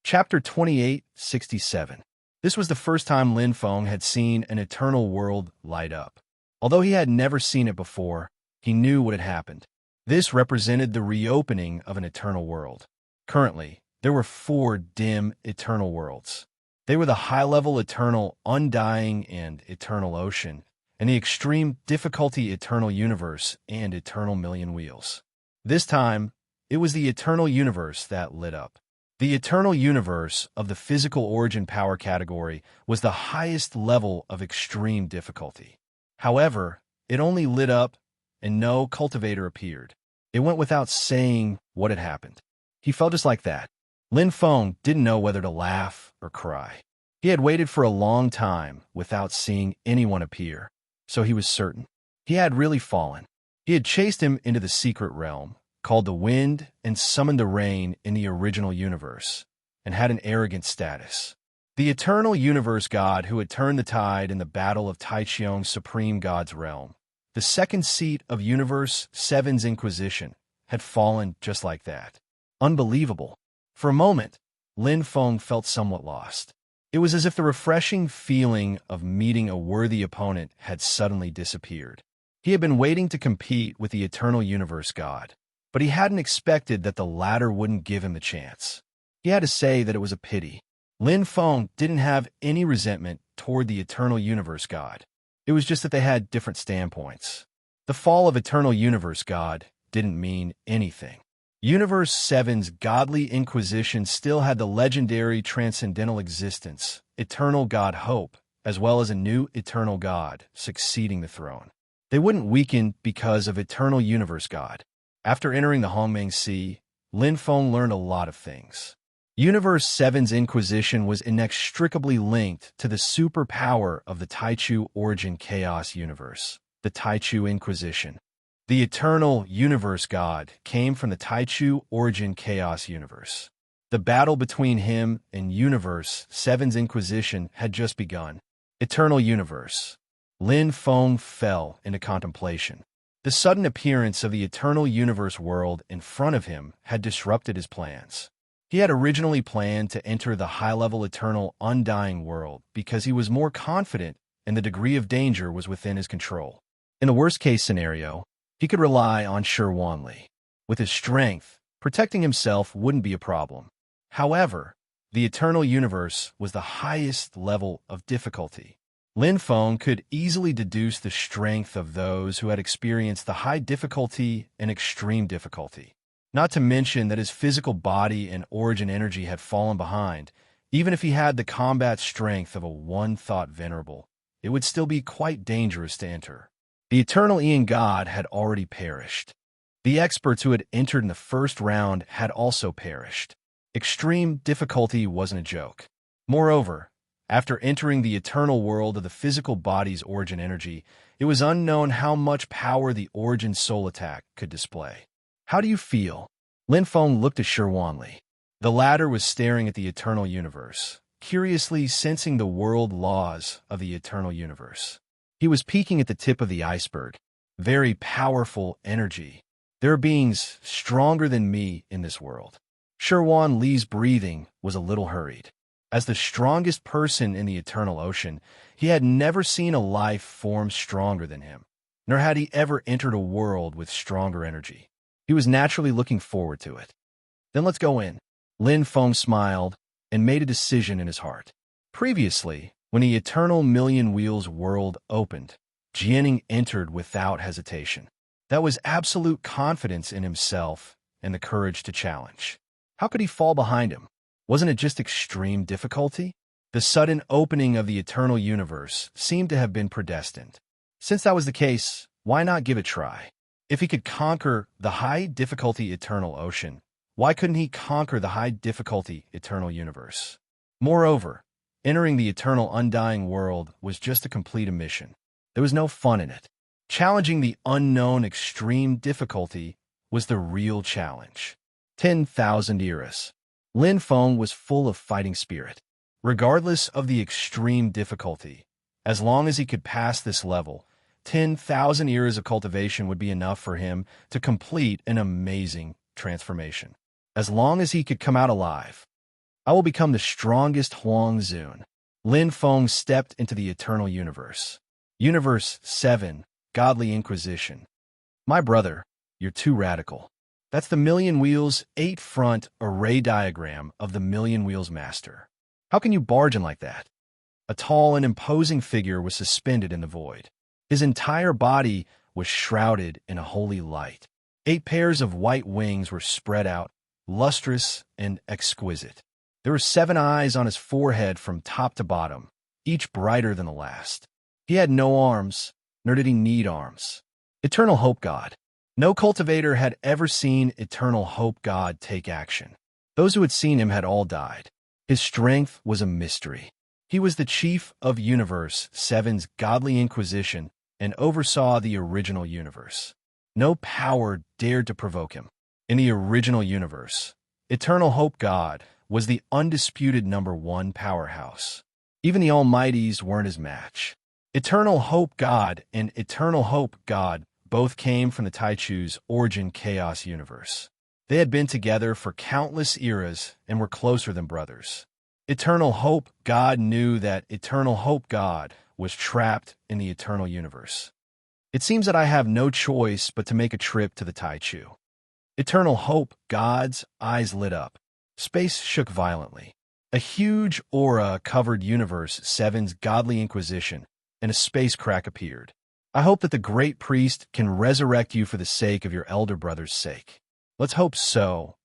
Chapter 2867. This was the first time Lin Feng had seen an eternal world light up. Although he had never seen it before, he knew what had happened. This represented the reopening of an eternal world. Currently, there were 4 dim eternal worlds. They were the high-level eternal undying and eternal ocean, and the extreme difficulty eternal universe and eternal million wheels. This time, it was the eternal universe that lit up. The eternal universe of the physical origin power category was the highest level of extreme difficulty. However, it only lit up and no cultivator appeared. It went without saying what had happened. He felt just like that. Lin Feng didn't know whether to laugh or cry. He had waited for a long time without seeing anyone appear, so he was certain. He had really fallen. He had chased him into the secret realm, called the wind, and summoned the rain in the original universe, and had an arrogant status. The eternal universe god who had turned the tide in the battle of Taichung's supreme god's realm, the second seat of Universe 7's Inquisition, had fallen just like that. Unbelievable. For a moment, Lin Feng felt somewhat lost. It was as if the refreshing feeling of meeting a worthy opponent had suddenly disappeared. He had been waiting to compete with the eternal universe god, but he hadn't expected that the latter wouldn't give him the chance. He had to say that it was a pity. Lin Feng didn't have any resentment toward the eternal universe god. It was just that they had different standpoints. The fall of eternal universe god didn't mean anything. Universe 7's godly inquisition still had the legendary transcendental existence, eternal god Hope, as well as a new eternal god succeeding the throne. They wouldn't weaken because of eternal universe god. After entering the Hongmeng Sea, Lin Feng learned a lot of things. Universe 7's Inquisition was inextricably linked to the superpower of the Taichu Origin Chaos Universe, the Taichu Inquisition. The eternal universe god came from the Taichu Origin Chaos Universe. The battle between him and Universe 7's Inquisition had just begun. Eternal universe. Lin Feng fell into contemplation. The sudden appearance of the eternal universe world in front of him had disrupted his plans. He had originally planned to enter the high-level eternal undying world because he was more confident and the degree of danger was within his control. In the worst-case scenario, he could rely on Shi Wanli. With his strength, protecting himself wouldn't be a problem. However, the eternal universe was the highest level of difficulty. Lin Feng could easily deduce the strength of those who had experienced the high difficulty and extreme difficulty. Not to mention that his physical body and origin energy had fallen behind. Even if he had the combat strength of a one-thought venerable, it would still be quite dangerous to enter. The eternal Ian God had already perished. The experts who had entered in the first round had also perished. Extreme difficulty wasn't a joke. Moreover, after entering the eternal world of the physical body's origin energy, it was unknown how much power the origin soul attack could display. How do you feel? Lin Feng looked at Shi Wanli. The latter was staring at the eternal universe, curiously sensing the world laws of the eternal universe. He was peeking at the tip of the iceberg. Very powerful energy. There are beings stronger than me in this world. Shi Wanli's breathing was a little hurried. As the strongest person in the eternal ocean, he had never seen a life form stronger than him, nor had he ever entered a world with stronger energy. He was naturally looking forward to it. Then let's go in. Lin Feng smiled and made a decision in his heart. Previously, when the eternal million wheels world opened, Jianing entered without hesitation. That was absolute confidence in himself and the courage to challenge. How could he fall behind him? Wasn't it just extreme difficulty? The sudden opening of the eternal universe seemed to have been predestined. Since that was the case, why not give it a try? If he could conquer the high difficulty eternal ocean, why couldn't he conquer the high difficulty eternal universe? Moreover, entering the eternal undying world was just to complete a mission. There was no fun in it. Challenging the unknown extreme difficulty was the real challenge. 10,000 eras. Lin Feng was full of fighting spirit. Regardless of the extreme difficulty, as long as he could pass this level, 10,000 years of cultivation would be enough for him to complete an amazing transformation. As long as he could come out alive. I will become the strongest Huang Zun. Lin Feng stepped into the eternal universe. Universe 7, Godly Inquisition. My brother, you're too radical. That's the Million Wheels 8 front array diagram of the Million Wheels Master. How can you barge in like that? A tall and imposing figure was suspended in the void. His entire body was shrouded in a holy light. 8 pairs of white wings were spread out, lustrous and exquisite. There were 7 eyes on his forehead from top to bottom, each brighter than the last. He had no arms, nor did he need arms. Eternal Hope God. No cultivator had ever seen Eternal Hope God take action. Those who had seen him had all died. His strength was a mystery. He was the chief of Universe 7's Godly Inquisition and oversaw the original universe. No power dared to provoke him. In the original universe, Eternal Hope God was the undisputed #1 powerhouse. Even the Almighties weren't his match. Eternal Hope God and Eternal Hope God both came from the Taichu's origin chaos universe. They had been together for countless eras and were closer than brothers. Eternal Hope God knew that Eternal Hope God was trapped in the eternal universe. It seems that I have no choice but to make a trip to the Taichu. Eternal Hope God's eyes lit up. Space shook violently. A huge aura covered Universe 7's Godly Inquisition, and a space crack appeared. I hope that the Great Priest can resurrect you for the sake of your elder brother's sake. Let's hope so.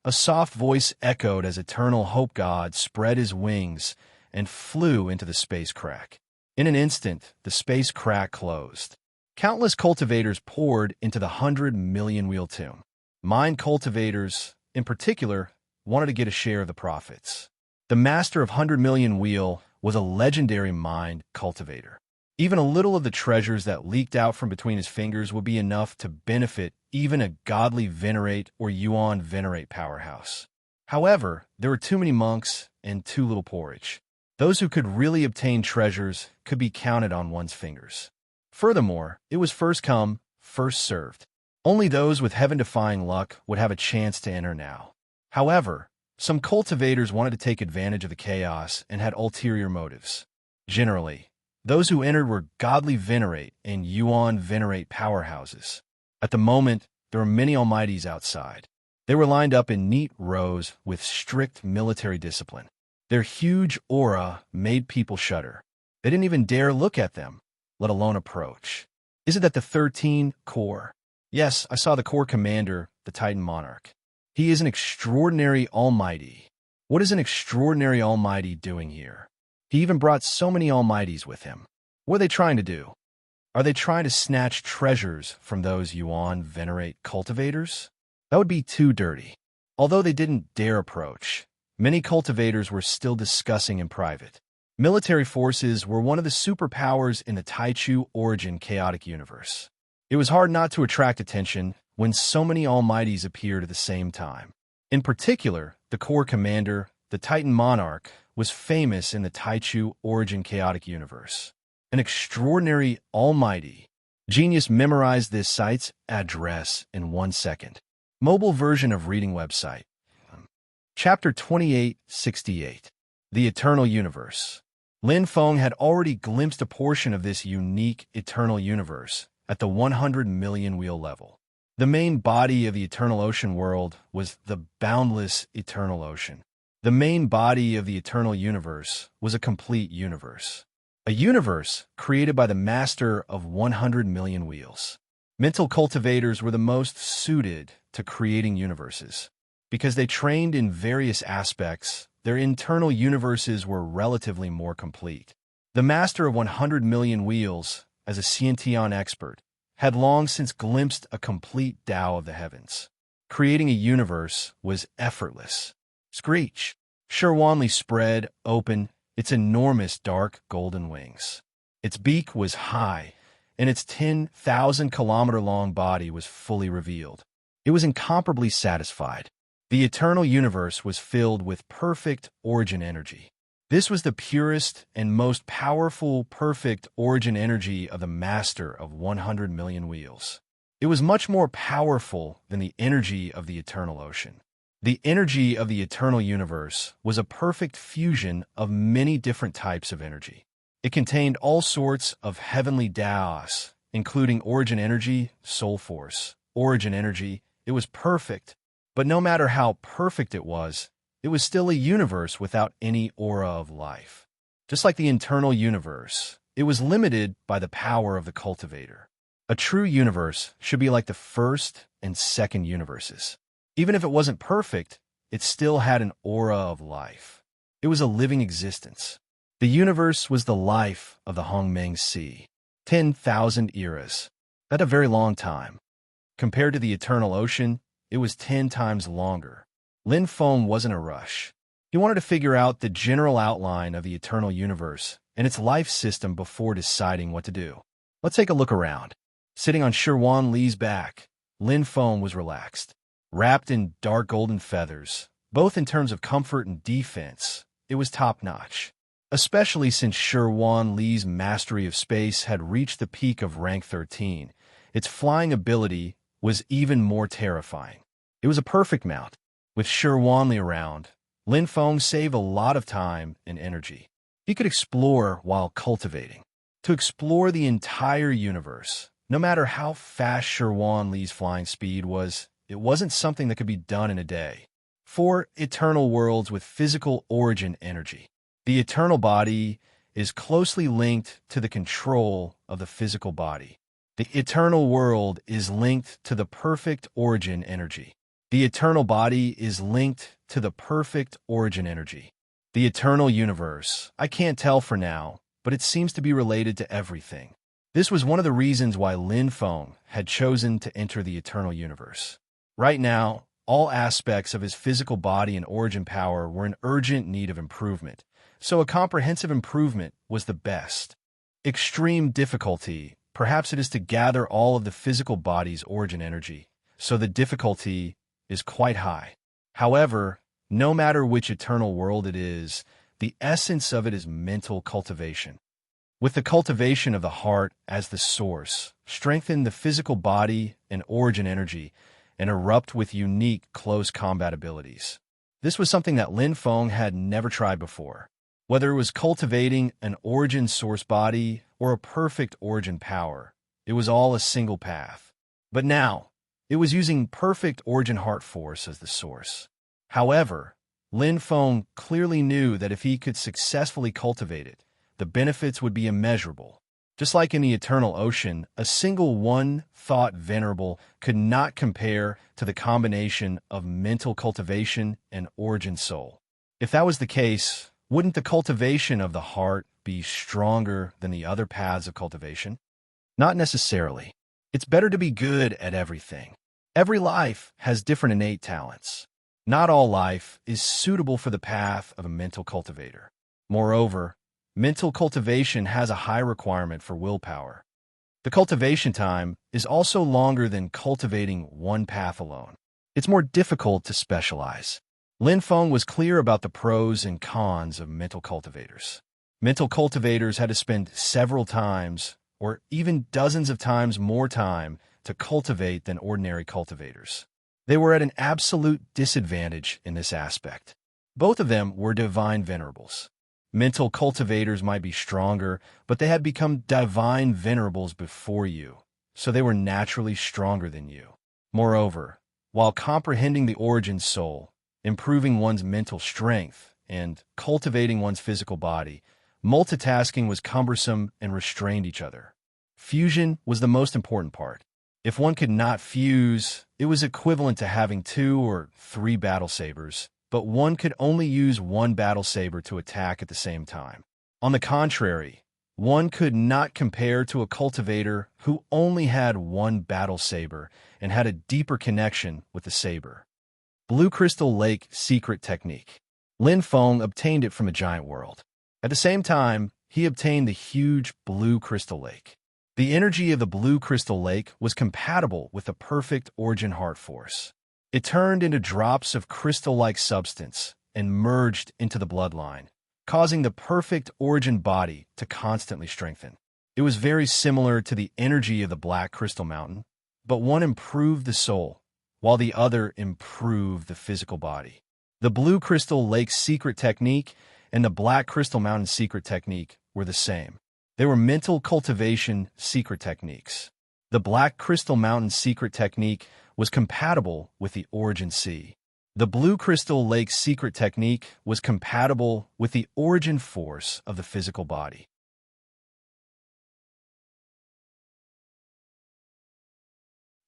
A soft voice echoed as Eternal Hope God spread his wings and flew into the space crack. In an instant, the space crack closed. Countless cultivators poured into the 100 million wheel tomb. Mind cultivators, in particular, wanted to get a share of the profits. The master of 100 million wheel was a legendary mind cultivator. Even a little of the treasures that leaked out from between his fingers would be enough to benefit even a godly venerate or yuan venerate powerhouse. However, there were too many monks and too little porridge. Those who could really obtain treasures could be counted on one's fingers. Furthermore, it was first come, first served. Only those with heaven-defying luck would have a chance to enter now. However, some cultivators wanted to take advantage of the chaos and had ulterior motives. Generally, those who entered were godly venerate and yuan venerate powerhouses. At the moment, there were many almighties outside. They were lined up in neat rows with strict military discipline. Their huge aura made people shudder. They didn't even dare look at them, let alone approach. Is it that the 13 core? Yes, I saw the core commander, the Titan Monarch. He is an extraordinary almighty. What is an extraordinary almighty doing here? He even brought so many almighties with him. What are they trying to do? Are they trying to snatch treasures from those yuan venerate cultivators? That would be too dirty. Although they didn't dare approach, many cultivators were still discussing in private. Military forces were one of the superpowers in the Taichu origin chaotic universe. It was hard not to attract attention when so many almighties appeared at the same time. In particular, the core commander, the Titan Monarch, was famous in the Taichu origin chaotic universe. An extraordinary almighty. Genius memorized this site's address in 1 second. Mobile version of reading website. Chapter 2868. The Eternal Universe. Lin Feng had already glimpsed a portion of this unique eternal universe at the 100 million wheel level. The main body of the eternal ocean world was the boundless eternal ocean. The main body of the eternal universe was a complete universe. A universe created by the master of 100 million wheels. Mental cultivators were the most suited to creating universes. Because they trained in various aspects, their internal universes were relatively more complete. The master of 100 million wheels, as a Xiantian expert, had long since glimpsed a complete Tao of the heavens. Creating a universe was effortless. Screech. Sherwanli spread open its enormous dark golden wings. Its beak was high, and its 10,000-kilometer-long body was fully revealed. It was incomparably satisfied. The eternal universe was filled with perfect origin energy. This was the purest and most powerful perfect origin energy of the master of 100 million wheels. It was much more powerful than the energy of the eternal ocean. The energy of the eternal universe was a perfect fusion of many different types of energy. It contained all sorts of heavenly Taos, including origin energy, soul force, origin energy. It was perfect, but no matter how perfect it was still a universe without any aura of life. Just like the internal universe, it was limited by the power of the cultivator. A true universe should be like the first and second universes. Even if it wasn't perfect, it still had an aura of life. It was a living existence. The universe was the life of the Hongmeng Sea. 10,000 eras. That's a very long time. Compared to the eternal ocean, it was 10 times longer. Lin Feng wasn't a rush. He wanted to figure out the general outline of the eternal universe and its life system before deciding what to do. Let's take a look around. Sitting on Shirwan Li's back, Lin Feng was relaxed. Wrapped in dark golden feathers, both in terms of comfort and defense, it was top-notch. Especially since Shirwan Li's mastery of space had reached the peak of rank 13, its flying ability was even more terrifying. It was a perfect mount. With Shirwan Li around, Lin Feng saved a lot of time and energy. He could explore while cultivating. To explore the entire universe, no matter how fast Shirwan Li's flying speed was, it wasn't something that could be done in a day. 4 eternal worlds with physical origin energy. The eternal body is closely linked to the control of the physical body. The eternal world is linked to the perfect origin energy. The eternal body is linked to the perfect origin energy. The eternal universe, I can't tell for now, but it seems to be related to everything. This was one of the reasons why Lin Feng had chosen to enter the eternal universe. Right now, all aspects of his physical body and origin power were in urgent need of improvement, so a comprehensive improvement was the best. Extreme difficulty, perhaps it is to gather all of the physical body's origin energy, so the difficulty is quite high. However, no matter which eternal world it is, the essence of it is mental cultivation. With the cultivation of the heart as the source, strengthen the physical body and origin energy, and erupt with unique close combat abilities. This was something that Lin Feng had never tried before. Whether it was cultivating an origin source body or a perfect origin power, it was all a single path. But now, it was using perfect origin heart force as the source. However, Lin Feng clearly knew that if he could successfully cultivate it, the benefits would be immeasurable. Just like in the eternal ocean, a single one thought venerable could not compare to the combination of mental cultivation and origin soul. If that was the case, wouldn't the cultivation of the heart be stronger than the other paths of cultivation? Not necessarily. It's better to be good at everything. Every life has different innate talents. Not all life is suitable for the path of a mental cultivator. Moreover, mental cultivation has a high requirement for willpower. The cultivation time is also longer than cultivating one path alone. It's more difficult to specialize. Lin Feng was clear about the pros and cons of mental cultivators. Mental cultivators had to spend several times, or even dozens of times more time, to cultivate than ordinary cultivators. They were at an absolute disadvantage in this aspect. Both of them were divine venerables. Mental cultivators might be stronger, but they had become divine venerables before you, so they were naturally stronger than you. Moreover, while comprehending the origin soul, improving one's mental strength, and cultivating one's physical body, multitasking was cumbersome and restrained each other. Fusion was the most important part. If one could not fuse, it was equivalent to having 2 or 3 battle sabers, but one could only use one battle saber to attack at the same time. On the contrary, one could not compare to a cultivator who only had one battle saber and had a deeper connection with the saber. Blue Crystal Lake Secret Technique. Lin Feng obtained it from a giant world. At the same time, he obtained the huge Blue Crystal Lake. The energy of the Blue Crystal Lake was compatible with the perfect origin heart force. It turned into drops of crystal-like substance and merged into the bloodline, causing the perfect origin body to constantly strengthen. It was very similar to the energy of the Black Crystal Mountain, but one improved the soul, while the other improved the physical body. The Blue Crystal Lake's secret technique and the Black Crystal Mountain's secret technique were the same. They were mental cultivation secret techniques. The Black Crystal Mountain's secret technique was compatible with the Origin Sea. The Blue Crystal Lake's secret technique was compatible with the origin force of the physical body.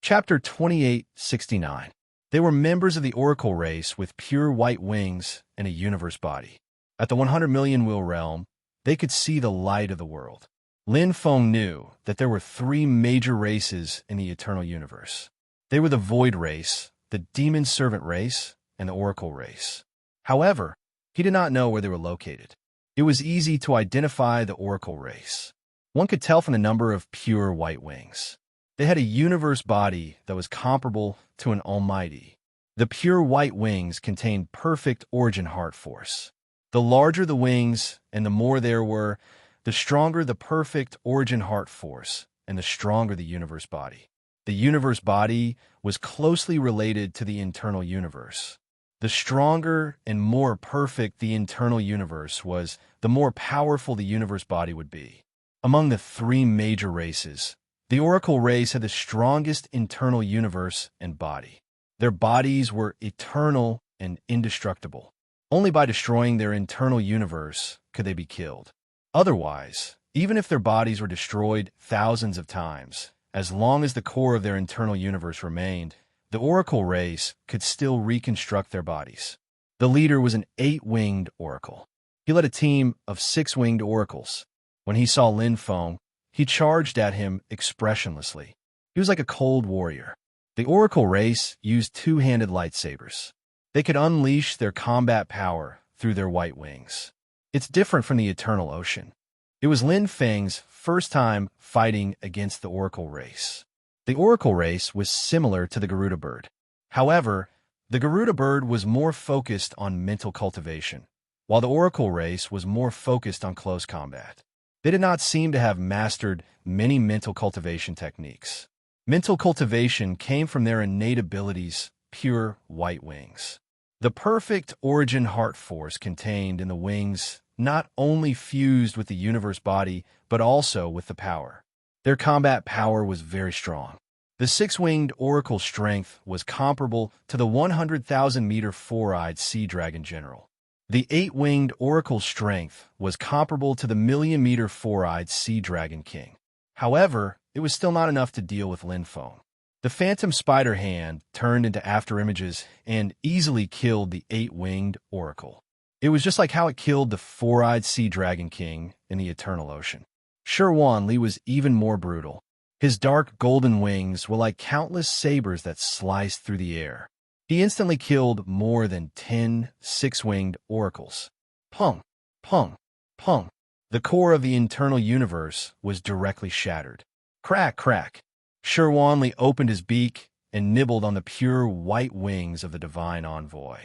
Chapter 2869. They were members of the Oracle race with pure white wings and a universe body. At the 100 million wheel realm, they could see the light of the world. Lin Feng knew that there were three major races in the eternal universe. They were the Void race, the Demon Servant race, and the Oracle race. However, he did not know where they were located. It was easy to identify the Oracle race. One could tell from the number of pure white wings. They had a universe body that was comparable to an almighty. The pure white wings contained perfect origin heart force. The larger the wings and the more there were, the stronger the perfect origin heart force and the stronger the universe body. The universe body was closely related to the internal universe. The stronger and more perfect the internal universe was, the more powerful the universe body would be. Among the three major races, the Oracle race had the strongest internal universe and body. Their bodies were eternal and indestructible. Only by destroying their internal universe could they be killed. Otherwise, even if their bodies were destroyed thousands of times, as long as the core of their internal universe remained, the Oracle race could still reconstruct their bodies. The leader was an 8-winged oracle. He led a team of 6-winged oracles. When he saw Lin Feng, he charged at him expressionlessly. He was like a cold warrior. The Oracle race used 2-handed lightsabers. They could unleash their combat power through their white wings. It's different from the Eternal Ocean. It was Lin Feng's first time fighting against the Oracle race. The Oracle race was similar to the Garuda bird. However, the Garuda bird was more focused on mental cultivation, while the Oracle race was more focused on close combat. They did not seem to have mastered many mental cultivation techniques. Mental cultivation came from their innate abilities, pure white wings. The perfect origin heart force contained in the wings not only fused with the universe body, but also with the power. Their combat power was very strong. The 6-winged oracle strength was comparable to the 100,000-meter 4-eyed sea dragon general. The 8-winged oracle strength was comparable to the million-meter 4-eyed sea dragon king. However, it was still not enough to deal with Lin Feng. The phantom spider hand turned into afterimages and easily killed the 8-winged oracle. It was just like how it killed the 4-eyed sea dragon king in the Eternal Ocean. Sherwan Li was even more brutal. His dark golden wings were like countless sabers that sliced through the air. He instantly killed more than 10 6-winged oracles. Pung, pung, pung. The core of the internal universe was directly shattered. Crack, crack. Sherwan Li opened his beak and nibbled on the pure white wings of the divine envoy.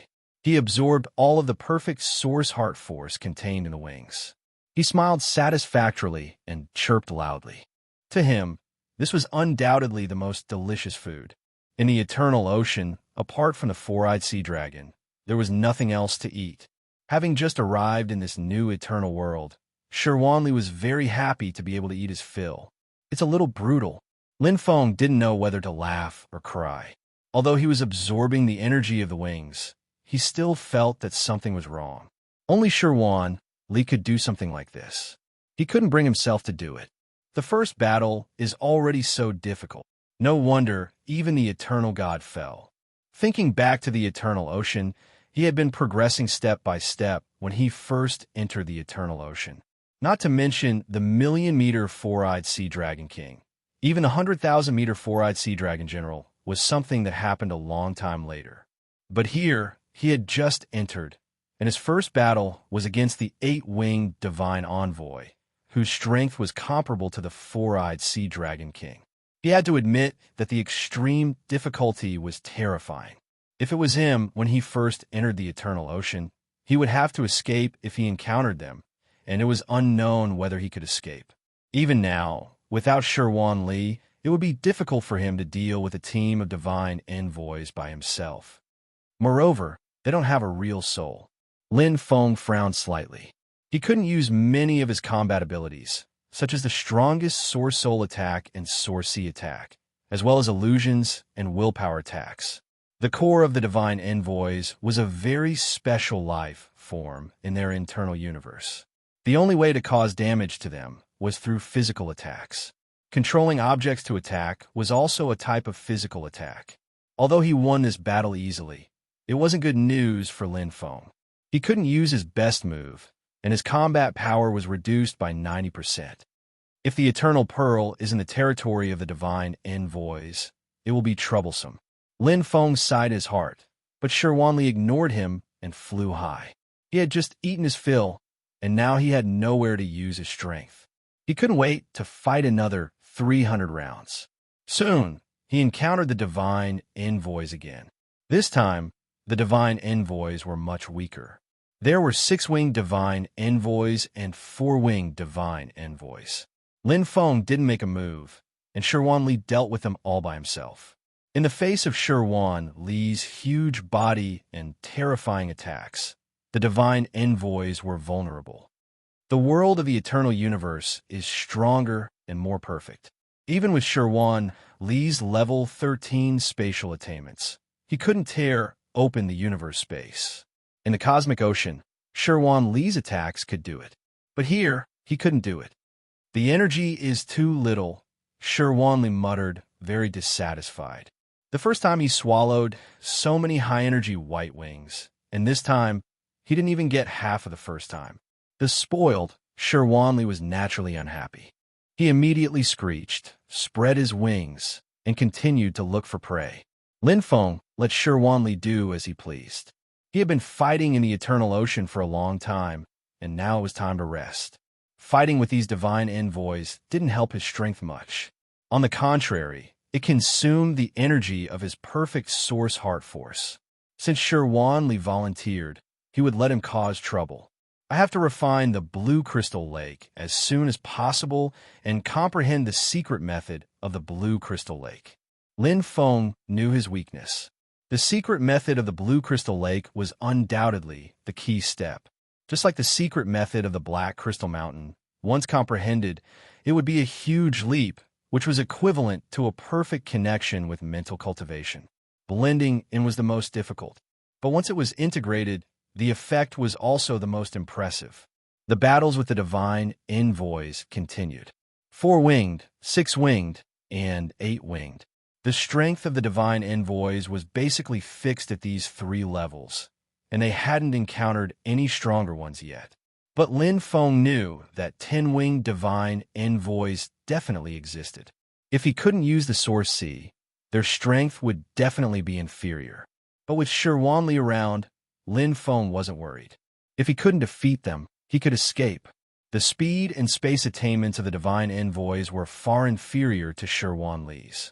He absorbed all of the perfect source heart force contained in the wings. He smiled satisfactorily and chirped loudly. To him, this was undoubtedly the most delicious food. In the Eternal Ocean, apart from the 4-eyed sea dragon, there was nothing else to eat. Having just arrived in this new eternal world, Sherwan Li was very happy to be able to eat his fill. It's a little brutal. Lin Feng didn't know whether to laugh or cry. Although he was absorbing the energy of the wings, he still felt that something was wrong. Only Sherwan Li could do something like this. He couldn't bring himself to do it. The first battle is already so difficult. No wonder even the Eternal God fell. Thinking back to the Eternal Ocean, he had been progressing step by step when he first entered the Eternal Ocean. Not to mention the million-meter 4-eyed sea dragon king. Even the 100,000-meter 4-eyed sea dragon general was something that happened a long time later. But here, he had just entered, and his first battle was against the 8-winged divine envoy, whose strength was comparable to the 4-eyed sea dragon king. He had to admit that the extreme difficulty was terrifying. If it was him when he first entered the Eternal Ocean, he would have to escape if he encountered them, and it was unknown whether he could escape. Even now, without Sherwan Li, it would be difficult for him to deal with a team of divine envoys by himself. Moreover, they don't have a real soul. Lin Feng frowned slightly. He couldn't use many of his combat abilities, such as the strongest Source Soul attack and Source Sea attack, as well as illusions and willpower attacks. The core of the divine envoys was a very special life form in their internal universe. The only way to cause damage to them was through physical attacks. Controlling objects to attack was also a type of physical attack. Although he won this battle easily, it wasn't good news for Lin Feng. He couldn't use his best move, and his combat power was reduced by 90%. If the Eternal Pearl is in the territory of the divine envoys, it will be troublesome. Lin Feng sighed his heart, but Shi Wanli ignored him and flew high. He had just eaten his fill, and now he had nowhere to use his strength. He couldn't wait to fight another 300 rounds. Soon, he encountered the divine envoys again. This time, the divine envoys were much weaker. There were 6-winged divine envoys and 4-winged divine envoys. Lin Feng didn't make a move, and Shi Wanli dealt with them all by himself. In the face of Shi Wanli's huge body and terrifying attacks, the divine envoys were vulnerable. The world of the eternal universe is stronger and more perfect. Even with Shi Wanli's level 13 spatial attainments, he couldn't tear open the universe space. In the cosmic ocean, Shi Wanli's attacks could do it. But here, he couldn't do it. The energy is too little, Shi Wanli muttered, very dissatisfied. The first time he swallowed so many high-energy white wings, and this time, he didn't even get half of the first time. The spoiled, Shi Wanli was naturally unhappy. He immediately screeched, spread his wings, and continued to look for prey. Lin Feng let Shi Wanli do as he pleased. He had been fighting in the eternal ocean for a long time, and now it was time to rest. Fighting with these divine envoys didn't help his strength much. On the contrary, it consumed the energy of his perfect source heart force. Since Shi Wanli volunteered, he would let him cause trouble. I have to refine the blue crystal lake as soon as possible and comprehend the secret method of the blue crystal lake. Lin Feng knew his weakness. The secret method of the blue crystal lake was undoubtedly the key step. Just like the secret method of the black crystal mountain, once comprehended, it would be a huge leap, which was equivalent to a perfect connection with mental cultivation. Blending in was the most difficult, but once it was integrated, the effect was also the most impressive. The battles with the divine envoys continued. 4-winged, 6-winged, and 8-winged. The strength of the divine envoys was basically fixed at these 3 levels, and they hadn't encountered any stronger ones yet. But Lin Feng knew that 10-winged divine envoys definitely existed. If he couldn't use the Source Sea, their strength would definitely be inferior. But with Shi Wanli around, Lin Feng wasn't worried. If he couldn't defeat them, he could escape. The speed and space attainments of the divine envoys were far inferior to Shi Wanli's.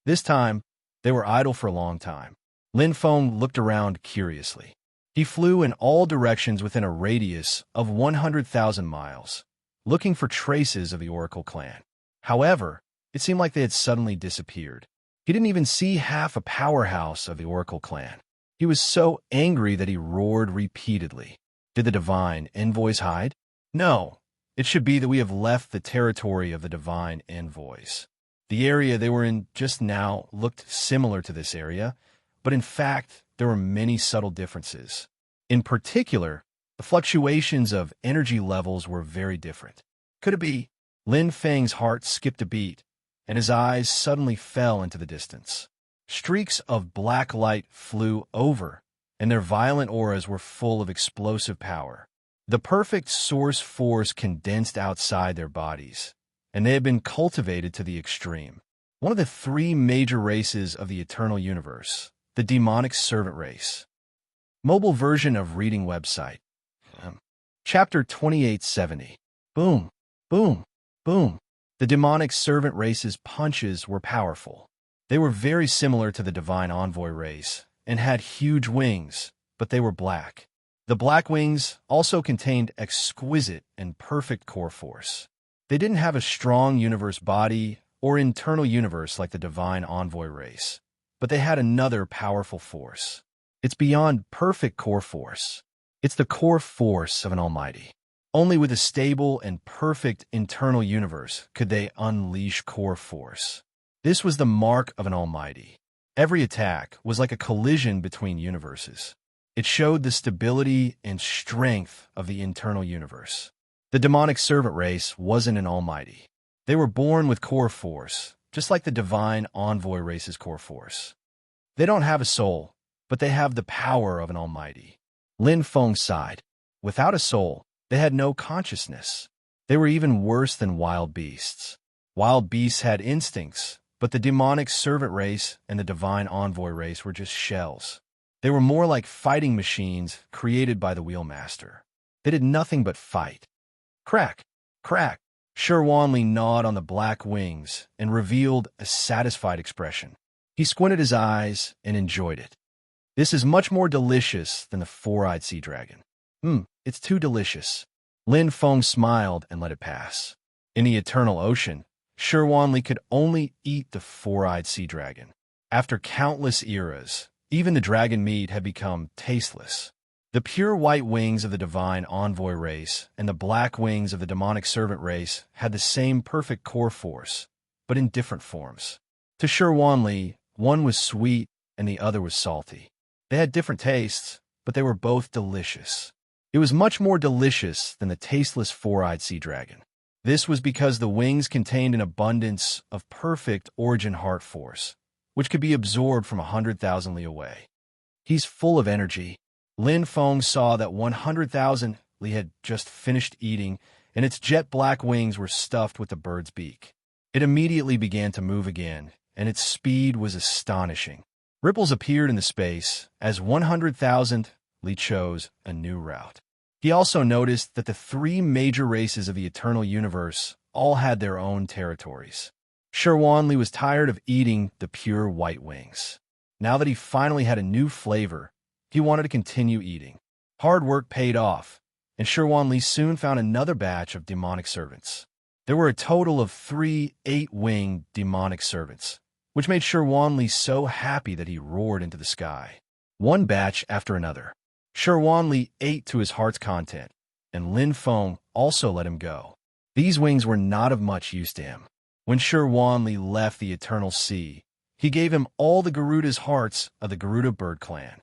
This time, they were idle for a long time. Lin Feng looked around curiously. He flew in all directions within a radius of 100,000 miles, looking for traces of the Oracle clan. However, it seemed like they had suddenly disappeared. He didn't even see half a powerhouse of the Oracle clan. He was so angry that he roared repeatedly. Did the divine envoys hide? No, it should be that we have left the territory of the divine envoys. The area they were in just now looked similar to this area, but in fact, there were many subtle differences. In particular, the fluctuations of energy levels were very different. Could it be? Lin Feng's heart skipped a beat, and his eyes suddenly fell into the distance. Streaks of black light flew over, and their violent auras were full of explosive power. The perfect source force condensed outside their bodies, and they had been cultivated to the extreme. One of the 3 major races of the eternal universe, the demonic servant race. Mobile version of reading website. Chapter 2870. Boom, boom, boom. The demonic servant race's punches were powerful. They were very similar to the divine envoy race and had huge wings, but they were black. The black wings also contained exquisite and perfect core force. They didn't have a strong universe body or internal universe like the divine envoy race, but they had another powerful force. It's beyond perfect core force. It's the core force of an almighty. Only with a stable and perfect internal universe could they unleash core force. This was the mark of an almighty. Every attack was like a collision between universes. It showed the stability and strength of the internal universe. The demonic servant race wasn't an almighty. They were born with core force, just like the divine envoy race's core force. They don't have a soul, but they have the power of an almighty. Lin Feng sighed. Without a soul, they had no consciousness. They were even worse than wild beasts. Wild beasts had instincts, but the demonic servant race and the divine envoy race were just shells. They were more like fighting machines created by the wheelmaster. They did nothing but fight. Crack, crack. Shi Wanli gnawed on the black wings and revealed a satisfied expression. He squinted his eyes and enjoyed it. This is much more delicious than the four-eyed sea dragon. It's too delicious. Lin Feng smiled and let it pass. In the eternal ocean, Shi Wanli could only eat the four-eyed sea dragon. After countless eras, even the dragon meat had become tasteless. The pure white wings of the divine envoy race and the black wings of the demonic servant race had the same perfect core force, but in different forms. To Shi Wanli, one was sweet and the other was salty. They had different tastes, but they were both delicious. It was much more delicious than the tasteless four-eyed sea dragon. This was because the wings contained an abundance of perfect origin heart force, which could be absorbed from 100,000 li away. He's full of energy. Lin Feng saw that 100,000 li had just finished eating, and its jet black wings were stuffed with the bird's beak. It immediately began to move again, and its speed was astonishing. Ripples appeared in the space as 100,000 li chose a new route. He also noticed that the three major races of the eternal universe all had their own territories. Shi Wanli was tired of eating the pure white wings. Now that he finally had a new flavor, he wanted to continue eating. Hard work paid off, and Shi Wanli soon found another batch of demonic servants. There were a total of 3 8-winged demonic servants, which made Shi Wanli so happy that he roared into the sky. One batch after another. Shi Wanli ate to his heart's content, and Lin Feng also let him go. These wings were not of much use to him. When Shi Wanli left the Eternal Sea, he gave him all the Garuda's hearts of the Garuda bird clan.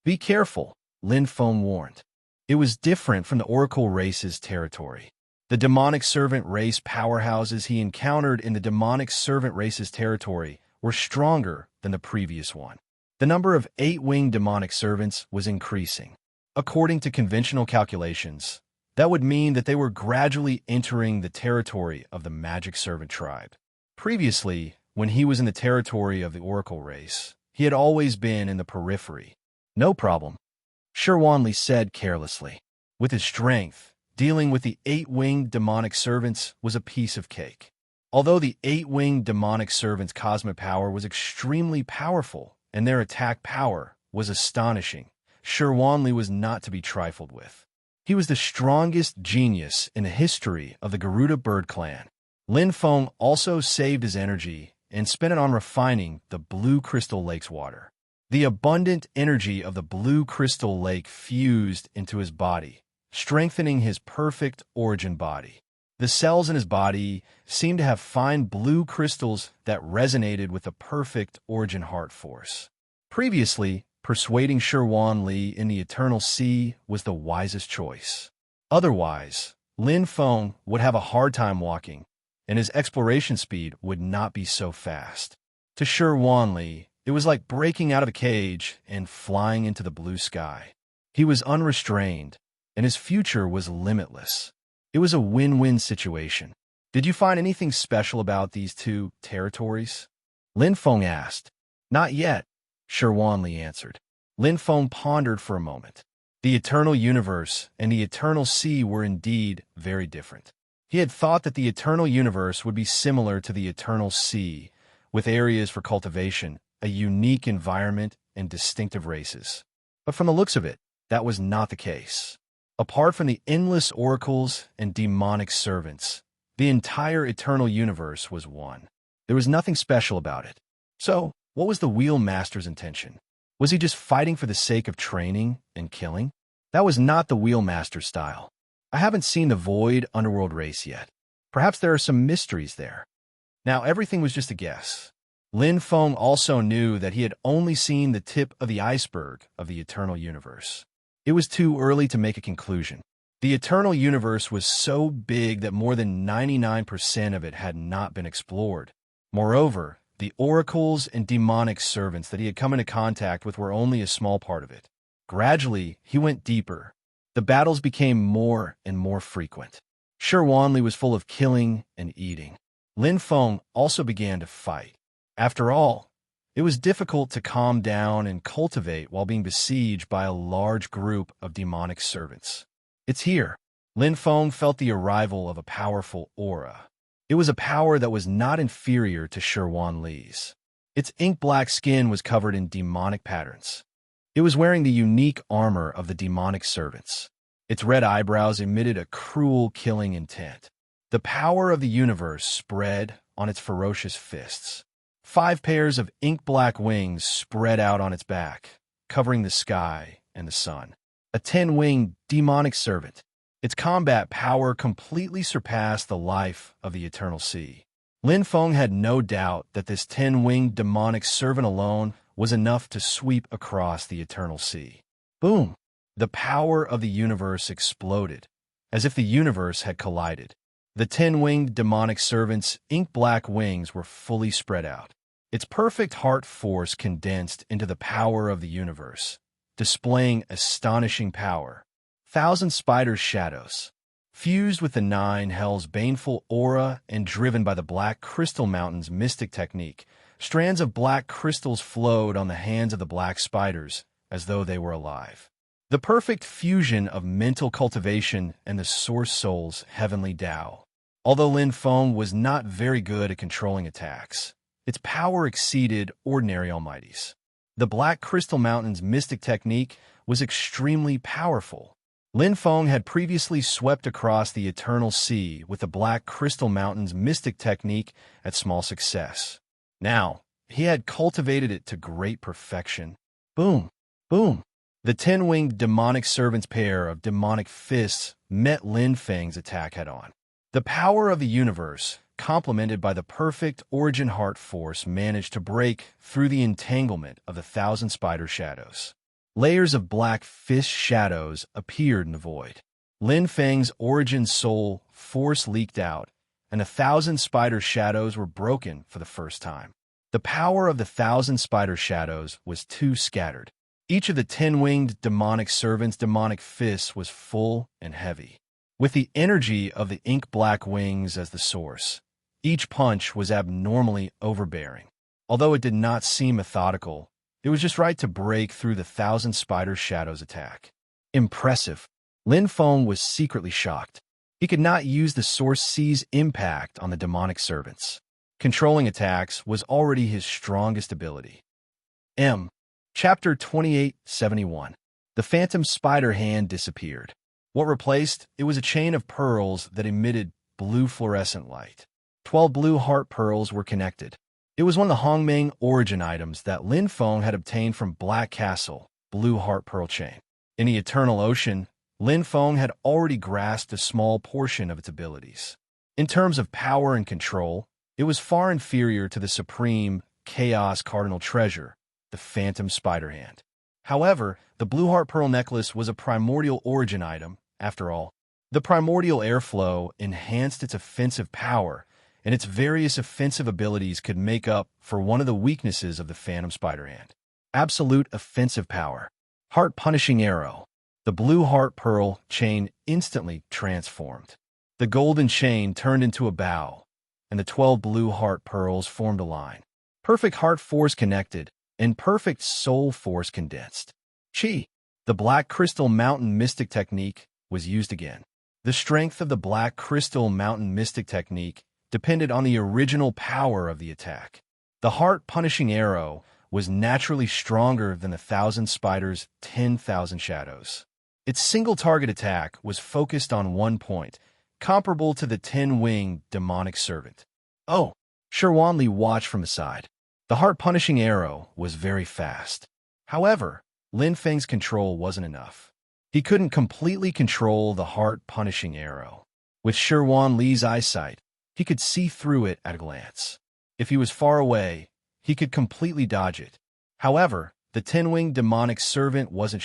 Be careful, Lin Feng warned. It was different from the Oracle race's territory. The demonic servant race powerhouses he encountered in the demonic servant race's territory were stronger than the previous one. The number of 8-winged demonic servants was increasing. According to conventional calculations, that would mean that they were gradually entering the territory of the magic servant tribe. Previously, when he was in the territory of the Oracle race, he had always been in the periphery. No problem, Shi Wanli said carelessly. With his strength, dealing with the 8-winged demonic servants was a piece of cake. Although the 8-winged demonic servants' cosmic power was extremely powerful, and their attack power was astonishing, Shi Wanli was not to be trifled with. He was the strongest genius in the history of the Garuda bird clan. Lin Feng also saved his energy and spent it on refining the blue crystal lake's water. The abundant energy of the blue crystal lake fused into his body, strengthening his perfect origin body. The cells in his body seemed to have fine blue crystals that resonated with the perfect origin heart force. Previously, persuading Shi Wanli in the Eternal Sea was the wisest choice. Otherwise, Lin Feng would have a hard time walking, and his exploration speed would not be so fast. To Shi Wanli, it was like breaking out of a cage and flying into the blue sky. He was unrestrained, and his future was limitless. It was a win-win situation. Did you find anything special about these two territories? Lin Feng asked. Not yet, Shi Wanli answered. Lin Feng pondered for a moment. The eternal universe and the eternal sea were indeed very different. He had thought that the eternal universe would be similar to the eternal sea, with areas for cultivation, a unique environment, and distinctive races. But from the looks of it, that was not the case. Apart from the endless oracles and demonic servants, the entire eternal universe was one. There was nothing special about it. So, what was the Wheel Master's intention? Was he just fighting for the sake of training and killing? That was not the Wheel Master's style. I haven't seen the Void Underworld race yet. Perhaps there are some mysteries there. Now, everything was just a guess. Lin Feng also knew that he had only seen the tip of the iceberg of the Eternal Universe. It was too early to make a conclusion. The Eternal Universe was so big that more than 99% of it had not been explored. Moreover, the oracles and demonic servants that he had come into contact with were only a small part of it. Gradually, he went deeper. The battles became more and more frequent. Shi Wanli was full of killing and eating. Lin Feng also began to fight. After all, it was difficult to calm down and cultivate while being besieged by a large group of demonic servants. It's here. Lin Feng felt the arrival of a powerful aura. It was a power that was not inferior to Shi Wanli's. Its ink-black skin was covered in demonic patterns. It was wearing the unique armor of the demonic servants. Its red eyebrows emitted a cruel, killing intent. The power of the universe spread on its ferocious fists. 5 pairs of ink-black wings spread out on its back, covering the sky and the sun. A 10-winged demonic servant. Its combat power completely surpassed the life of the Eternal Sea. Lin Feng had no doubt that this 10-winged demonic servant alone was enough to sweep across the Eternal Sea. Boom! The power of the universe exploded, as if the universe had collided. The 10-winged demonic servant's ink-black wings were fully spread out. Its perfect heart force condensed into the power of the universe, displaying astonishing power. 1,000 spiders' shadows. Fused with the 9 Hells' baneful aura and driven by the Black Crystal Mountain's mystic technique, strands of black crystals flowed on the hands of the black spiders as though they were alive. The perfect fusion of mental cultivation and the Source Soul's heavenly Tao. Although Lin Feng was not very good at controlling attacks, its power exceeded ordinary almighties. The Black Crystal Mountain's mystic technique was extremely powerful. Lin Feng had previously swept across the Eternal Sea with the Black Crystal Mountain's mystic technique at small success. Now, he had cultivated it to great perfection. Boom! Boom! The 10-winged demonic servant's pair of demonic fists met Lin Feng's attack head-on. The power of the universe, complemented by the perfect origin heart force, managed to break through the entanglement of the 1,000 spider shadows. Layers of black fist shadows appeared in the void. Lin Feng's origin soul force leaked out, and 1,000 spider shadows were broken for the first time. The power of the 1,000 spider shadows was too scattered. Each of the 10-winged demonic servants' demonic fists was full and heavy. With the energy of the ink-black wings as the source, each punch was abnormally overbearing. Although it did not seem methodical, it was just right to break through the 1,000 spider shadows attack. Impressive. Lin Feng was secretly shocked. He could not use the Source C's impact on the demonic servants. Controlling attacks was already his strongest ability. Chapter 2871. The phantom spider hand disappeared. What replaced it was a chain of pearls that emitted blue fluorescent light. 12 blue heart pearls were connected. It was one of the Hongmeng origin items that Lin Feng had obtained from Black Castle, Blue Heart Pearl Chain. In the Eternal Ocean, Lin Feng had already grasped a small portion of its abilities. In terms of power and control, it was far inferior to the supreme Chaos Cardinal Treasure, the Phantom Spider Hand. However, the Blue Heart Pearl Necklace was a primordial origin item, after all. The primordial airflow enhanced its offensive power, and its various offensive abilities could make up for one of the weaknesses of the Phantom Spider Hand. Absolute offensive power. Heart-punishing arrow. The Blue Heart Pearl chain instantly transformed. The golden chain turned into a bow, and the 12 blue heart pearls formed a line. Perfect heart force connected, and perfect soul force condensed. Chi. The Black Crystal Mountain Mystic Technique was used again. The strength of the Black Crystal Mountain Mystic Technique depended on the original power of the attack. The heart-punishing arrow was naturally stronger than the 1,000 spiders' 10,000 shadows. Its single-target attack was focused on one point, comparable to the 10-winged demonic servant. Oh, Li watched from the side. The heart-punishing arrow was very fast. However, Lin Feng's control wasn't enough. He couldn't completely control the heart-punishing arrow. With Li's eyesight, he could see through it at a glance. If he was far away, he could completely dodge it. However, the ten-winged demonic servant wasn't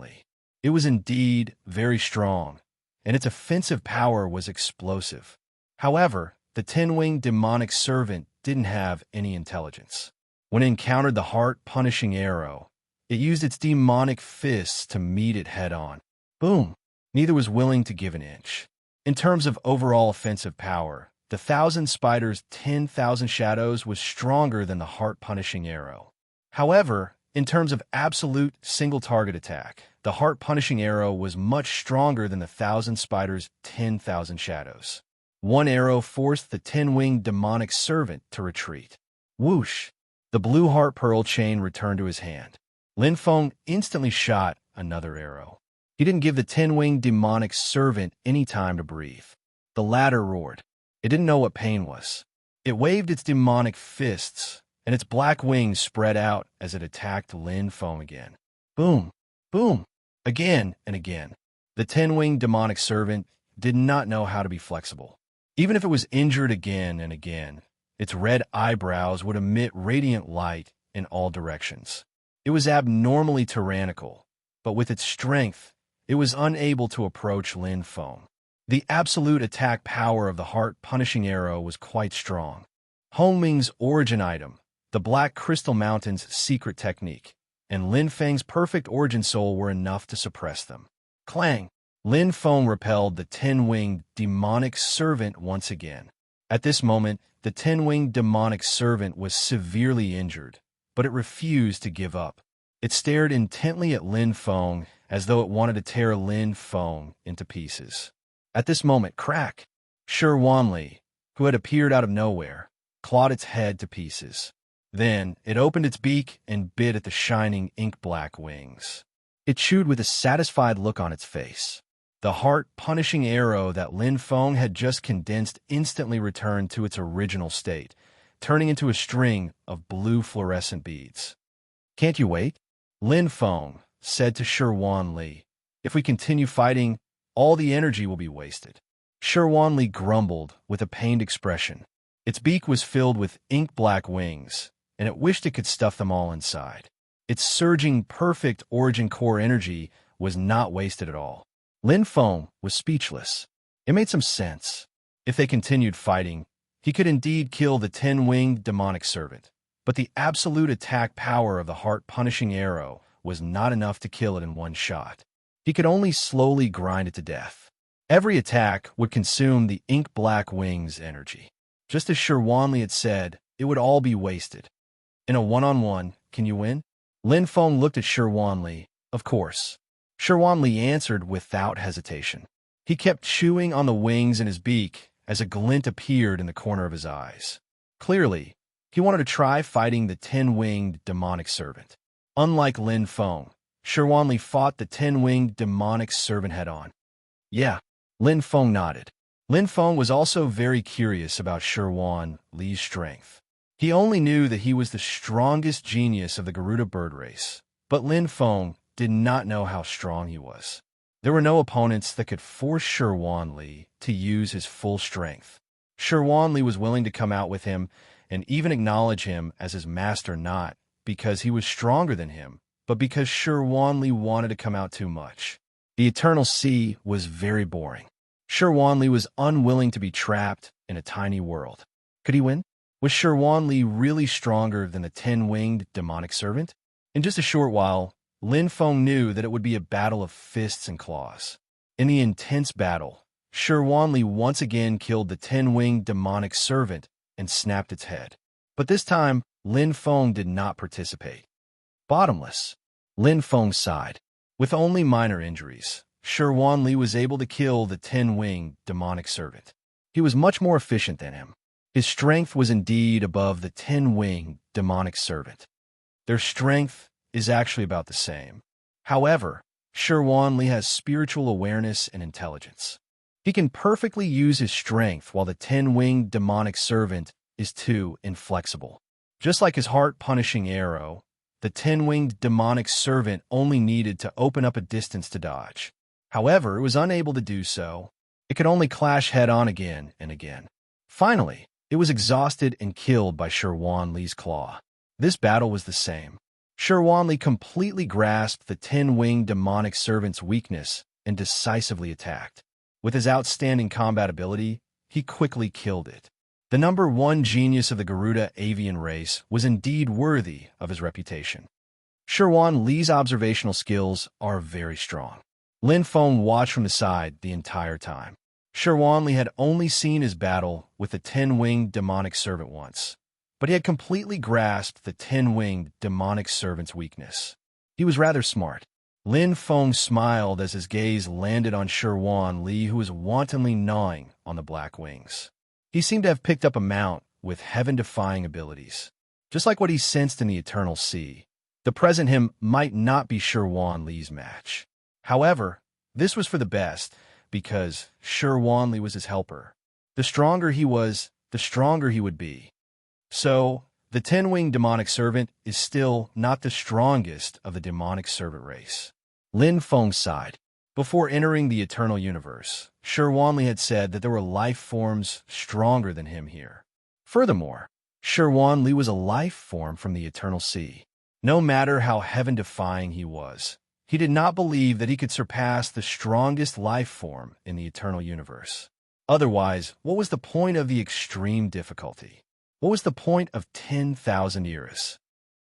Li. It was indeed very strong, and its offensive power was explosive. However, the ten-winged demonic servant didn't have any intelligence. When it encountered the heart-punishing arrow, it used its demonic fists to meet it head-on. Boom! Neither was willing to give an inch. In terms of overall offensive power, the 1,000 Spiders' 10,000 Shadows was stronger than the heart-punishing arrow. However, in terms of absolute single-target attack, the heart-punishing arrow was much stronger than the 1,000 Spiders' 10,000 Shadows. One arrow forced the ten-winged demonic servant to retreat. Whoosh! The blue heart pearl chain returned to his hand. Lin Feng instantly shot another arrow. He didn't give the ten-winged demonic servant any time to breathe. The latter roared. It didn't know what pain was. It waved its demonic fists, and its black wings spread out as it attacked Lin Feng again. Boom! Boom! Again and again. The ten-winged demonic servant did not know how to be flexible. Even if it was injured again and again, its red eyebrows would emit radiant light in all directions. It was abnormally tyrannical, but with its strength, it was unable to approach Lin Feng. The absolute attack power of the heart-punishing arrow was quite strong. Hong Ming's origin item, the Black Crystal Mountain's secret technique, and Lin Feng's perfect origin soul were enough to suppress them. Clang! Lin Feng repelled the ten-winged demonic servant once again. At this moment, the ten-winged demonic servant was severely injured, but it refused to give up. It stared intently at Lin Feng as though it wanted to tear Lin Feng into pieces. At this moment, crack! Li, who had appeared out of nowhere, clawed its head to pieces. Then, it opened its beak and bit at the shining ink-black wings. It chewed with a satisfied look on its face. The heart-punishing arrow that Lin Feng had just condensed instantly returned to its original state, turning into a string of blue fluorescent beads. "Can't you wait?" Lin Feng said to Li. "If we continue fighting, all the energy will be wasted." Li grumbled with a pained expression. Its beak was filled with ink-black wings, and it wished it could stuff them all inside. Its surging, perfect origin core energy was not wasted at all. Lin Feng was speechless. It made some sense. If they continued fighting, he could indeed kill the ten-winged demonic servant. But the absolute attack power of the heart-punishing arrow was not enough to kill it in one shot. He could only slowly grind it to death. Every attack would consume the ink-black wings' energy. Just as Li had said, it would all be wasted. In a one-on-one, can you win? Lin Feng looked at Li. Of course. Li answered without hesitation. He kept chewing on the wings in his beak as a glint appeared in the corner of his eyes. Clearly, he wanted to try fighting the ten-winged demonic servant. Unlike Lin Feng, Li fought the ten-winged demonic servant head-on. Yeah, Lin Feng nodded. Lin Feng was also very curious about Li's strength. He only knew that he was the strongest genius of the Garuda bird race, but Lin Feng did not know how strong he was. There were no opponents that could force Li to use his full strength. Li was willing to come out with him and even acknowledge him as his master, not because he was stronger than him, but because Li wanted to come out too much. The Eternal Sea was very boring. Li was unwilling to be trapped in a tiny world. Could he win? Was Li really stronger than the ten-winged demonic servant? In just a short while, Lin Feng knew that it would be a battle of fists and claws. In the intense battle, Li once again killed the ten-winged demonic servant and snapped its head. But this time, Lin Feng did not participate. Bottomless. Lin Feng sighed. With only minor injuries, Li was able to kill the ten-winged demonic servant. He was much more efficient than him. His strength was indeed above the ten-winged demonic servant. Their strength is actually about the same. However, Li has spiritual awareness and intelligence. He can perfectly use his strength while the ten-winged demonic servant is too inflexible. Just like his heart-punishing arrow, the 10-winged demonic servant only needed to open up a distance to dodge. However, it was unable to do so. It could only clash head-on again and again. Finally, it was exhausted and killed by Shirwanli's claw. This battle was the same. Shirwanli completely grasped the 10-winged demonic servant's weakness and decisively attacked. With his outstanding combat ability, he quickly killed it. The number 1 genius of the Garuda avian race was indeed worthy of his reputation. Shirwanli's observational skills are very strong. Lin Feng watched from the side the entire time. Shirwanli had only seen his battle with the 10-winged demonic servant once, but he had completely grasped the 10-winged demonic servant's weakness. He was rather smart. Lin Feng smiled as his gaze landed on Shirwanli, who was wantonly gnawing on the black wings. He seemed to have picked up a mount with heaven-defying abilities. Just like what he sensed in the eternal sea, the present him might not be Shirwanli's match. However, this was for the best, because Shirwanli was his helper. The stronger he was, the stronger he would be. So, the 10-winged demonic servant is still not the strongest of the demonic servant race. Lin Feng sighed. Before entering the eternal universe, Shirwanli had said that there were life forms stronger than him here. Furthermore, Shirwanli was a life form from the eternal sea. No matter how heaven-defying he was, he did not believe that he could surpass the strongest life form in the eternal universe. Otherwise, what was the point of the extreme difficulty? What was the point of 10,000 years?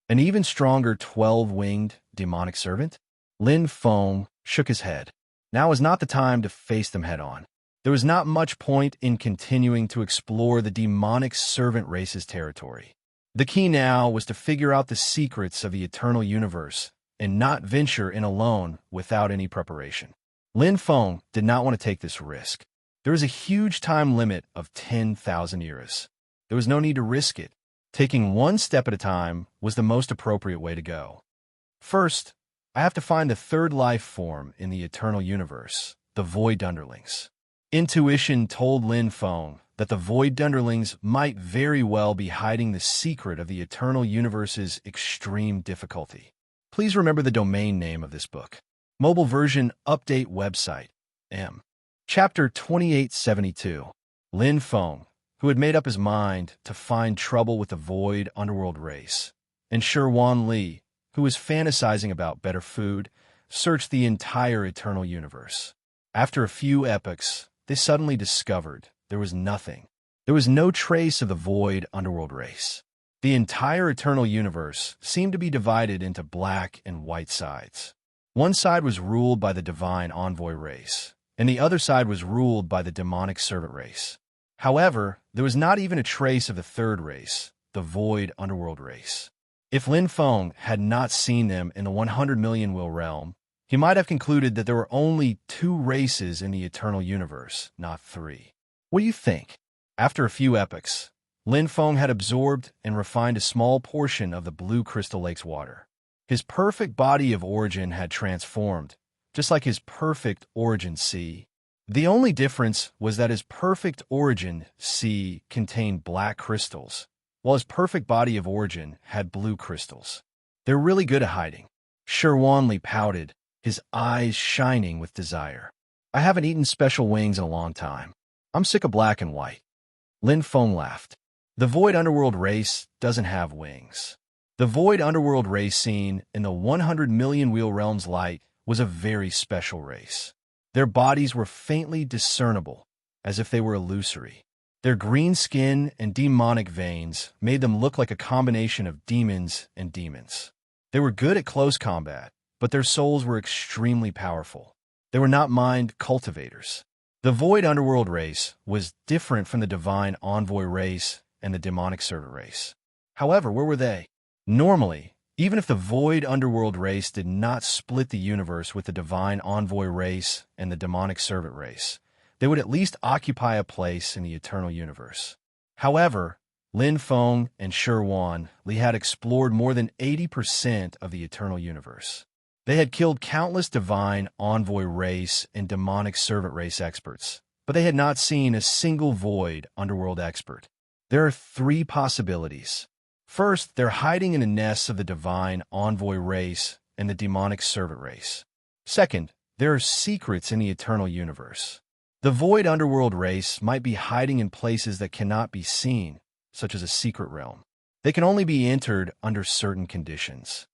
An even stronger 12-winged demonic servant? Lin Feng shook his head. Now was not the time to face them head-on. There was not much point in continuing to explore the demonic servant race's territory. The key now was to figure out the secrets of the eternal universe and not venture in alone without any preparation. Lin Feng did not want to take this risk. There was a huge time limit of 10,000 years. There was no need to risk it. Taking one step at a time was the most appropriate way to go. First, I have to find the third life form in the eternal universe, the Void Underlings. Intuition told Lin Feng that the Void Underlings might very well be hiding the secret of the eternal universe's extreme difficulty. Please remember the domain name of this book. Mobile version update website, M. Chapter 2872. Lin Feng, who had made up his mind to find trouble with the Void Underworld race, and Shirwanli, who was fantasizing about better food, searched the entire eternal universe. After a few epochs, they suddenly discovered there was nothing. There was no trace of the Void Underworld race. The entire eternal universe seemed to be divided into black and white sides. One side was ruled by the divine envoy race, and the other side was ruled by the demonic servant race. However, there was not even a trace of the third race, the Void Underworld race. If Lin Feng had not seen them in the 100 million will realm, he might have concluded that there were only 2 races in the eternal universe, not 3. What do you think? After a few epochs, Lin Feng had absorbed and refined a small portion of the blue crystal lake's water. His perfect body of origin had transformed, just like his perfect origin sea. The only difference was that his perfect origin sea contained black crystals, while his perfect body of origin had blue crystals. They're really good at hiding. Shirwanli pouted, his eyes shining with desire. I haven't eaten special wings in a long time. I'm sick of black and white. Lin Feng laughed. The Void Underworld race doesn't have wings. The Void Underworld race seen in the 100 million wheel realm's light was a very special race. Their bodies were faintly discernible, as if they were illusory. Their green skin and demonic veins made them look like a combination of demons and demons. They were good at close combat, but their souls were extremely powerful. They were not mind cultivators. The Void Underworld race was different from the Divine Envoy race and the Demonic Servant race. However, where were they? Normally, even if the Void Underworld race did not split the universe with the Divine Envoy race and the Demonic Servant race, they would at least occupy a place in the eternal universe. However, Lin Feng and Shirwanli had explored more than 80% of the eternal universe. They had killed countless divine envoy race and demonic servant race experts, but they had not seen a single void underworld expert. There are three possibilities. First, they're hiding in the nests of the divine envoy race and the demonic servant race. Second, there are secrets in the eternal universe. The void underworld race might be hiding in places that cannot be seen, such as a secret realm. They can only be entered under certain conditions.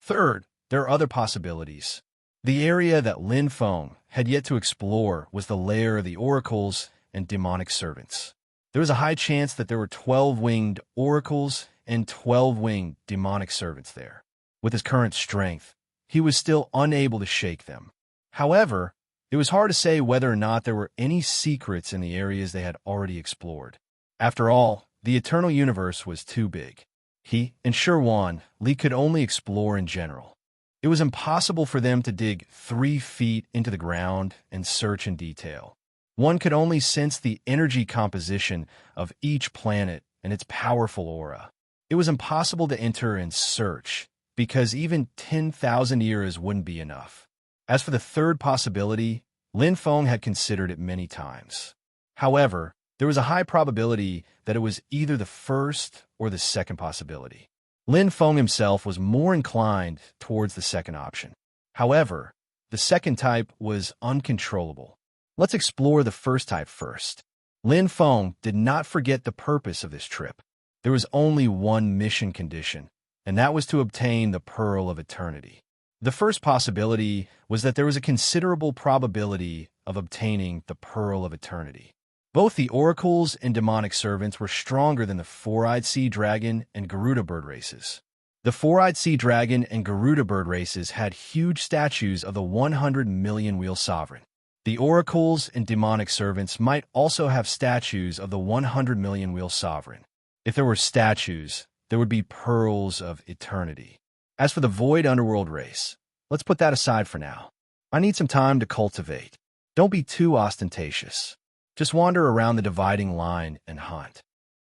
Third, there are other possibilities. The area that Lin Feng had yet to explore was the lair of the oracles and demonic servants. There was a high chance that there were 12-winged oracles and 12-winged demonic servants there. With his current strength, he was still unable to shake them. However, it was hard to say whether or not there were any secrets in the areas they had already explored. After all, the eternal universe was too big. He and Sherwan Li could only explore in general. It was impossible for them to dig 3 feet into the ground and search in detail. One could only sense the energy composition of each planet and its powerful aura. It was impossible to enter and search, because even 10,000 years wouldn't be enough. As for the third possibility, Lin Feng had considered it many times. However, there was a high probability that it was either the first or the second possibility. Lin Feng himself was more inclined towards the second option. However, the second type was uncontrollable. Let's explore the first type first. Lin Feng did not forget the purpose of this trip. There was only one mission condition, and that was to obtain the Pearl of Eternity. The first possibility was that there was a considerable probability of obtaining the Pearl of Eternity. Both the oracles and demonic servants were stronger than the four-eyed sea dragon and Garuda bird races. The four-eyed sea dragon and Garuda bird races had huge statues of the 100 million wheel sovereign. The oracles and demonic servants might also have statues of the 100 million wheel sovereign. If there were statues, there would be pearls of eternity. As for the void underworld race, let's put that aside for now. I need some time to cultivate. Don't be too ostentatious. Just wander around the dividing line and hunt.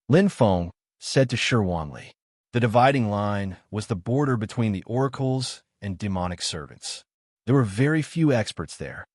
Lin Feng said to Sherwan Li. The dividing line was the border between the oracles and demonic servants. There were very few experts there.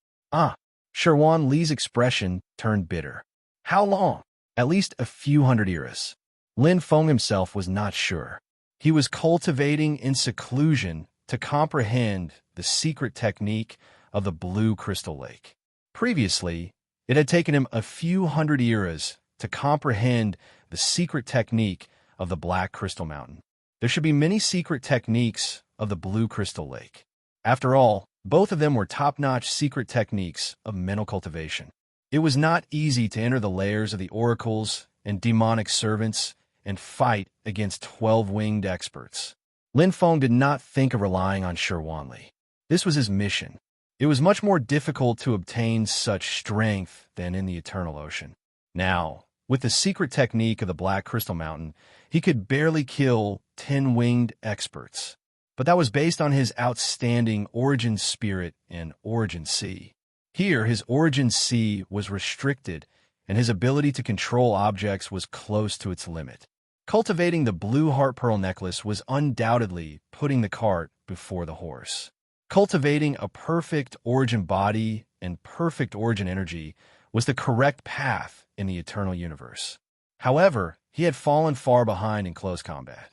Sherwan Li's expression turned bitter. How long? At least a few hundred years. Lin Feng himself was not sure. He was cultivating in seclusion to comprehend the secret technique of the blue crystal lake. Previously, it had taken him a few hundred years to comprehend the secret technique of the black crystal mountain. There should be many secret techniques of the blue crystal lake. After all, both of them were top-notch secret techniques of mental cultivation. It was not easy to enter the lairs of the oracles and demonic servants and fight against 12-winged experts. Lin Feng did not think of relying on Sherwan Li. This was his mission. It was much more difficult to obtain such strength than in the Eternal Ocean. Now, with the secret technique of the Black Crystal Mountain, he could barely kill 10-winged experts. But that was based on his outstanding Origin Spirit and Origin Sea. Here, his Origin Sea was restricted, and his ability to control objects was close to its limit. Cultivating the blue heart pearl necklace was undoubtedly putting the cart before the horse. Cultivating a perfect origin body and perfect origin energy was the correct path in the eternal universe. However, he had fallen far behind in close combat.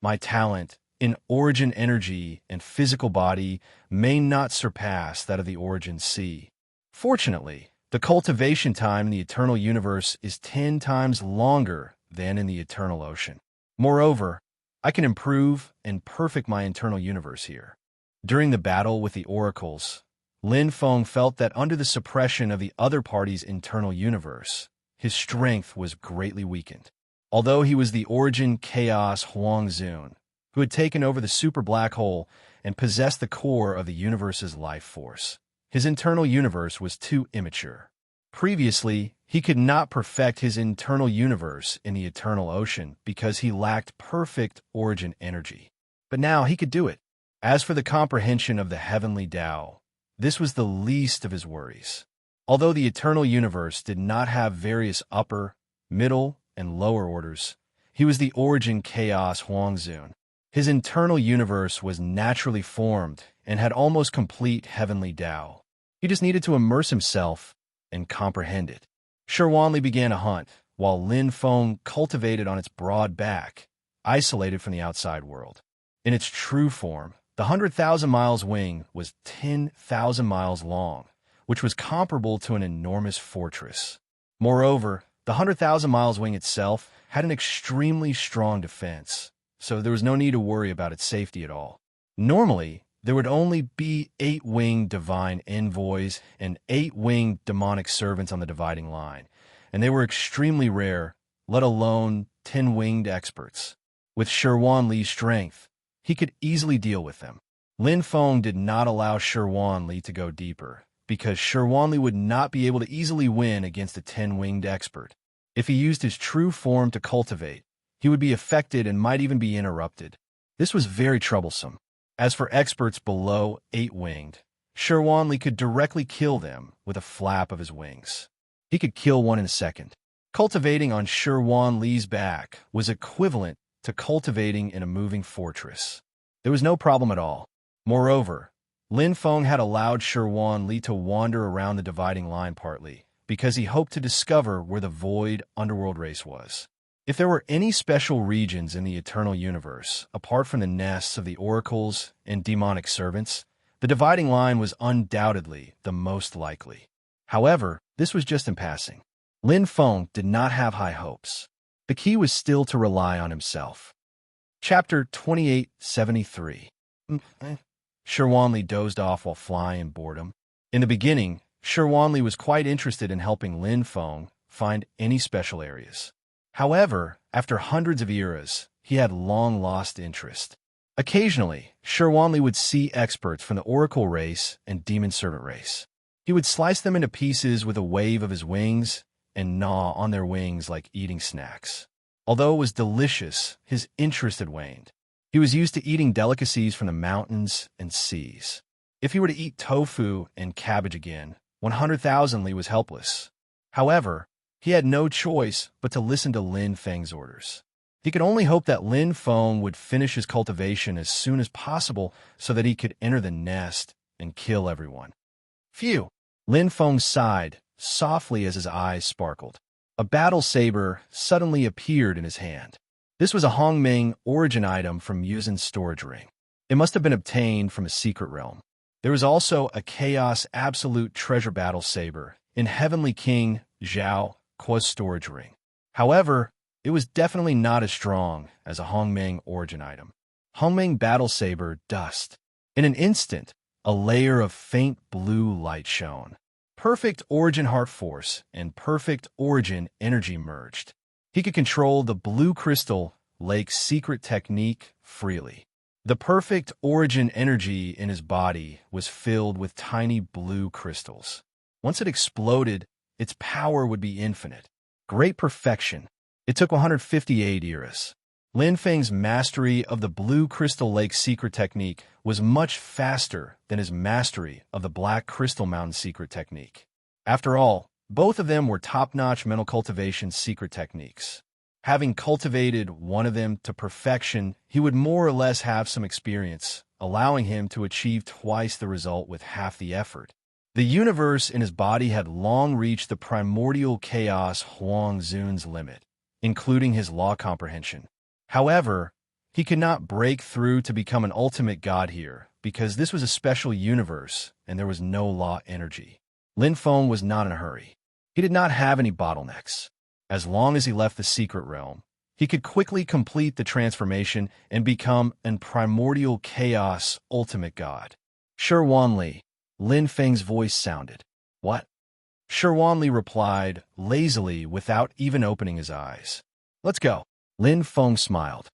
My talent in origin energy and physical body may not surpass that of the Origin Sea. Fortunately, the cultivation time in the eternal universe is 10 times longer than in the eternal ocean. Moreover, I can improve and perfect my internal universe here. During the battle with the oracles, Lin Feng felt that under the suppression of the other party's internal universe, his strength was greatly weakened. Although he was the Origin Chaos Huang Zun, who had taken over the super black hole and possessed the core of the universe's life force, his internal universe was too immature. Previously, he could not perfect his internal universe in the eternal ocean because he lacked perfect origin energy. But now he could do it. As for the comprehension of the heavenly Tao, this was the least of his worries. Although the eternal universe did not have various upper, middle, and lower orders, he was the Origin Chaos Huang Zun. His internal universe was naturally formed and had almost complete heavenly Tao. He just needed to immerse himself and comprehend it. Sherwan Li began a hunt, while Lin Feng cultivated on its broad back, isolated from the outside world. In its true form, the 100,000 miles wing was 10,000 miles long, which was comparable to an enormous fortress. Moreover, the 100,000 miles wing itself had an extremely strong defense, so there was no need to worry about its safety at all. Normally, there would only be 8-winged divine envoys and 8-winged demonic servants on the dividing line, and they were extremely rare, let alone 10-winged experts. With Sherwan Li's strength, he could easily deal with them. Lin Feng did not allow Sherwan Li to go deeper, because Sherwan Li would not be able to easily win against a 10-winged expert. If he used his true form to cultivate, he would be affected and might even be interrupted. This was very troublesome. As for experts below 8-winged, Sherwan Li could directly kill them with a flap of his wings. He could kill one in a second. Cultivating on Sherwan Li's back was equivalent to cultivating in a moving fortress. There was no problem at all. Moreover, Lin Feng had allowed Sherwan Li to wander around the dividing line partly because he hoped to discover where the void underworld race was. If there were any special regions in the eternal universe, apart from the nests of the oracles and demonic servants, the dividing line was undoubtedly the most likely. However, this was just in passing. Lin Feng did not have high hopes. The key was still to rely on himself. Chapter 2873. Sherwan Li dozed off while flying in boredom. In the beginning, Sherwan Li was quite interested in helping Lin Feng find any special areas. However, after hundreds of eras, he had long lost interest. Occasionally, Sherwan Li would see experts from the Oracle race and Demon Servant race. He would slice them into pieces with a wave of his wings and gnaw on their wings like eating snacks. Although it was delicious, his interest had waned. He was used to eating delicacies from the mountains and seas. If he were to eat tofu and cabbage again, 100,000 Li was helpless. However, he had no choice but to listen to Lin Feng's orders. He could only hope that Lin Feng would finish his cultivation as soon as possible so that he could enter the nest and kill everyone. Phew! Lin Feng sighed softly as his eyes sparkled. A battle saber suddenly appeared in his hand. This was a Hongmeng origin item from Yuzin's storage ring. It must have been obtained from a secret realm. There was also a Chaos Absolute Treasure Battle Saber in Heavenly King Zhao Kuo's storage ring. However, it was definitely not as strong as a Hongmeng origin item. Hongmeng Battle Saber Dust. In an instant, a layer of faint blue light shone. Perfect Origin Heart Force and Perfect Origin Energy merged. He could control the Blue Crystal Lake's secret technique freely. The Perfect Origin energy in his body was filled with tiny blue crystals. Once it exploded, its power would be infinite. Great perfection. It took 158 eras. Lin Feng's mastery of the Blue Crystal Lake secret technique was much faster than his mastery of the Black Crystal Mountain secret technique. After all, both of them were top-notch mental cultivation secret techniques. Having cultivated one of them to perfection, he would more or less have some experience, allowing him to achieve twice the result with half the effort. The universe in his body had long reached the primordial chaos Huang Zun's limit, including his law comprehension. However, he could not break through to become an ultimate god here, because this was a special universe and there was no law energy. Lin Feng was not in a hurry. He did not have any bottlenecks. As long as he left the secret realm, he could quickly complete the transformation and become an primordial chaos ultimate god. Sherwan Li. Lin Feng's voice sounded. What? Sherwan Li replied, lazily without even opening his eyes. Let's go. Lin Feng smiled.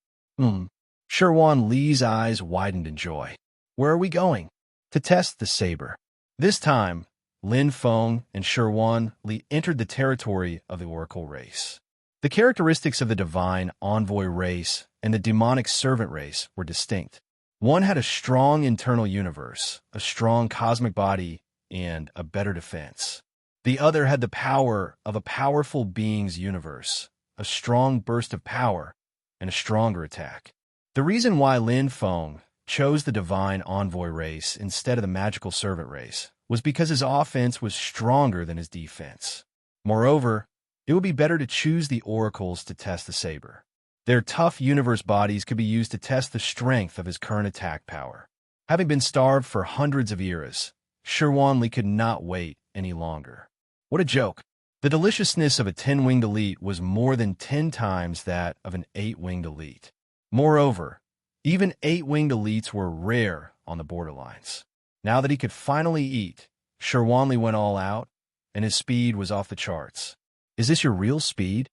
Sherwan Li's eyes widened in joy. Where are we going? To test the saber. This time, Lin Feng and Sherwan Li entered the territory of the Oracle race. The characteristics of the divine envoy race and the demonic servant race were distinct. One had a strong internal universe, a strong cosmic body, and a better defense. The other had the power of a powerful being's universe, a strong burst of power, and a stronger attack. The reason why Lin Feng chose the divine envoy race instead of the magical servant race was because his offense was stronger than his defense. Moreover, It would be better to choose the oracles to test the saber. Their tough universe bodies could be used to test the strength of his current attack power. Having been starved for hundreds of eras, Sherwanli could not wait any longer. What a joke! The deliciousness of a 10-winged elite was more than 10 times that of an 8-winged elite. Moreover, even 8-winged elites were rare on the borderlines. Now that he could finally eat, Sherwanli went all out, and his speed was off the charts. Is this your real speed?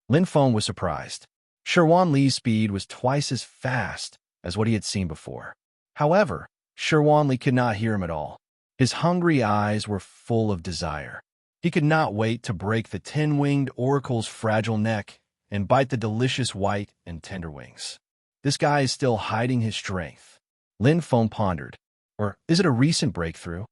Lin Feng was surprised. Sherwanli's speed was twice as fast as what he had seen before. However, Sherwanli could not hear him at all. His hungry eyes were full of desire. He could not wait to break the 10-winged oracle's fragile neck and bite the delicious white and tender wings. This guy is still hiding his strength. Lin Feng pondered. Or is it a recent breakthrough?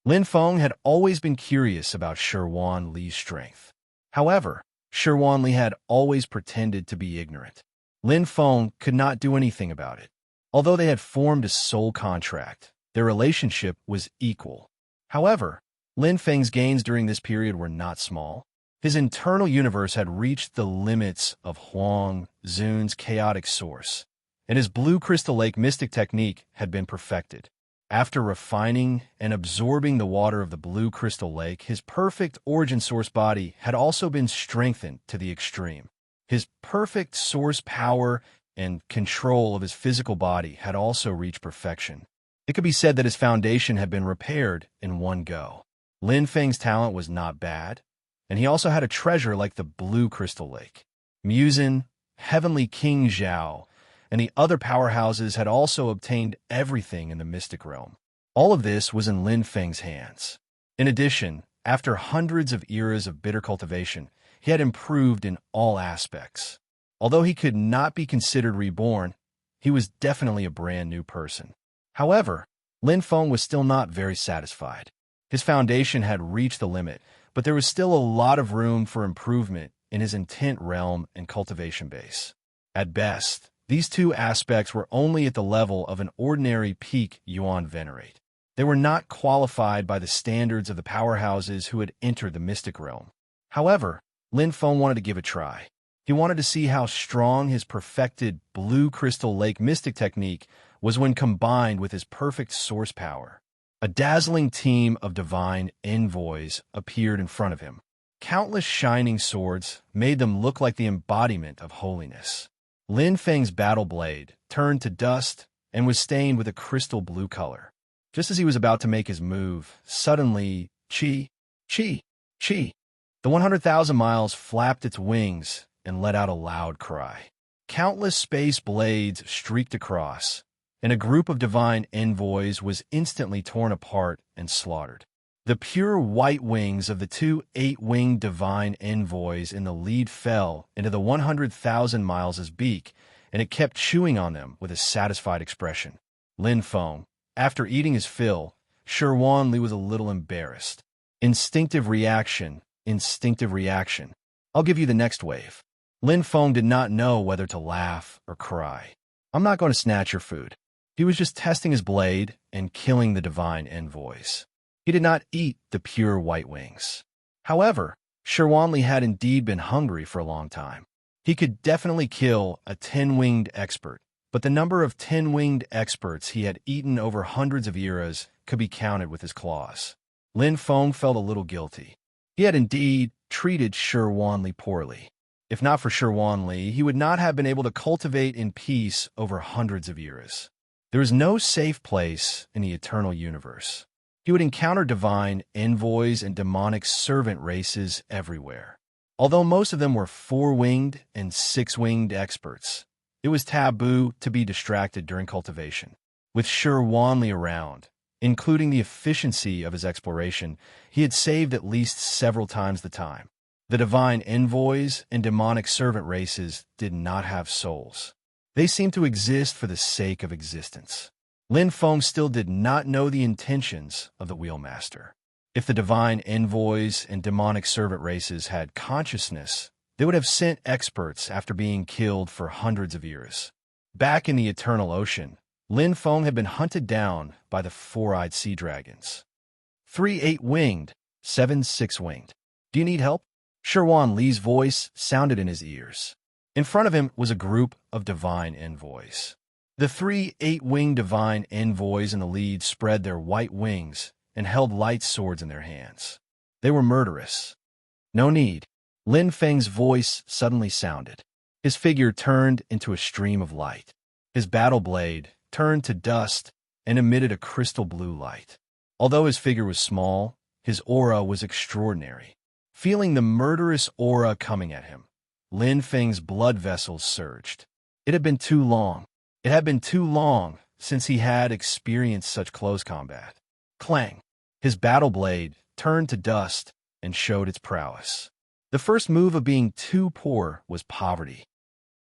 Lin Feng had always been curious about Sherwanli's strength. However, Sherwanli had always pretended to be ignorant. Lin Feng could not do anything about it. Although they had formed a soul contract, their relationship was equal. However, Lin Feng's gains during this period were not small. His internal universe had reached the limits of Huang Zun's chaotic source, and his blue crystal lake mystic technique had been perfected. After refining and absorbing the water of the blue crystal lake, his perfect origin source body had also been strengthened to the extreme. His perfect source power and control of his physical body had also reached perfection. It could be said that his foundation had been repaired in one go. Lin Feng's talent was not bad, and he also had a treasure like the blue crystal lake. Muzin, Heavenly King Zhao, and the other powerhouses had also obtained everything in the mystic realm. All of this was in Lin Feng's hands. In addition, after hundreds of eras of bitter cultivation, he had improved in all aspects. Although he could not be considered reborn, he was definitely a brand new person. However, Lin Feng was still not very satisfied. His foundation had reached the limit, but there was still a lot of room for improvement in his intent realm and cultivation base. At best, these two aspects were only at the level of an ordinary peak Yuan venerate. They were not qualified by the standards of the powerhouses who had entered the mystic realm. However, Lin Feng wanted to give a try. He wanted to see how strong his perfected blue crystal lake mystic technique was when combined with his perfect source power. A dazzling team of divine envoys appeared in front of him. Countless shining swords made them look like the embodiment of holiness. Lin Feng's battle blade turned to dust and was stained with a crystal blue color. Just as he was about to make his move, suddenly, chi, chi, chi. The 100,000 miles flapped its wings and let out a loud cry. Countless space blades streaked across, and a group of divine envoys was instantly torn apart and slaughtered. The pure white wings of the two 8-winged divine envoys in the lead fell into the 100,000 miles' beak, and it kept chewing on them with a satisfied expression. Lin Feng, after eating his fill, Sherwanli was a little embarrassed. Instinctive reaction, instinctive reaction. I'll give you the next wave. Lin Feng did not know whether to laugh or cry. I'm not going to snatch your food. He was just testing his blade and killing the divine envoys. He did not eat the pure white wings. However, Sherwanli had indeed been hungry for a long time. He could definitely kill a 10-winged expert, but the number of 10-winged experts he had eaten over hundreds of eras could be counted with his claws. Lin Feng felt a little guilty. He had indeed treated Sherwanli poorly. If not for Sherwanli, he would not have been able to cultivate in peace over hundreds of eras. There is no safe place in the eternal universe. He would encounter divine envoys and demonic servant races everywhere. Although most of them were 4-winged and 6-winged experts, it was taboo to be distracted during cultivation. With Sherwanli around, including the efficiency of his exploration, he had saved at least several times the time. The divine envoys and demonic servant races did not have souls. They seemed to exist for the sake of existence. Lin Feng still did not know the intentions of the Wheelmaster. If the divine envoys and demonic servant races had consciousness, they would have sent experts after being killed for hundreds of years. Back in the eternal ocean, Lin Feng had been hunted down by the 4-eyed sea dragons. 3 8-winged, 7 6-winged. Do you need help? Sherwan Li's voice sounded in his ears. In front of him was a group of divine envoys. The 3 8-winged divine envoys in the lead spread their white wings and held light swords in their hands. They were murderous. No need. Lin Feng's voice suddenly sounded. His figure turned into a stream of light. His battle blade turned to dust and emitted a crystal blue light. Although his figure was small, his aura was extraordinary. Feeling the murderous aura coming at him, Lin Feng's blood vessels surged. It had been too long. It had been too long since he had experienced such close combat. Clang! His battle blade turned to dust and showed its prowess. The first move of being too poor was poverty.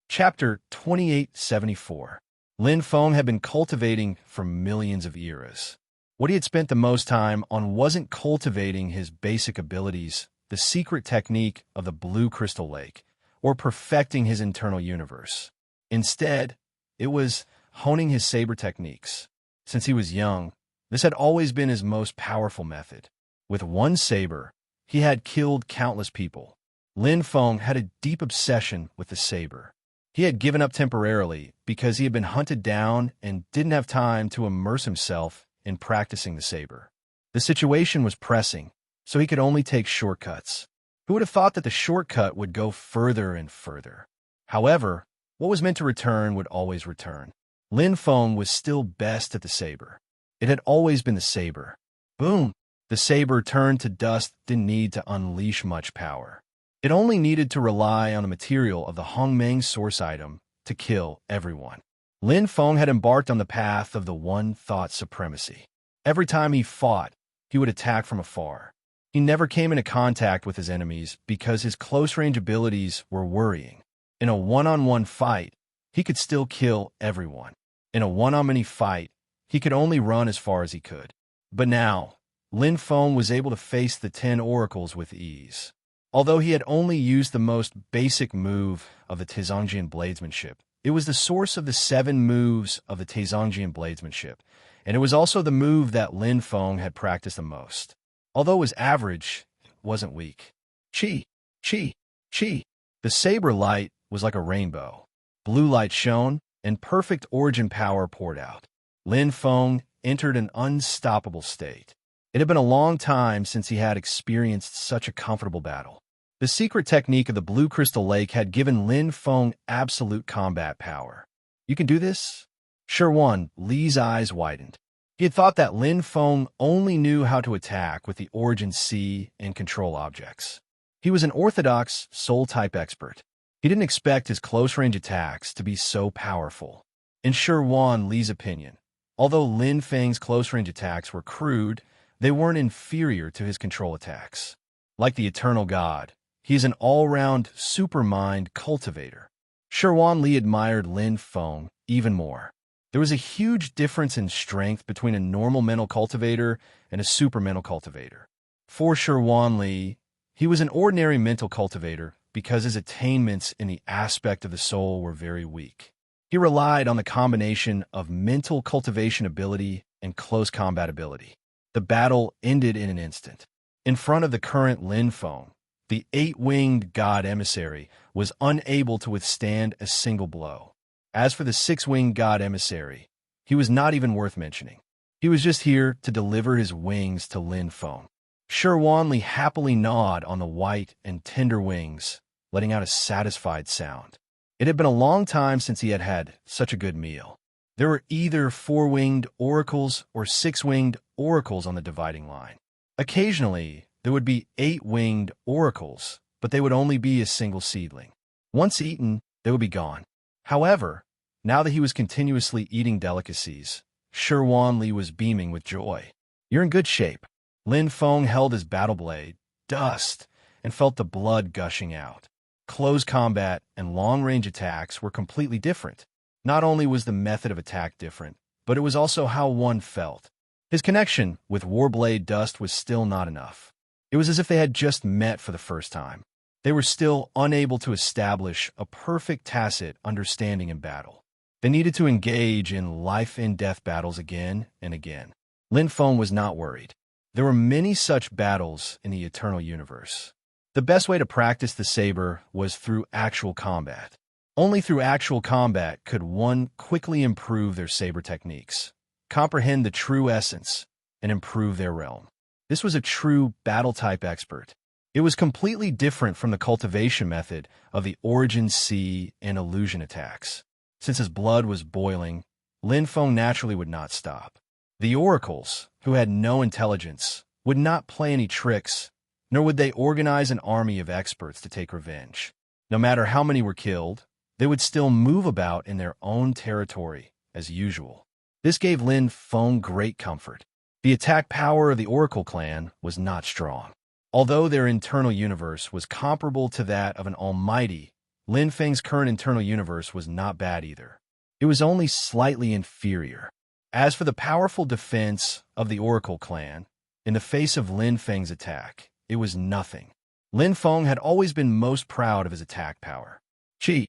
Chapter 2874. Lin Feng had been cultivating for millions of eras. What he had spent the most time on wasn't cultivating his basic abilities, the secret technique of the blue crystal lake, or perfecting his internal universe. Instead, it was honing his saber techniques. Since he was young, this had always been his most powerful method. With one saber, he had killed countless people. Lin Feng had a deep obsession with the saber. He had given up temporarily because he had been hunted down and didn't have time to immerse himself in practicing the saber. The situation was pressing, so he could only take shortcuts. Who would have thought that the shortcut would go further and further? However, what was meant to return would always return. Lin Feng was still best at the saber. It had always been the saber. Boom! The saber turned to dust, didn't need to unleash much power. It only needed to rely on the material of the Hongmeng source item to kill everyone. Lin Feng had embarked on the path of the one-thought supremacy. Every time he fought, he would attack from afar. He never came into contact with his enemies because his close-range abilities were worrying. In a one-on-one fight, he could still kill everyone. In a one-on-many fight, he could only run as far as he could. But now, Lin Feng was able to face the 10 oracles with ease. Although he had only used the most basic move of the Taizongjian bladesmanship, it was the source of the 7 moves of the Taizongjian bladesmanship, and it was also the move that Lin Feng had practiced the most. Although it was average, it wasn't weak. Chi, chi, chi. The saber light was like a rainbow. Blue light shone, and perfect origin power poured out. Lin Feng entered an unstoppable state. It had been a long time since he had experienced such a comfortable battle. The secret technique of the blue crystal lake had given Lin Feng absolute combat power. You can do this? Sherwan Li's eyes widened. He had thought that Lin Feng only knew how to attack with the origin C and control objects. He was an orthodox soul-type expert. He didn't expect his close-range attacks to be so powerful. In Sherwan Li's opinion, although Lin Feng's close-range attacks were crude, they weren't inferior to his control attacks. Like the Eternal God, he is an all-round supermind cultivator. Sherwan Li admired Lin Feng even more. There was a huge difference in strength between a normal mental cultivator and a super mental cultivator. For Sherwan Li, he was an ordinary mental cultivator because his attainments in the aspect of the soul were very weak. He relied on the combination of mental cultivation ability and close combat ability. The battle ended in an instant. In front of the current Lin Feng, the 8-winged god emissary was unable to withstand a single blow. As for the 6-winged god emissary, he was not even worth mentioning. He was just here to deliver his wings to Lin Feng. Sherwan Li happily gnawed on the white and tender wings, letting out a satisfied sound. It had been a long time since he had had such a good meal. There were either 4-winged oracles or 6-winged oracles on the dividing line. Occasionally, there would be 8-winged oracles, but they would only be a single seedling. Once eaten, they would be gone. However, now that he was continuously eating delicacies, Sherwan Li was beaming with joy. You're in good shape. Lin Feng held his battle blade, dust, and felt the blood gushing out. Close combat and long-range attacks were completely different. Not only was the method of attack different, but it was also how one felt. His connection with Warblade Dust was still not enough. It was as if they had just met for the first time. They were still unable to establish a perfect tacit understanding in battle. They needed to engage in life-and-death battles again and again. Lin Feng was not worried. There were many such battles in the eternal universe. The best way to practice the saber was through actual combat. Only through actual combat could one quickly improve their saber techniques, comprehend the true essence, and improve their realm. This was a true battle-type expert. It was completely different from the cultivation method of the origin sea and illusion attacks. Since his blood was boiling, Lin Feng naturally would not stop. The oracles, who had no intelligence, would not play any tricks, nor would they organize an army of experts to take revenge. No matter how many were killed, they would still move about in their own territory, as usual. This gave Lin Feng great comfort. The attack power of the Oracle clan was not strong. Although their internal universe was comparable to that of an almighty, Lin Feng's current internal universe was not bad either. It was only slightly inferior. As for the powerful defense of the Oracle clan, in the face of Lin Feng's attack, it was nothing. Lin Feng had always been most proud of his attack power. Chi.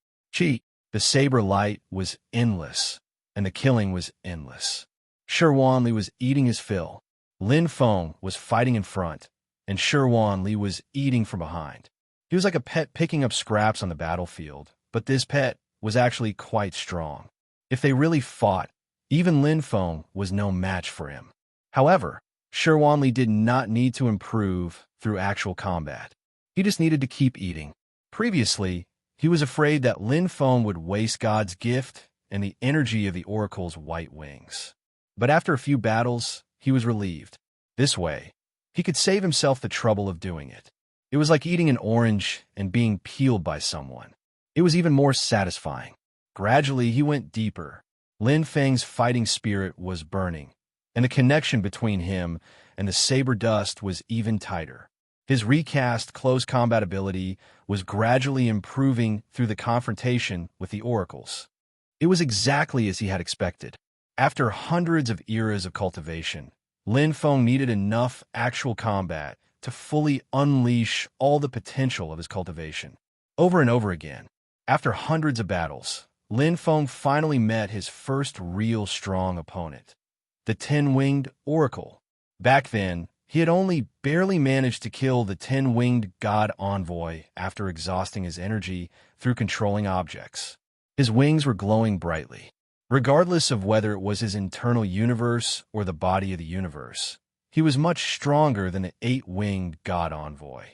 The saber light was endless, and the killing was endless. Shi Wanli was eating his fill. Lin Feng was fighting in front, and Shi Wanli was eating from behind. He was like a pet picking up scraps on the battlefield, but this pet was actually quite strong. If they really fought, even Lin Feng was no match for him. However, Shi Wanli did not need to improve through actual combat. He just needed to keep eating. Previously, he was afraid that Lin Feng would waste God's gift and the energy of the Oracle's white wings. But after a few battles, he was relieved. This way, he could save himself the trouble of doing it. It was like eating an orange and being peeled by someone. It was even more satisfying. Gradually, he went deeper. Lin Feng's fighting spirit was burning, and the connection between him and the saber dust was even tighter. His recast close combat ability was gradually improving through the confrontation with the oracles. It was exactly as he had expected. After hundreds of eras of cultivation, Lin Feng needed enough actual combat to fully unleash all the potential of his cultivation. Over and over again, after hundreds of battles, Lin Feng finally met his first real strong opponent, the Ten-Winged Oracle. Back then, he had only barely managed to kill the Ten-Winged God Envoy after exhausting his energy through controlling objects. His wings were glowing brightly. Regardless of whether it was his internal universe or the body of the universe, he was much stronger than the Eight-Winged God Envoy.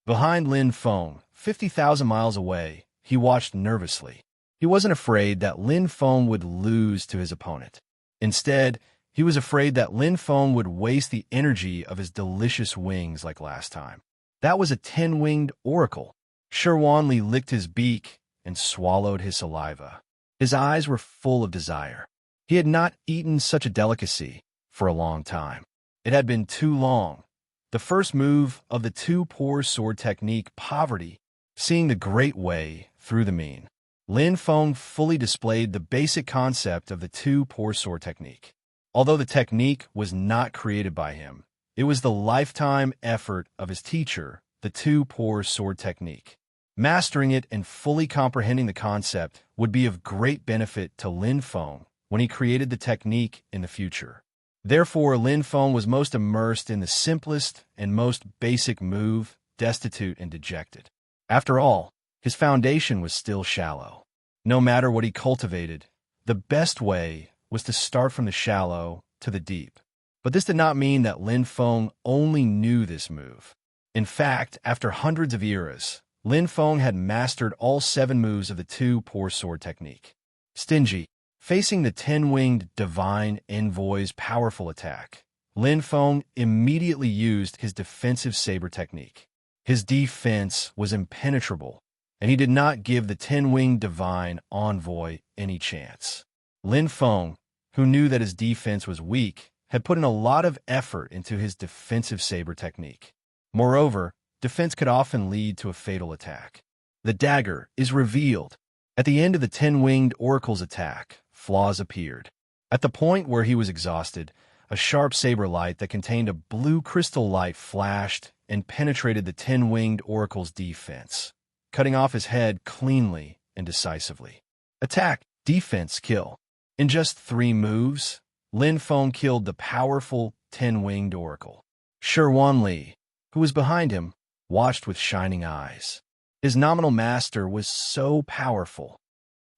Behind Lin Feng, 50,000 miles away, he watched nervously. He wasn't afraid that Lin Feng would lose to his opponent. Instead, he was afraid that Lin Feng would waste the energy of his delicious wings like last time. That was a Ten-Winged Oracle. Shi Wanli licked his beak and swallowed his saliva. His eyes were full of desire. He had not eaten such a delicacy for a long time. It had been too long. The first move of the two-pour sword technique, poverty, seeing the great way through the mean. Lin Feng fully displayed the basic concept of the two-pour sword technique. Although the technique was not created by him, it was the lifetime effort of his teacher, the two-pour sword technique. Mastering it and fully comprehending the concept would be of great benefit to Lin Feng when he created the technique in the future. Therefore, Lin Feng was most immersed in the simplest and most basic move, destitute and dejected. After all, his foundation was still shallow. No matter what he cultivated, the best way was to start from the shallow to the deep. But this did not mean that Lin Feng only knew this move. In fact, after hundreds of eras, Lin Feng had mastered all 7 moves of the two-pour sword technique. Stingy. Facing the Ten-Winged Divine Envoy's powerful attack, Lin Feng immediately used his defensive saber technique. His defense was impenetrable, and he did not give the Ten-Winged Divine Envoy any chance. Lin Feng, who knew that his defense was weak, had put in a lot of effort into his defensive saber technique. Moreover, defense could often lead to a fatal attack. The dagger is revealed. At the end of the Ten-Winged Oracle's attack, flaws appeared. At the point where he was exhausted, a sharp saber light that contained a blue crystal light flashed and penetrated the Ten-Winged Oracle's defense, cutting off his head cleanly and decisively. Attack, defense, kill. In just 3 moves, Lin Feng killed the powerful Ten-Winged Oracle. Shi Wanli, who was behind him, watched with shining eyes. His nominal master was so powerful.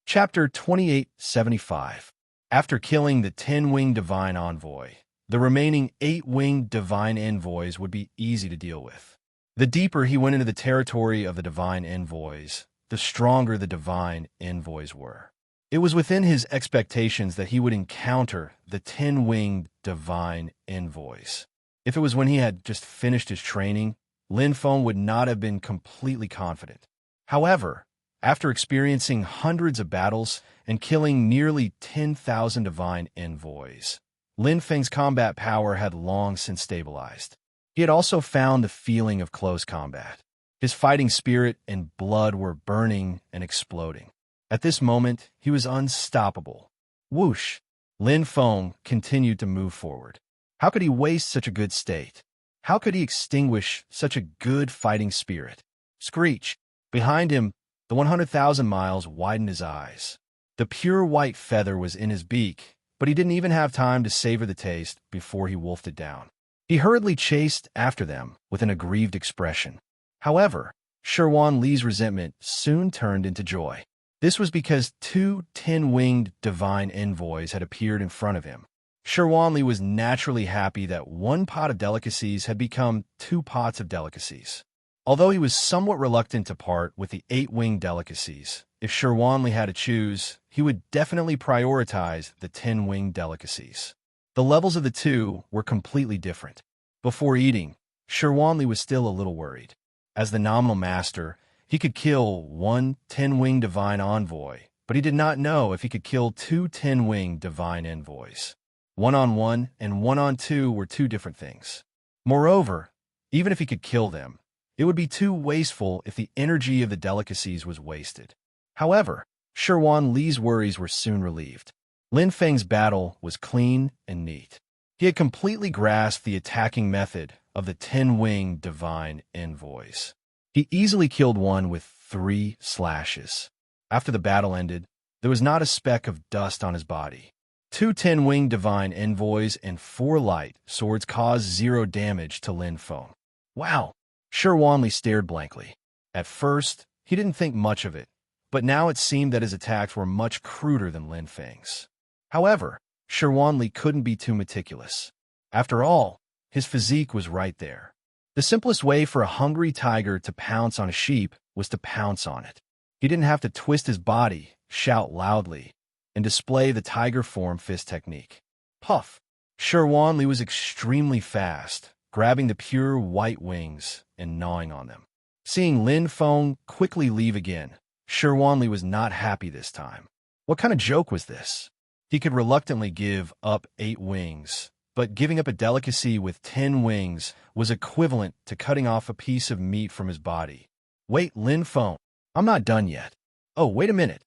Chapter 2875. After killing the 10-winged divine envoy, the remaining 8-winged divine envoys would be easy to deal with. The deeper he went into the territory of the divine envoys, the stronger the divine envoys were. It was within his expectations that he would encounter the 10-winged divine envoys. If it was when he had just finished his training, Lin Feng would not have been completely confident. However, after experiencing hundreds of battles and killing nearly 10,000 divine envoys, Lin Feng's combat power had long since stabilized. He had also found the feeling of close combat. His fighting spirit and blood were burning and exploding. At this moment, he was unstoppable. Whoosh! Lin Feng continued to move forward. How could he waste such a good state? How could he extinguish such a good fighting spirit? Screech! Behind him, the 100,000 miles widened his eyes. The pure white feather was in his beak, but he didn't even have time to savor the taste before he wolfed it down. He hurriedly chased after them with an aggrieved expression. However, Sherwan Li's resentment soon turned into joy. This was because 2 10-winged divine envoys had appeared in front of him. Sherwan Li was naturally happy that 1 pot of delicacies had become 2 pots of delicacies. Although he was somewhat reluctant to part with the 8-winged delicacies, if Sherwan Li had to choose, he would definitely prioritize the 10-winged delicacies. The levels of the two were completely different. Before eating, Sherwan Li was still a little worried. As the nominal master, he could kill 1 10-winged divine envoy, but he did not know if he could kill 2 10-winged divine envoys. 1-on-1 and 1-on-2 were 2 different things. Moreover, even if he could kill them, it would be too wasteful if the energy of the delicacies was wasted. However, Sherwan Li's worries were soon relieved. Lin Feng's battle was clean and neat. He had completely grasped the attacking method of the 10-winged divine envoys. He easily killed one with 3 slashes. After the battle ended, there was not a speck of dust on his body. 2 10-winged divine envoys and 4 light swords caused 0 damage to Lin Feng. Wow! Sherwan Li stared blankly. At first, he didn't think much of it, but now it seemed that his attacks were much cruder than Lin Feng's. However, Sherwan Li couldn't be too meticulous. After all, his physique was right there. The simplest way for a hungry tiger to pounce on a sheep was to pounce on it. He didn't have to twist his body, shout loudly, and display the tiger form fist technique. Puff! Sherwan Li was extremely fast, grabbing the pure white wings and gnawing on them. Seeing Lin Feng quickly leave again, Sherwan Li was not happy this time. What kind of joke was this? He could reluctantly give up 8 wings, but giving up a delicacy with 10 wings was equivalent to cutting off a piece of meat from his body. Wait, Lin Feng, I'm not done yet. Oh, wait a minute.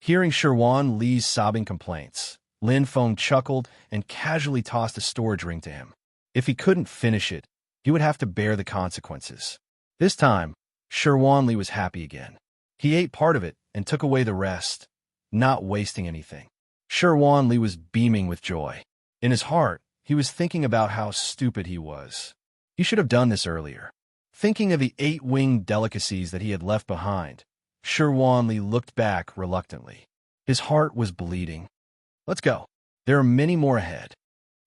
Hearing Sherwan Li's sobbing complaints, Lin Feng chuckled and casually tossed a storage ring to him. If he couldn't finish it, he would have to bear the consequences. This time, Sherwan Li was happy again. He ate part of it and took away the rest, not wasting anything. Sherwan Li was beaming with joy. In his heart, he was thinking about how stupid he was. He should have done this earlier. Thinking of the 8-winged delicacies that he had left behind, Sherwan Li looked back reluctantly. His heart was bleeding. Let's go. There are many more ahead.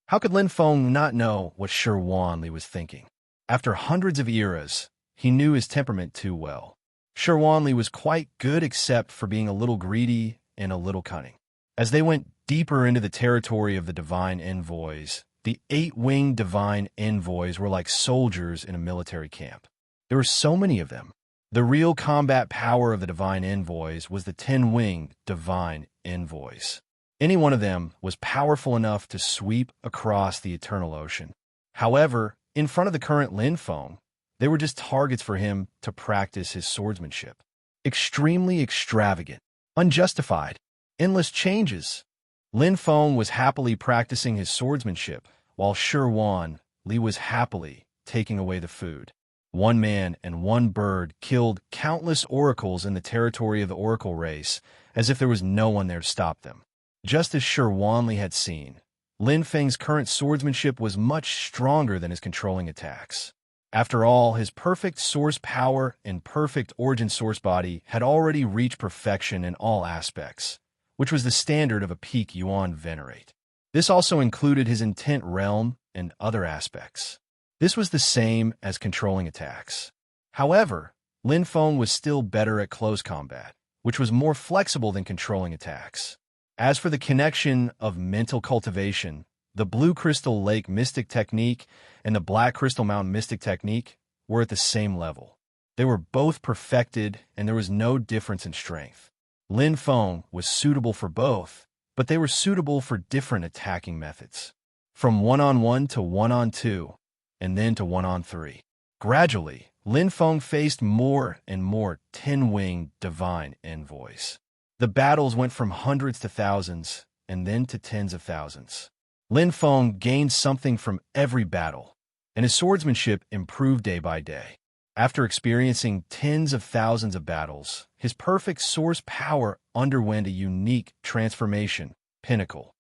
How could Lin Feng not know what Sherwan Li was thinking? After hundreds of eras, he knew his temperament too well. Sherwan Li was quite good except for being a little greedy and a little cunning. As they went deeper into the territory of the divine envoys, the 8-winged divine envoys were like soldiers in a military camp. There were so many of them. The real combat power of the divine envoys was the 10-winged divine envoys. Any one of them was powerful enough to sweep across the eternal ocean. However, in front of the current Lin Feng, they were just targets for him to practice his swordsmanship. Extremely extravagant, unjustified, endless changes. Lin Feng was happily practicing his swordsmanship, while Sherwan Li was happily taking away the food. 1 man and 1 bird killed countless oracles in the territory of the oracle race, as if there was no one there to stop them. Just as Sherwan Li had seen, Lin Feng's current swordsmanship was much stronger than his controlling attacks. After all, his perfect source power and perfect origin source body had already reached perfection in all aspects, which was the standard of a peak Yuan venerate. This also included his intent realm and other aspects. This was the same as controlling attacks. However, Lin Feng was still better at close combat, which was more flexible than controlling attacks. As for the connection of mental cultivation, the Blue Crystal Lake Mystic Technique and the Black Crystal Mountain Mystic Technique were at the same level. They were both perfected, and there was no difference in strength. Lin Feng was suitable for both, but they were suitable for different attacking methods. From one-on-one to one-on-two, and then to one-on-three. Gradually, Lin Feng faced more and more 10-winged divine envoys. The battles went from hundreds to thousands, and then to tens of thousands. Lin Feng gained something from every battle, and his swordsmanship improved day by day. After experiencing tens of thousands of battles, his perfect source power underwent a unique transformation, pinnacle.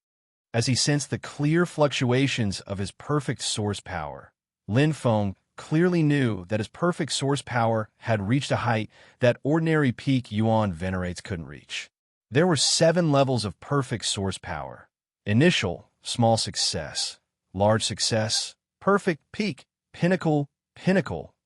As he sensed the clear fluctuations of his perfect source power, Lin Feng clearly knew that his perfect source power had reached a height that ordinary peak Yuan venerates couldn't reach. There were 7 levels of perfect source power. Initial, small success, large success, perfect, peak, pinnacle,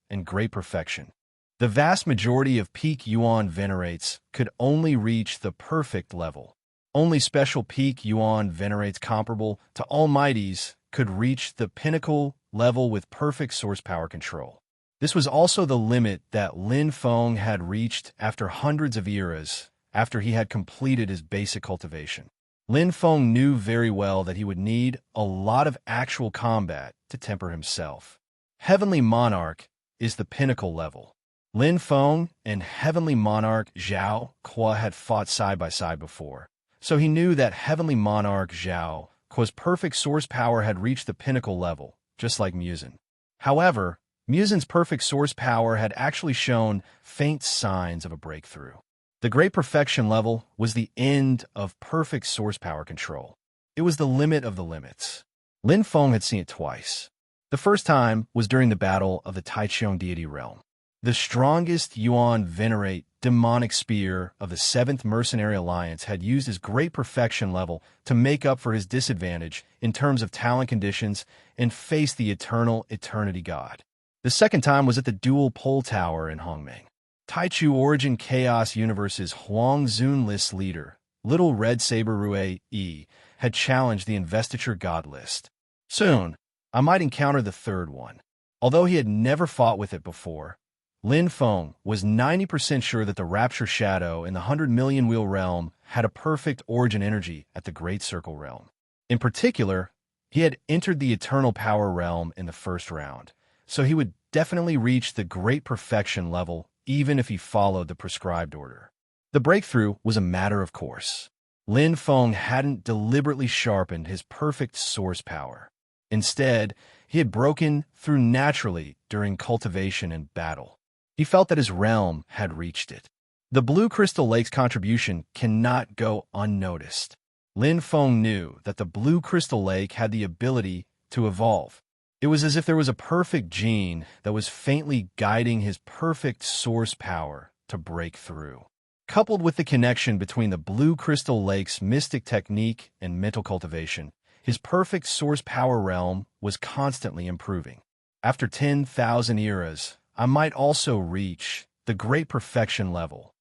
and great perfection. The vast majority of peak Yuan venerates could only reach the perfect level. Only special peak Yuan venerates comparable to almighties could reach the pinnacle level with perfect source power control. This was also the limit that Lin Feng had reached after hundreds of eras after he had completed his basic cultivation. Lin Feng knew very well that he would need a lot of actual combat to temper himself. Heavenly Monarch is the pinnacle level. Lin Feng and Heavenly Monarch Zhao Kuo had fought side by side before, so he knew that Heavenly Monarch Zhao Kuo's perfect source power had reached the pinnacle level, just like Muzin. However, Muzin's perfect source power had actually shown faint signs of a breakthrough. The Great Perfection level was the end of perfect source power control. It was the limit of the limits. Lin Feng had seen it twice. The first time was during the battle of the Taichung deity realm. The strongest Yuan venerate demonic spear of the 7th Mercenary Alliance had used his Great Perfection level to make up for his disadvantage in terms of talent conditions and face the eternity god. The second time was at the Dual Pole Tower in Hongmeng. Taichu Origin Chaos Universe's Huang Zun list leader, Little Red Saber Rue E, had challenged the Investiture God list. Soon, I might encounter the third one. Although he had never fought with it before, Lin Feng was 90% sure that the Rapture Shadow in the 100 Million Wheel realm had a perfect origin energy at the Great Circle realm. In particular, he had entered the Eternal Power realm in the first round, so he would definitely reach the Great Perfection level even if he followed the prescribed order. The breakthrough was a matter of course. Lin Feng hadn't deliberately sharpened his perfect source power. Instead, he had broken through naturally during cultivation and battle. He felt that his realm had reached it. The Blue Crystal Lake's contribution cannot go unnoticed. Lin Feng knew that the Blue Crystal Lake had the ability to evolve. It was as if there was a perfect gene that was faintly guiding his perfect source power to break through. Coupled with the connection between the Blue Crystal Lake's mystic technique and mental cultivation, his perfect source power realm was constantly improving. After 10,000 eras, I might also reach the Great Perfection level.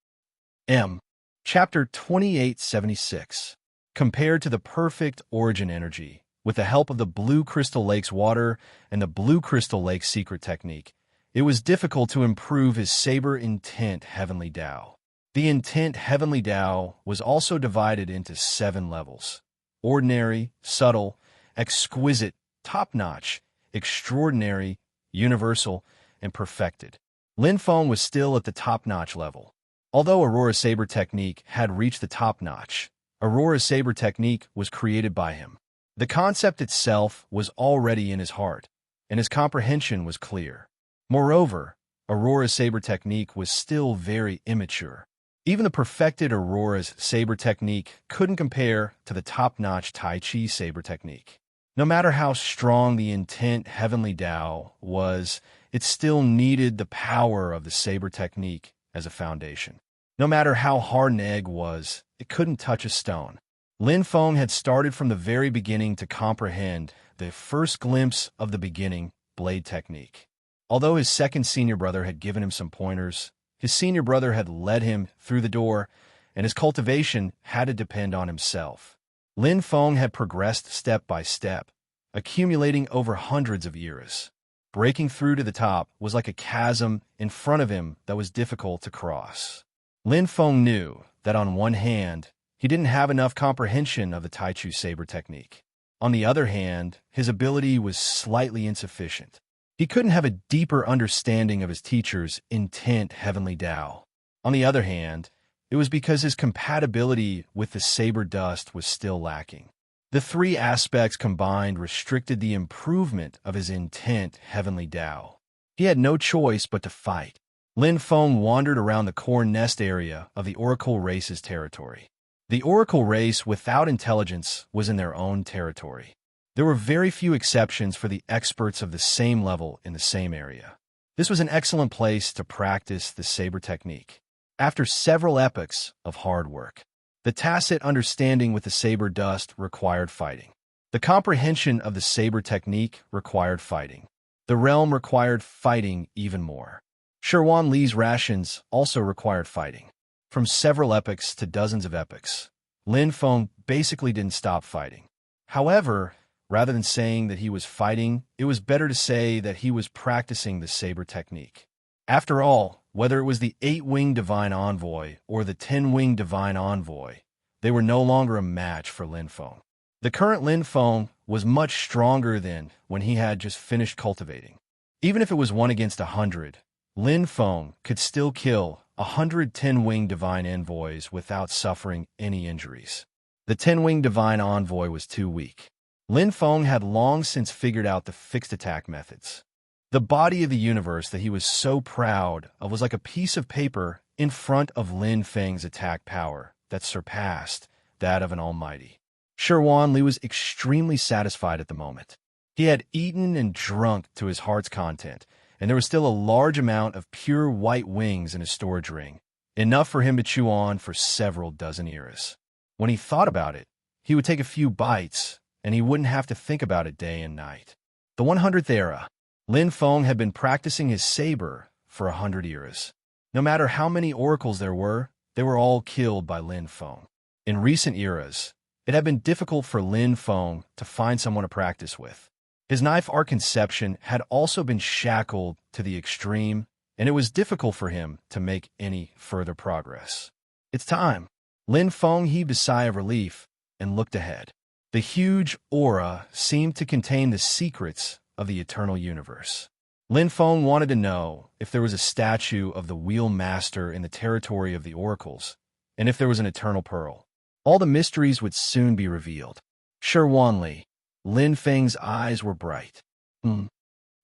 Chapter 2876. Compared to the perfect origin energy, with the help of the Blue Crystal Lake's water and the Blue Crystal Lake's secret technique, it was difficult to improve his Saber Intent Heavenly Tao. The Intent Heavenly Tao was also divided into 7 levels: ordinary, subtle, exquisite, top-notch, extraordinary, universal, and perfected. Lin Feng was still at the top-notch level. Although Aurora's Saber technique had reached the top-notch, Aurora's Saber technique was created by him. The concept itself was already in his heart, and his comprehension was clear. Moreover, Aurora's Saber technique was still very immature. Even the perfected Aurora's Saber technique couldn't compare to the top-notch Tai Chi Saber technique. No matter how strong the Intent Heavenly Tao was, it still needed the power of the saber technique as a foundation. No matter how hard an egg was, it couldn't touch a stone. Lin Feng had started from the very beginning to comprehend the first glimpse of the beginning blade technique. Although his second senior brother had given him some pointers, his senior brother had led him through the door, and his cultivation had to depend on himself. Lin Feng had progressed step by step, accumulating over hundreds of eras. Breaking through to the top was like a chasm in front of him that was difficult to cross. Lin Feng knew that on one hand, he didn't have enough comprehension of the Taichu saber technique. On the other hand, his ability was slightly insufficient. He couldn't have a deeper understanding of his teacher's intent heavenly Tao. On the other hand, it was because his compatibility with the saber dust was still lacking. The three aspects combined restricted the improvement of his intent heavenly Tao. He had no choice but to fight. Lin Feng wandered around the corn nest area of the Oracle race's territory. The Oracle race without intelligence was in their own territory. There were very few exceptions for the experts of the same level in the same area. This was an excellent place to practice the saber technique. After several epochs of hard work, the tacit understanding with the saber dust required fighting. The comprehension of the saber technique required fighting. The realm required fighting even more. Sherwan Li's rations also required fighting. From several epochs to dozens of epochs, Lin Feng basically didn't stop fighting. However, rather than saying that he was fighting, it was better to say that he was practicing the saber technique. After all, whether it was the 8-winged divine envoy or the 10-winged divine envoy, they were no longer a match for Lin Feng. The current Lin Feng was much stronger than when he had just finished cultivating. Even if it was 1 against 100, Lin Feng could still kill 110-winged divine envoys without suffering any injuries. The 10-winged divine envoy was too weak. Lin Feng had long since figured out the fixed attack methods. The body of the universe that he was so proud of was like a piece of paper in front of Lin Feng's attack power that surpassed that of an almighty. Sherwan Li was extremely satisfied at the moment. He had eaten and drunk to his heart's content, and there was still a large amount of pure white wings in his storage ring, enough for him to chew on for several dozen eras. When he thought about it, he would take a few bites, and he wouldn't have to think about it day and night. The 100th era. Lin Feng had been practicing his saber for 100 eras. No matter how many oracles there were, they were all killed by Lin Feng. In recent eras, it had been difficult for Lin Feng to find someone to practice with. His knife art conception had also been shackled to the extreme, and it was difficult for him to make any further progress. It's time. Lin Feng heaved a sigh of relief and looked ahead. The huge aura seemed to contain the secrets of the eternal universe. Lin Feng wanted to know if there was a statue of the Wheel Master in the territory of the oracles, and if there was an eternal pearl. All the mysteries would soon be revealed. Sherwan Li. Lin Feng's eyes were bright.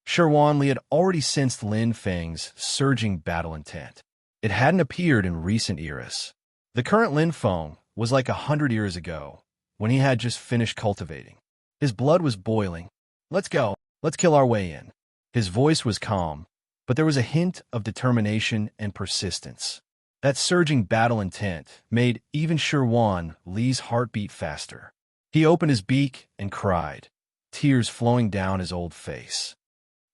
Sherwan Li had already sensed Lin Feng's surging battle intent. It hadn't appeared in recent eras. The current Lin Feng was like 100 years ago, when he had just finished cultivating. His blood was boiling. Let's go. Let's kill our way in. His voice was calm, but there was a hint of determination and persistence. That surging battle intent made even Sherwan Li's heart beat faster. He opened his beak and cried, tears flowing down his old face.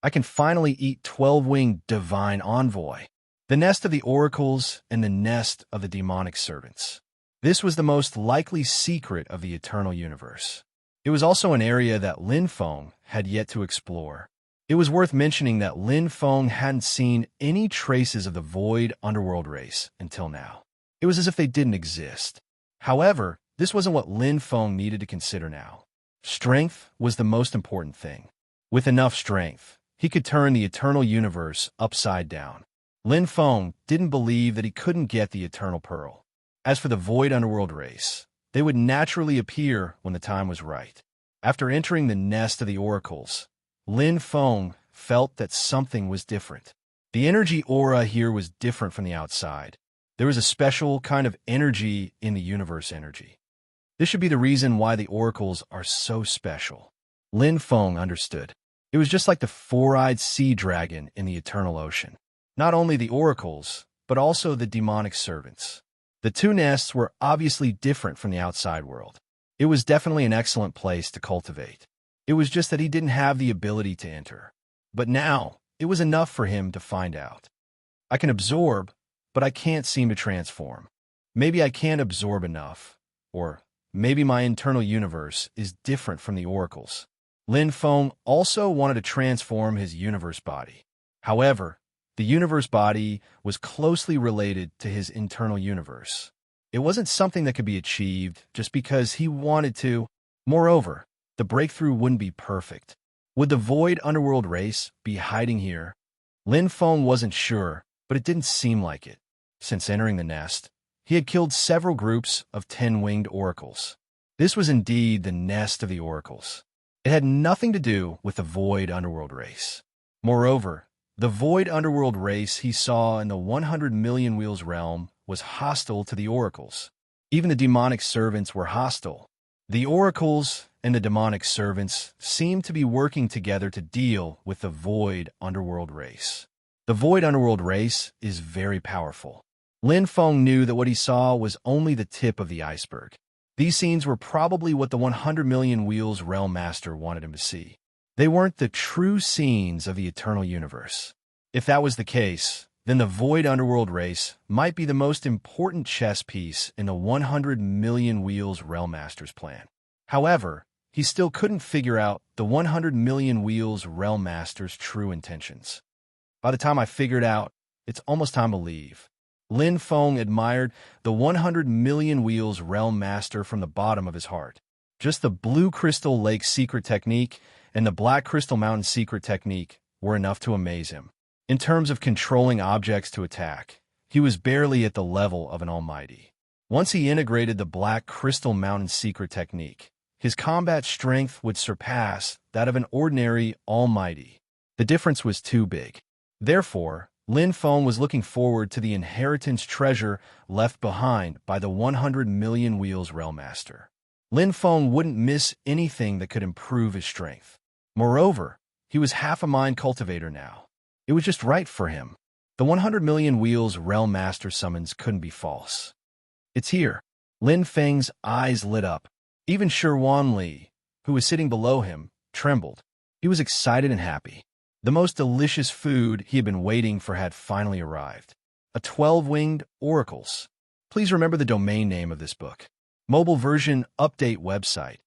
I can finally eat 12-winged divine envoy, the nest of the oracles and the nest of the demonic servants. This was the most likely secret of the eternal universe. It was also an area that Lin Feng had yet to explore. It was worth mentioning that Lin Feng hadn't seen any traces of the void underworld race until now. It was as if they didn't exist. However, this wasn't what Lin Feng needed to consider now. Strength was the most important thing. With enough strength, he could turn the eternal universe upside down. Lin Feng didn't believe that he couldn't get the eternal pearl. As for the void underworld race, they would naturally appear when the time was right. After entering the nest of the oracles, Lin Feng felt that something was different. The energy aura here was different from the outside. There was a special kind of energy in the universe energy. This should be the reason why the oracles are so special. Lin Feng understood. It was just like the four-eyed sea dragon in the eternal ocean. Not only the oracles, but also the demonic servants. The two nests were obviously different from the outside world. It was definitely an excellent place to cultivate. It was just that he didn't have the ability to enter. But now, it was enough for him to find out. I can absorb, but I can't seem to transform. Maybe I can't absorb enough. Or maybe my internal universe is different from the oracles. Lin Feng also wanted to transform his universe body. However, the universe body was closely related to his internal universe. It wasn't something that could be achieved just because he wanted to. Moreover, the breakthrough wouldn't be perfect. Would the void underworld race be hiding here? Lin Feng wasn't sure, but it didn't seem like it. Since entering the nest, he had killed several groups of 10-winged oracles. This was indeed the nest of the oracles. It had nothing to do with the void underworld race. Moreover, the void underworld race he saw in the 100 million wheels realm was hostile to the oracles. Even the demonic servants were hostile. The oracles and the demonic servants seemed to be working together to deal with the void underworld race. The void underworld race is very powerful. Lin Feng knew that what he saw was only the tip of the iceberg. These scenes were probably what the 100 million wheels realm master wanted him to see. They weren't the true scenes of the eternal universe. If that was the case, then the void underworld race might be the most important chess piece in the 100 million wheels realm master's plan. However, he still couldn't figure out the 100 million wheels realm master's true intentions. By the time I figured out, it's almost time to leave. Lin Feng admired the 100 million wheels realm master from the bottom of his heart. Just the blue crystal lake secret technique and the black crystal mountain secret technique were enough to amaze him. In terms of controlling objects to attack, he was barely at the level of an almighty. Once he integrated the black crystal mountain secret technique, his combat strength would surpass that of an ordinary almighty. The difference was too big. Therefore, Lin Feng was looking forward to the inheritance treasure left behind by the 100 million wheels realm master. Lin Feng wouldn't miss anything that could improve his strength. Moreover, he was half a mind cultivator now. It was just right for him. The 100 million wheels realm master summons couldn't be false. It's here. Lin Feng's eyes lit up. Even Shirwan Li, who was sitting below him, trembled. He was excited and happy. The most delicious food he had been waiting for had finally arrived. A 12-winged oracles. Please remember the domain name of this book. Mobile version update website.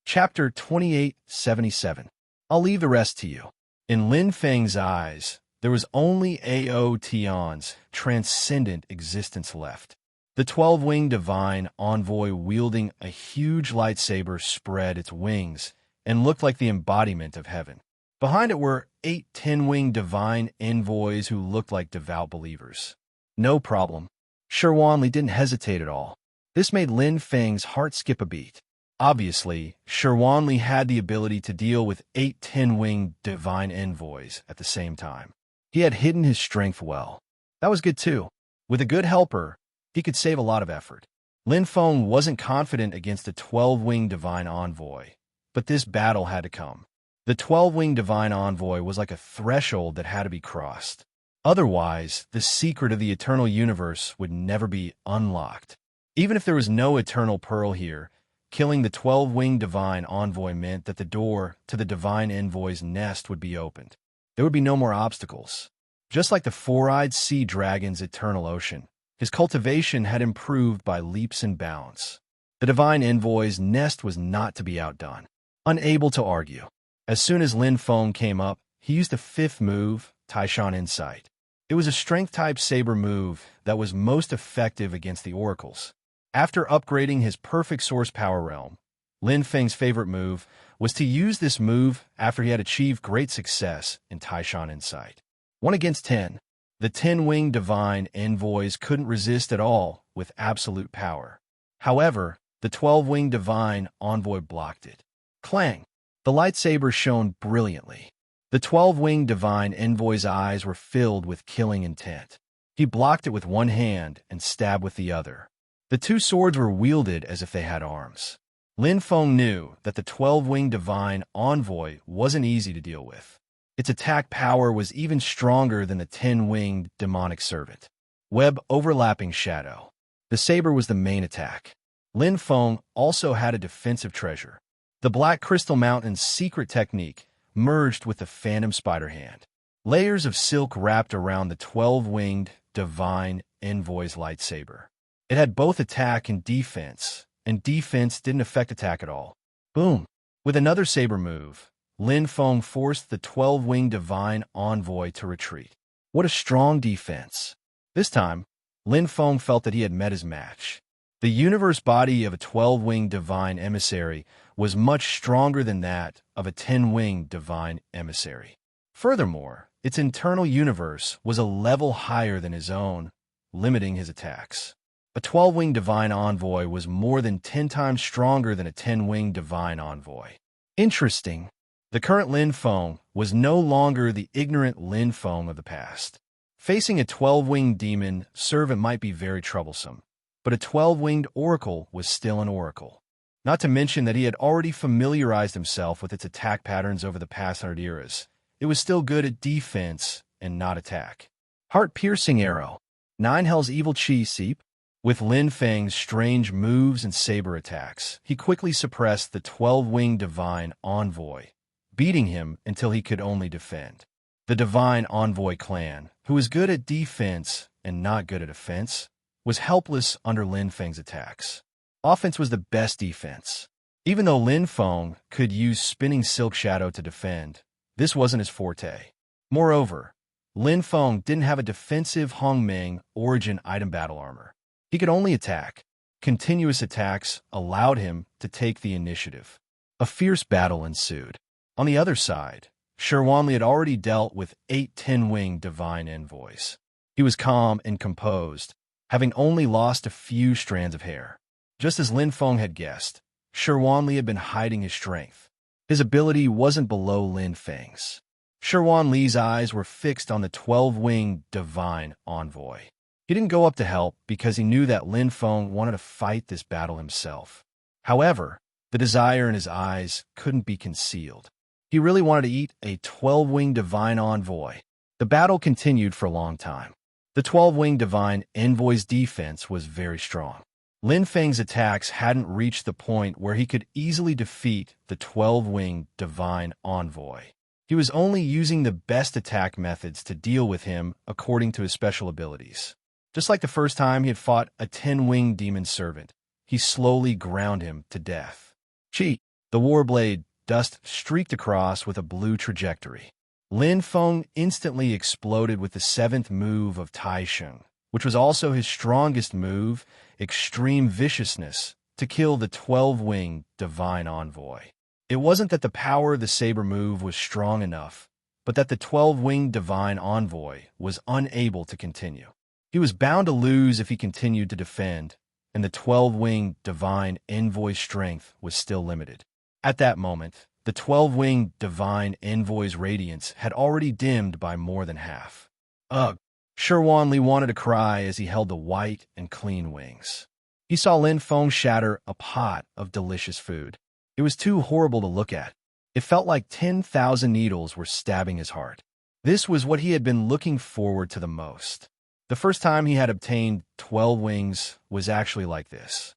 Chapter 2877. I'll leave the rest to you. In Lin Feng's eyes, there was only Ao Tian's transcendent existence left. The 12-winged divine envoy wielding a huge lightsaber spread its wings and looked like the embodiment of heaven. Behind it were 8 10-winged divine envoys who looked like devout believers. No problem. Shirwan Li didn't hesitate at all. This made Lin Feng's heart skip a beat. Obviously, Shirwan Li had the ability to deal with 8 10-winged divine envoys at the same time. He had hidden his strength well. That was good too. With a good helper, he could save a lot of effort. Lin Feng wasn't confident against a 12-winged divine envoy, but this battle had to come. The 12-winged divine envoy was like a threshold that had to be crossed. Otherwise, the secret of the eternal universe would never be unlocked. Even if there was no eternal pearl here, killing the 12-winged divine envoy meant that the door to the divine envoy's nest would be opened. There would be no more obstacles. Just like the four-eyed sea dragon's eternal ocean, his cultivation had improved by leaps and bounds. The divine envoy's nest was not to be outdone. Unable to argue. As soon as Lin Feng came up, he used the 5th move, Taishan Insight. It was a strength-type saber move that was most effective against the oracles. After upgrading his perfect source power realm, Lin Feng's favorite move was to use this move after he had achieved great success in Taishan Insight. 1 against 10, the 10-winged divine envoys couldn't resist at all with absolute power. However, the 12-winged divine envoy blocked it. Clang! The lightsaber shone brilliantly. The 12-winged divine envoy's eyes were filled with killing intent. He blocked it with one hand and stabbed with the other. The two swords were wielded as if they had arms. Lin Feng knew that the 12-winged divine envoy wasn't easy to deal with. Its attack power was even stronger than the 10-winged demonic servant. Web overlapping shadow. The saber was the main attack. Lin Feng also had a defensive treasure. The Black Crystal Mountain's secret technique merged with the Phantom Spider Hand. Layers of silk wrapped around the 12-winged divine envoy's lightsaber. It had both attack and defense didn't affect attack at all. Boom! With another saber move, Lin Feng forced the 12-winged divine envoy to retreat. What a strong defense! This time, Lin Feng felt that he had met his match. The universe body of a 12-winged divine emissary was much stronger than that of a 10-winged divine emissary. Furthermore, its internal universe was a level higher than his own, limiting his attacks. A 12-winged divine envoy was more than 10 times stronger than a 10-winged divine envoy. Interesting. The current Lin Feng was no longer the ignorant Lin Feng of the past. Facing a 12-winged demon servant might be very troublesome, but a 12-winged oracle was still an oracle. Not to mention that he had already familiarized himself with its attack patterns over the past 100 eras. It was still good at defense and not attack. Heart-piercing arrow. 9 Hell's evil chi seep. With Lin Feng's strange moves and saber attacks, he quickly suppressed the 12-winged divine envoy, beating him until he could only defend. The divine envoy clan, who was good at defense and not good at offense, was helpless under Lin Feng's attacks. Offense was the best defense. Even though Lin Feng could use spinning silk shadow to defend, this wasn't his forte. Moreover, Lin Feng didn't have a defensive Hongmeng origin item battle armor. He could only attack. Continuous attacks allowed him to take the initiative. A fierce battle ensued. On the other side, Sherwanli had already dealt with 8 10-winged divine envoys. He was calm and composed, having only lost a few strands of hair. Just as Lin Feng had guessed, Sherwanli had been hiding his strength. His ability wasn't below Lin Feng's. Sherwanli's eyes were fixed on the 12-winged divine envoy. He didn't go up to help because he knew that Lin Feng wanted to fight this battle himself. However, the desire in his eyes couldn't be concealed. He really wanted to eat a 12-winged divine envoy. The battle continued for a long time. The 12-winged divine envoy's defense was very strong. Lin Feng's attacks hadn't reached the point where he could easily defeat the 12-winged divine envoy. He was only using the best attack methods to deal with him according to his special abilities. Just like the first time he had fought a 10-winged demon servant, he slowly ground him to death. Chi, the warblade, dust streaked across with a blue trajectory. Lin Feng instantly exploded with the 7th move of Tai Sheng, which was also his strongest move, extreme viciousness, to kill the 12-winged divine envoy. It wasn't that the power of the saber move was strong enough, but that the 12-winged divine envoy was unable to continue. He was bound to lose if he continued to defend, and the 12-winged divine envoy's strength was still limited. At that moment, the 12-winged divine envoy's radiance had already dimmed by more than half. Ugh! Sherwanli wanted to cry as he held the white and clean wings. He saw Lin Feng shatter a pot of delicious food. It was too horrible to look at. It felt like 10,000 needles were stabbing his heart. This was what he had been looking forward to the most. The first time he had obtained 12 wings was actually like this.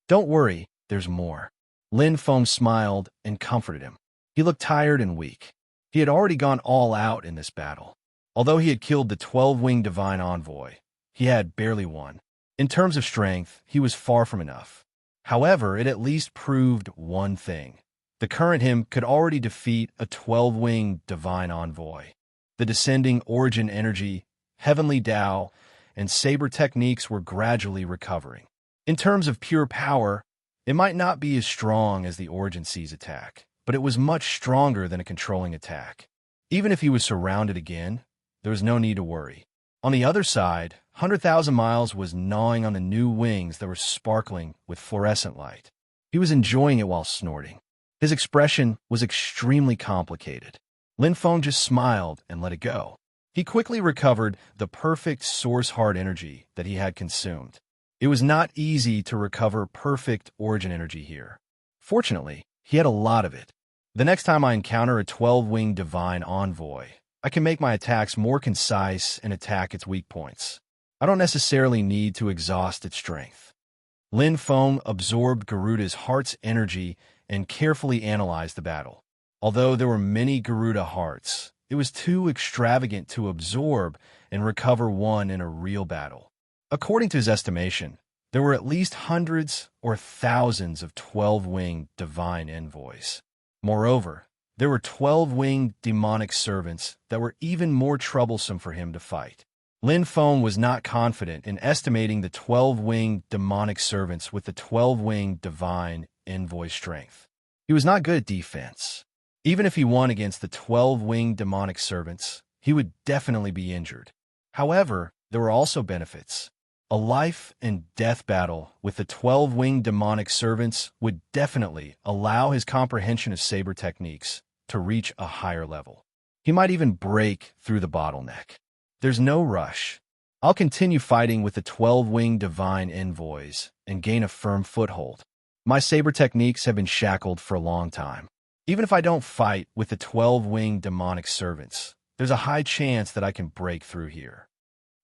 Don't worry, there's more. Lin Feng smiled and comforted him. He looked tired and weak. He had already gone all out in this battle. Although he had killed the 12-winged divine envoy, he had barely won. In terms of strength, he was far from enough. However, it at least proved one thing. The current him could already defeat a 12-winged divine envoy. The descending origin energy, heavenly Tao, and saber techniques were gradually recovering. In terms of pure power, it might not be as strong as the Origin Sea's attack, but it was much stronger than a controlling attack. Even if he was surrounded again, there was no need to worry. On the other side, 100,000 Miles was gnawing on the new wings that were sparkling with fluorescent light. He was enjoying it while snorting. His expression was extremely complicated. Lin Feng just smiled and let it go. He quickly recovered the perfect source heart energy that he had consumed. It was not easy to recover perfect origin energy here. Fortunately, he had a lot of it. The next time I encounter a 12-winged divine envoy, I can make my attacks more concise and attack its weak points. I don't necessarily need to exhaust its strength. Lin Feng absorbed Garuda's heart's energy and carefully analyzed the battle. Although there were many Garuda hearts, it was too extravagant to absorb and recover one in a real battle. According to his estimation, there were at least hundreds or thousands of 12-winged divine envoys. Moreover, there were 12-winged demonic servants that were even more troublesome for him to fight. Lin Feng was not confident in estimating the 12-winged demonic servants with the 12-winged divine envoy strength. He was not good at defense. Even if he won against the 12-winged demonic servants, he would definitely be injured. However, there were also benefits. A life and death battle with the 12-winged demonic servants would definitely allow his comprehension of saber techniques to reach a higher level. He might even break through the bottleneck. There's no rush. I'll continue fighting with the 12-winged divine envoys and gain a firm foothold. My saber techniques have been shackled for a long time. Even if I don't fight with the 12-winged demonic servants, there's a high chance that I can break through here.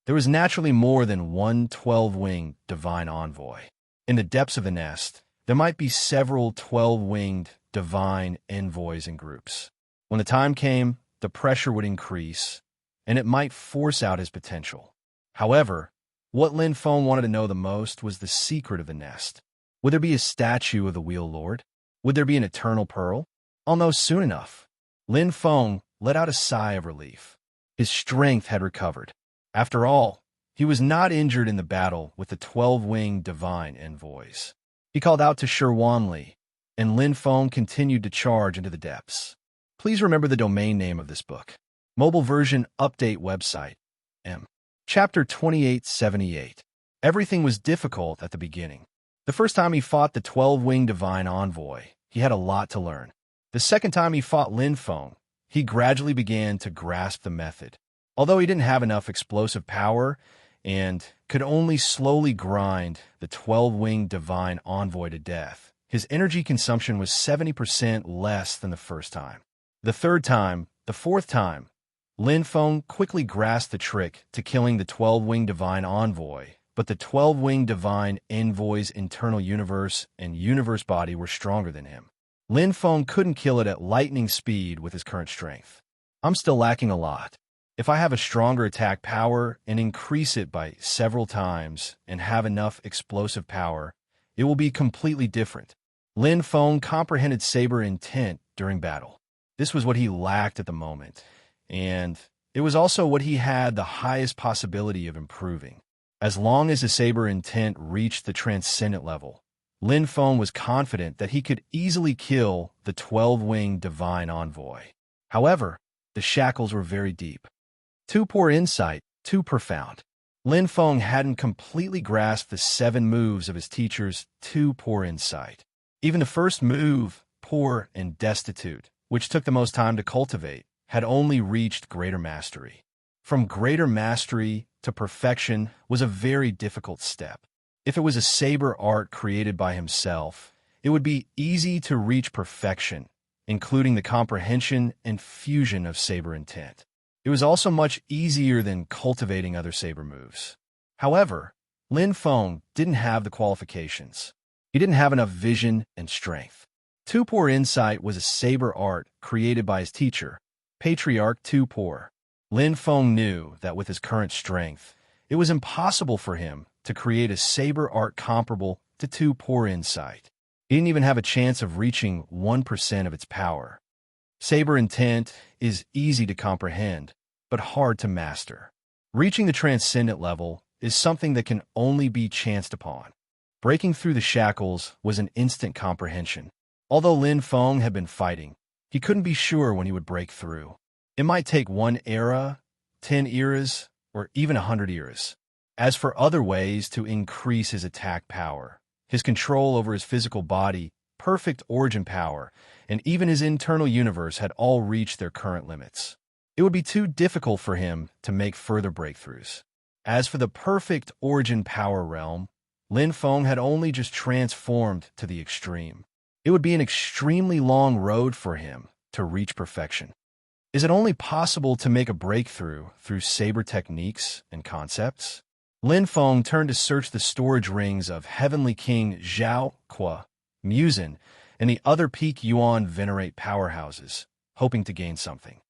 There was naturally more than one 12-winged divine envoy. In the depths of the nest, there might be several 12-winged divine envoys in groups. When the time came, the pressure would increase, and it might force out his potential. However, what Lin Feng wanted to know the most was the secret of the nest. Would there be a statue of the Wheel Lord? Would there be an eternal pearl? I'll know soon enough. Lin Feng let out a sigh of relief. His strength had recovered. After all, he was not injured in the battle with the 12-winged divine envoys. He called out to Shi Wanli, and Lin Feng continued to charge into the depths. Please remember the domain name of this book. Mobile version update website. Chapter 2878. Everything was difficult at the beginning. The first time he fought the 12-winged divine envoy, he had a lot to learn. The second time he fought Lin Feng, he gradually began to grasp the method. Although he didn't have enough explosive power and could only slowly grind the 12-winged divine envoy to death, his energy consumption was 70% less than the first time. The third time, the fourth time, Lin Feng quickly grasped the trick to killing the 12-winged divine envoy, but the 12-winged divine envoy's internal universe and universe body were stronger than him. Lin Feng couldn't kill it at lightning speed with his current strength. I'm still lacking a lot. If I have a stronger attack power and increase it by several times and have enough explosive power, it will be completely different. Lin Feng comprehended saber intent during battle. This was what he lacked at the moment, and it was also what he had the highest possibility of improving. As long as his saber intent reached the transcendent level, Lin Feng was confident that he could easily kill the 12-winged divine envoy. However, the shackles were very deep. Too poor insight, too profound. Lin Feng hadn't completely grasped the 7 moves of his teacher's too poor insight. Even the first move, poor and destitute, which took the most time to cultivate, had only reached greater mastery. From greater mastery to perfection was a very difficult step. If it was a saber art created by himself, it would be easy to reach perfection, including the comprehension and fusion of saber intent. It was also much easier than cultivating other saber moves. However, Lin Feng didn't have the qualifications. He didn't have enough vision and strength. Too poor insight was a saber art created by his teacher, Patriarch Too Poor. Lin Feng knew that with his current strength, it was impossible for him to create a saber art comparable to Too Poor insight. He didn't even have a chance of reaching 1% of its power. Saber intent is easy to comprehend, but hard to master. Reaching the transcendent level is something that can only be chanced upon. Breaking through the shackles was an instant comprehension. Although Lin Feng had been fighting, he couldn't be sure when he would break through. It might take 1 era, 10 eras, or even 100 eras. As for other ways to increase his attack power, his control over his physical body, perfect origin power, and even his internal universe had all reached their current limits. It would be too difficult for him to make further breakthroughs. As for the perfect origin power realm, Lin Feng had only just transformed to the extreme. It would be an extremely long road for him to reach perfection. Is it only possible to make a breakthrough through saber techniques and concepts? Lin Feng turned to search the storage rings of Heavenly King Zhao Qua, Musin, and the other peak Yuan venerate powerhouses, hoping to gain something.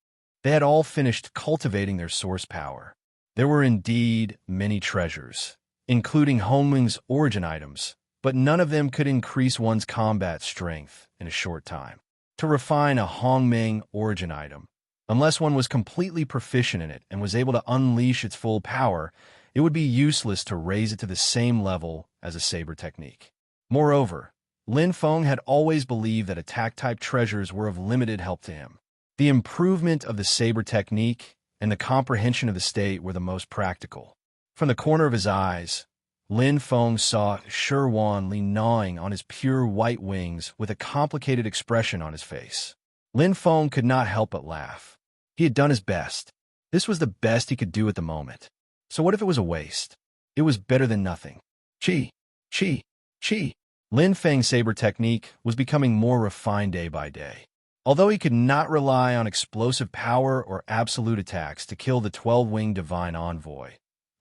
They had all finished cultivating their source power. There were indeed many treasures, including Hongming's origin items, but none of them could increase one's combat strength in a short time. To refine a Hongming origin item, unless one was completely proficient in it and was able to unleash its full power, it would be useless to raise it to the same level as a saber technique. Moreover, Lin Feng had always believed that attack-type treasures were of limited help to him. The improvement of the saber technique and the comprehension of the state were the most practical. From the corner of his eyes, Lin Feng saw Sherwan Li gnawing on his pure white wings with a complicated expression on his face. Lin Feng could not help but laugh. He had done his best. This was the best he could do at the moment. So what if it was a waste? It was better than nothing. Chi, chi, chi. Lin Feng's saber technique was becoming more refined day by day. Although he could not rely on explosive power or absolute attacks to kill the 12-winged divine envoy,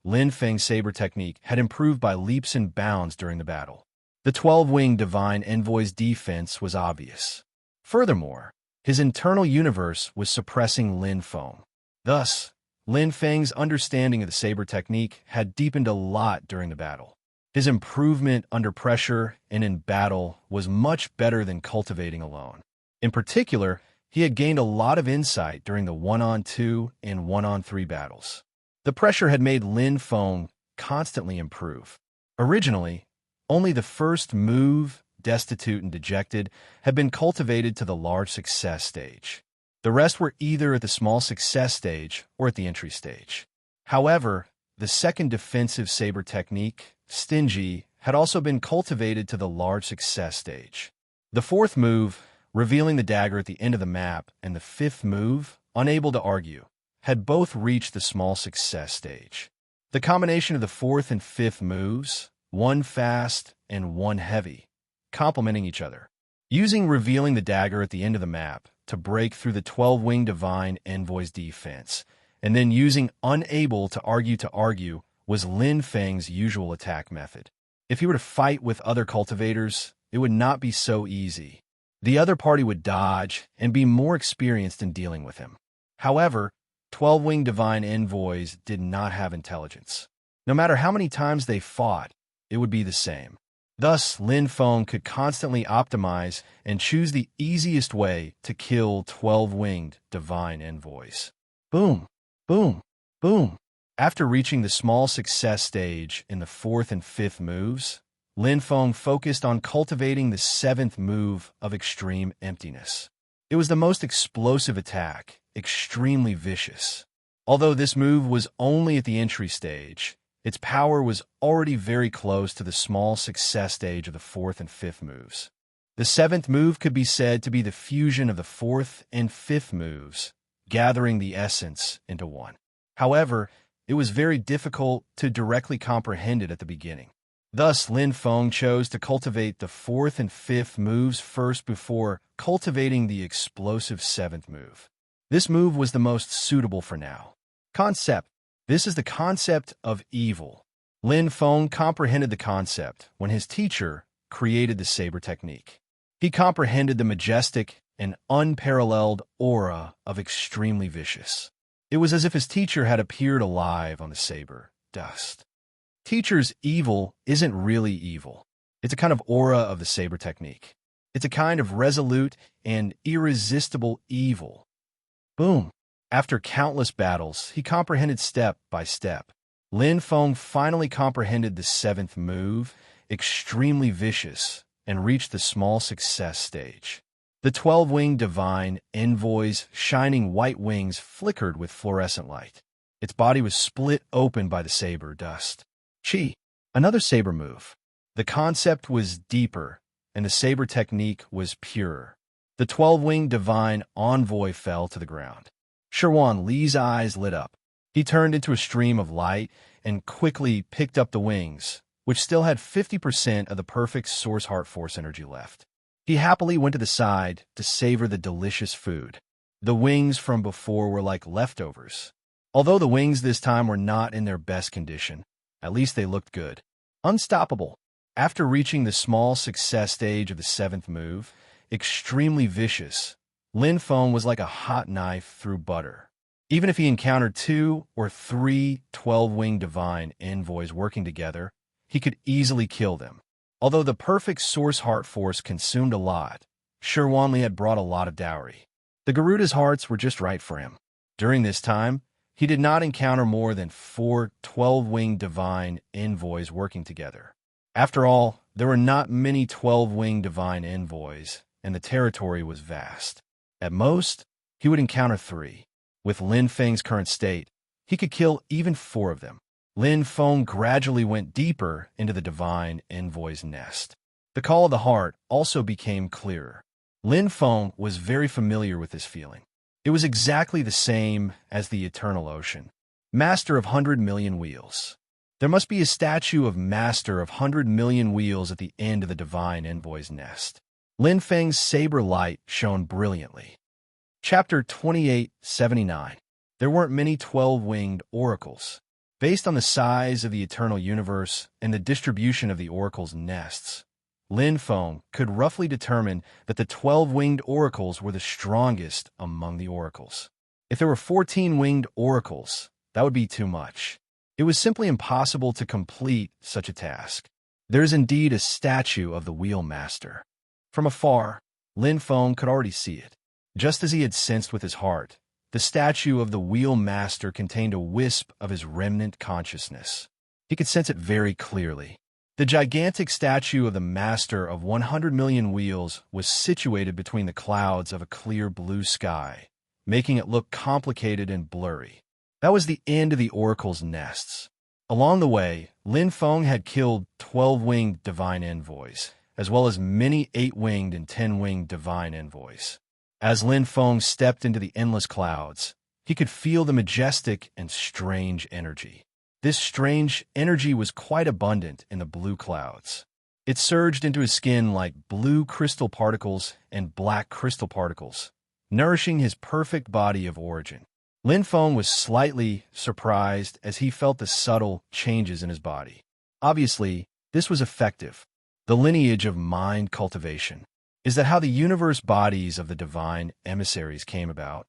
Lin Feng's saber technique had improved by leaps and bounds during the battle. The 12-winged divine envoy's defense was obvious. Furthermore, his internal universe was suppressing Lin Feng. Thus, Lin Feng's understanding of the saber technique had deepened a lot during the battle. His improvement under pressure and in battle was much better than cultivating alone. In particular, he had gained a lot of insight during the 1-on-2 and 1-on-3 battles. The pressure had made Lin Feng constantly improve. Originally, only the first move, Destitute and Dejected, had been cultivated to the large success stage. The rest were either at the small success stage or at the entry stage. However, the second defensive saber technique, Stingy, had also been cultivated to the large success stage. The fourth move, Revealing the Dagger at the end of the map, and the fifth move, Unable to Argue, had both reached the small success stage. The combination of the fourth and fifth moves, one fast and one heavy, complementing each other. Using Revealing the Dagger at the end of the map to break through the 12-winged divine envoy's defense, and then using Unable to Argue was Lin Feng's usual attack method. If he were to fight with other cultivators, it would not be so easy. The other party would dodge and be more experienced in dealing with him. However, 12-winged divine envoys did not have intelligence. No matter how many times they fought, it would be the same. Thus, Lin Feng could constantly optimize and choose the easiest way to kill 12-winged divine envoys. Boom, boom, boom. After reaching the small success stage in the fourth and fifth moves, Lin Feng focused on cultivating the seventh move of Extreme Emptiness. It was the most explosive attack, extremely vicious. Although this move was only at the entry stage, its power was already very close to the small success stage of the fourth and fifth moves. The seventh move could be said to be the fusion of the fourth and fifth moves, gathering the essence into one. However, it was very difficult to directly comprehend it at the beginning. Thus, Lin Feng chose to cultivate the fourth and fifth moves first before cultivating the explosive seventh move. This move was the most suitable for now. Concept. This is the concept of evil. Lin Feng comprehended the concept when his teacher created the saber technique. He comprehended the majestic and unparalleled aura of extremely vicious. It was as if his teacher had appeared alive on the saber, dust. Teacher's evil isn't really evil. It's a kind of aura of the saber technique. It's a kind of resolute and irresistible evil. Boom. After countless battles, he comprehended step by step. Lin Feng finally comprehended the seventh move, extremely vicious, and reached the small success stage. The 12-winged divine envoy's shining white wings flickered with fluorescent light. Its body was split open by the saber dust. Chi. Another saber move. The concept was deeper, and the saber technique was purer. The 12-winged divine envoy fell to the ground. Sherwan Li's eyes lit up. He turned into a stream of light and quickly picked up the wings, which still had 50% of the perfect Source Heart Force energy left. He happily went to the side to savor the delicious food. The wings from before were like leftovers. Although the wings this time were not in their best condition, at least they looked good. Unstoppable. After reaching the small success stage of the 7th move, extremely vicious, Lin Feng was like a hot knife through butter. Even if he encountered 2 or 3 12-winged divine envoys working together, he could easily kill them. Although the perfect source heart force consumed a lot, Shi Wanli had brought a lot of dowry. The Garuda's hearts were just right for him. During this time, he did not encounter more than 4 12-winged divine envoys working together. After all, there were not many 12-winged divine envoys, and the territory was vast. At most, he would encounter 3. With Lin Feng's current state, he could kill even 4 of them. Lin Feng gradually went deeper into the divine envoy's nest. The call of the heart also became clearer. Lin Feng was very familiar with this feeling. It was exactly the same as the eternal ocean. Master of 100 million wheels. There must be a statue of Master of 100 million wheels at the end of the divine envoy's nest. Lin Feng's saber light shone brilliantly. Chapter 2879. There weren't many 12-winged oracles. Based on the size of the eternal universe and the distribution of the oracles' nests, Lin Feng could roughly determine that the 12-winged oracles were the strongest among the oracles. If there were 14-winged oracles, that would be too much. It was simply impossible to complete such a task. There is indeed a statue of the Wheel Master. From afar, Lin Feng could already see it. Just as he had sensed with his heart, the statue of the Wheel Master contained a wisp of his remnant consciousness. He could sense it very clearly. The gigantic statue of the Master of 100 million wheels was situated between the clouds of a clear blue sky, making it look complicated and blurry. That was the end of the oracle's nests. Along the way, Lin Feng had killed 12-winged divine envoys, as well as many 8-winged and 10-winged divine envoys. As Lin Feng stepped into the endless clouds, he could feel the majestic and strange energy. This strange energy was quite abundant in the blue clouds. It surged into his skin like blue crystal particles and black crystal particles, nourishing his perfect body of origin. Lin Feng was slightly surprised as he felt the subtle changes in his body. Obviously, this was effective. The lineage of mind cultivation. Is that how the universe bodies of the divine emissaries came about?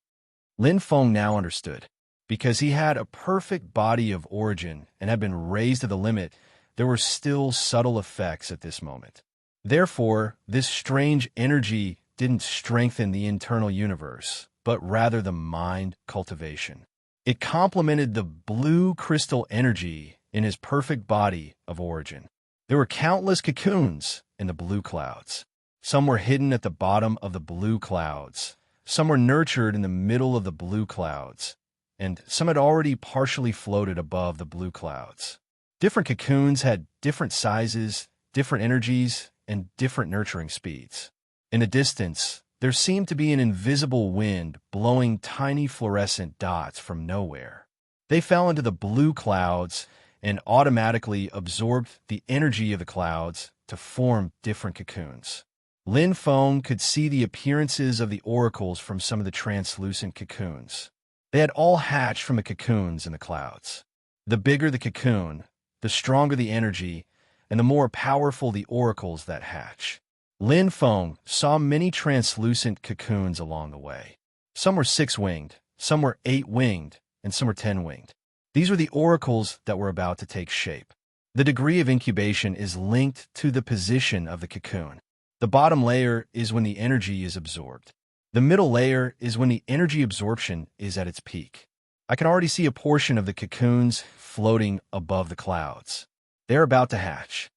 Lin Feng now understood. Because he had a perfect body of origin and had been raised to the limit, there were still subtle effects at this moment. Therefore, this strange energy didn't strengthen the internal universe, but rather the mind cultivation. It complemented the blue crystal energy in his perfect body of origin. There were countless cocoons in the blue clouds. Some were hidden at the bottom of the blue clouds. Some were nurtured in the middle of the blue clouds. And some had already partially floated above the blue clouds. Different cocoons had different sizes, different energies, and different nurturing speeds. In the distance, there seemed to be an invisible wind blowing tiny fluorescent dots from nowhere. They fell into the blue clouds and automatically absorbed the energy of the clouds to form different cocoons. Lin Feng could see the appearances of the oracles from some of the translucent cocoons. They had all hatched from the cocoons in the clouds. The bigger the cocoon, the stronger the energy, and the more powerful the oracles that hatch. Lin Feng saw many translucent cocoons along the way. Some were 6-winged, some were 8-winged, and some were 10-winged. These were the oracles that were about to take shape. The degree of incubation is linked to the position of the cocoon. The bottom layer is when the energy is absorbed. The middle layer is when the energy absorption is at its peak. I can already see a portion of the cocoons floating above the clouds. They are about to hatch.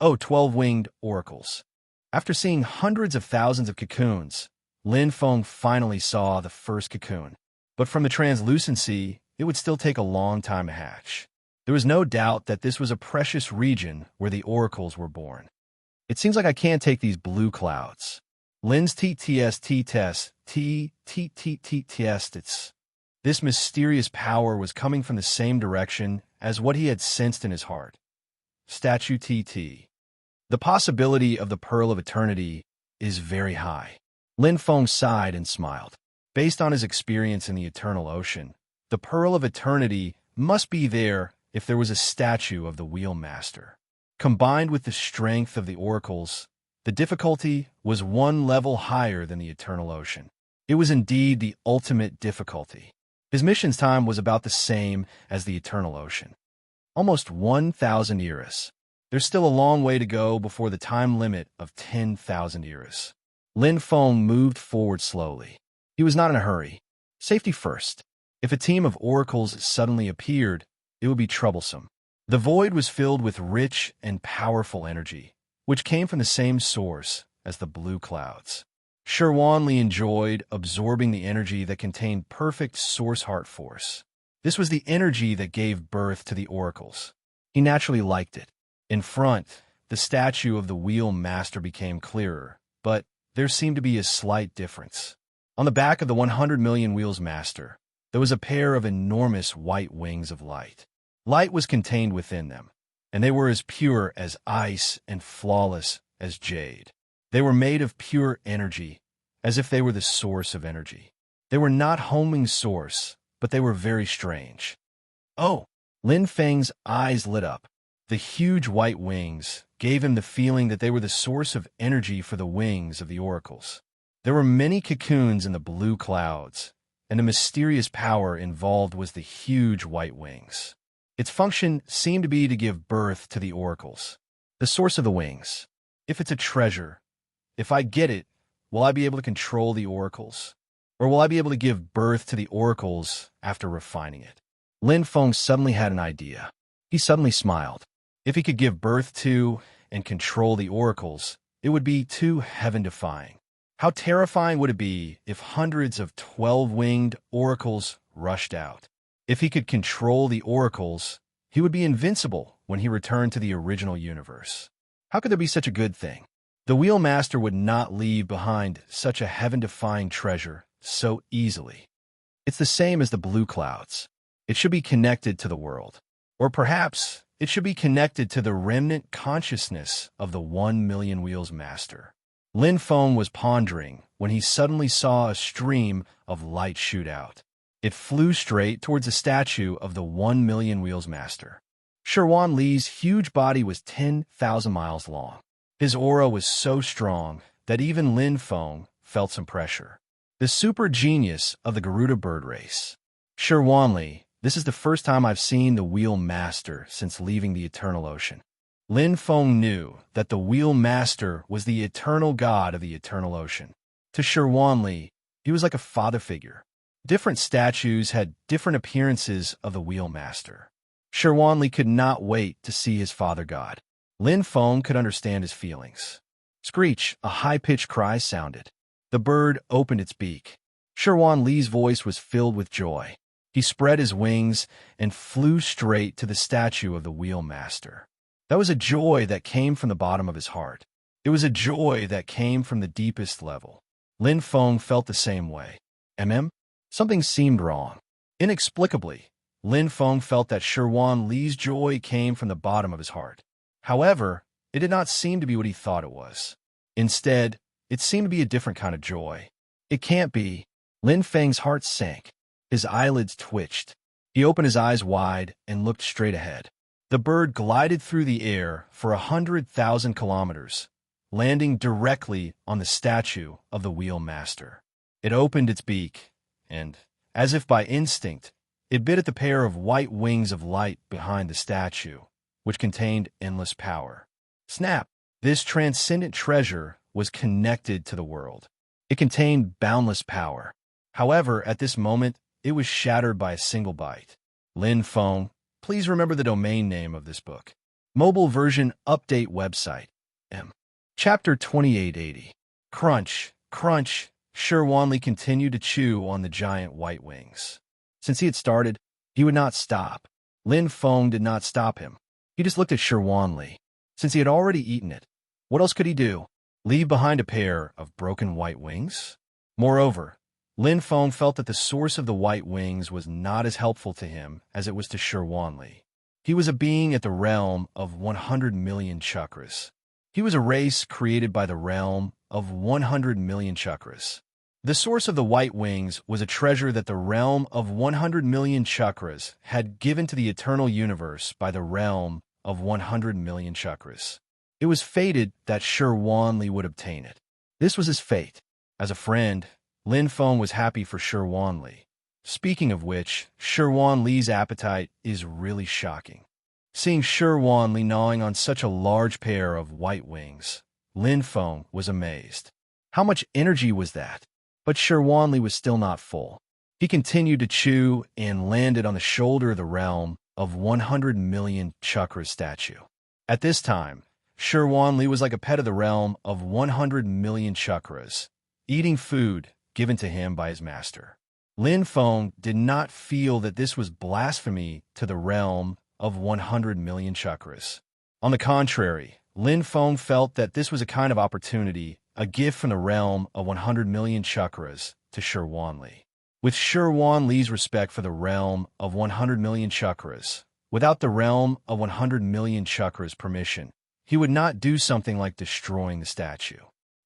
Oh, 12-winged oracles. After seeing hundreds of thousands of cocoons, Lin Feng finally saw the first cocoon. But from the translucency, it would still take a long time to hatch. There was no doubt that this was a precious region where the oracles were born. It seems like I can't take these blue clouds. Lin's TTS. This mysterious power was coming from the same direction as what he had sensed in his heart. Statue TT. The possibility of the Pearl of Eternity is very high. Lin Feng sighed and smiled. Based on his experience in the eternal ocean, the Pearl of Eternity must be there if there was a statue of the Wheel Master. Combined with the strength of the oracles, the difficulty was one level higher than the eternal ocean. It was indeed the ultimate difficulty. His mission's time was about the same as the eternal ocean. Almost 1,000 eras. There's still a long way to go before the time limit of 10,000 eras. Lin Feng moved forward slowly. He was not in a hurry. Safety first. If a team of oracles suddenly appeared, it would be troublesome. The void was filled with rich and powerful energy, which came from the same source as the blue clouds. Li enjoyed absorbing the energy that contained perfect source heart force. This was the energy that gave birth to the oracles. He naturally liked it. In front, the statue of the Wheel Master became clearer, but there seemed to be a slight difference. On the back of the 100 million Wheels Master, there was a pair of enormous white wings of light. Light was contained within them, and they were as pure as ice and flawless as jade. They were made of pure energy, as if they were the source of energy. They were not homing source, but they were very strange. Oh! Lin Feng's eyes lit up. The huge white wings gave him the feeling that they were the source of energy for the wings of the oracles. There were many cocoons in the blue clouds, and the mysterious power involved was the huge white wings. Its function seemed to be to give birth to the oracles. The source of the wings. If it's a treasure, if I get it, will I be able to control the oracles? Or will I be able to give birth to the oracles after refining it? Lin Feng suddenly had an idea. He suddenly smiled. If he could give birth to and control the oracles, it would be too heaven-defying. How terrifying would it be if hundreds of 12-winged oracles rushed out? If he could control the oracles, he would be invincible when he returned to the original universe. How could there be such a good thing? The Wheel Master would not leave behind such a heaven-defying treasure so easily. It's the same as the blue clouds. It should be connected to the world. Or perhaps it should be connected to the remnant consciousness of the 1 million Wheels Master. Lin Feng was pondering when he suddenly saw a stream of light shoot out. It flew straight towards the statue of the 1 million Wheels Master. Li's huge body was 10,000 miles long. His aura was so strong that even Lin Feng felt some pressure. The super genius of the Garuda bird race. Li, this is the first time I've seen the Wheel Master since leaving the eternal ocean. Lin Feng knew that the Wheel Master was the eternal god of the eternal ocean. To Li, he was like a father figure. Different statues had different appearances of the Wheel Master. Li could not wait to see his father god. Lin Feng could understand his feelings. Screech, a high-pitched cry sounded. The bird opened its beak. Li's voice was filled with joy. He spread his wings and flew straight to the statue of the Wheel Master. That was a joy that came from the bottom of his heart. It was a joy that came from the deepest level. Lin Feng felt the same way. Something seemed wrong. Inexplicably, Lin Feng felt that Li's joy came from the bottom of his heart. However, it did not seem to be what he thought it was. Instead, it seemed to be a different kind of joy. It can't be. Lin Feng's heart sank. His eyelids twitched. He opened his eyes wide and looked straight ahead. The bird glided through the air for 100,000 kilometers, landing directly on the statue of the Wheel Master. It opened its beak, and, as if by instinct, it bit at the pair of white wings of light behind the statue, which contained endless power. Snap! This transcendent treasure was connected to the world. It contained boundless power. However, at this moment, it was shattered by a single bite. Lin Feng, please remember the domain name of this book. Mobile version update website. Chapter 2880. Crunch, crunch. Li continued to chew on the giant white wings. Since he had started, he would not stop. Lin Feng did not stop him. He just looked at Li. Since he had already eaten it, what else could he do? Leave behind a pair of broken white wings? Moreover, Lin Feng felt that the source of the white wings was not as helpful to him as it was to Li. He was a being at the realm of 100 million chakras. He was a race created by the realm of 100 million chakras. The source of the white wings was a treasure that the realm of 100 million chakras had given to the eternal universe by the realm of 100 million chakras. It was fated that Shi Wanli would obtain it. This was his fate. As a friend, Lin Feng was happy for Shi Wanli. Speaking of which, Shi Wanli's appetite is really shocking. Seeing Shi Wanli gnawing on such a large pair of white wings, Lin Feng was amazed. How much energy was that? But Shi Wanli was still not full. He continued to chew and landed on the shoulder of the realm of 100 million chakras statue. At this time, Shi Wanli was like a pet of the realm of 100 million chakras, eating food given to him by his master. Lin Feng did not feel that this was blasphemy to the realm of 100 million chakras. On the contrary, Lin Feng felt that this was a kind of opportunity, a gift from the realm of 100 million chakras to Shi Wanli. With Shi Wanli's respect for the realm of 100 million chakras, without the realm of 100 million chakras' permission, he would not do something like destroying the statue.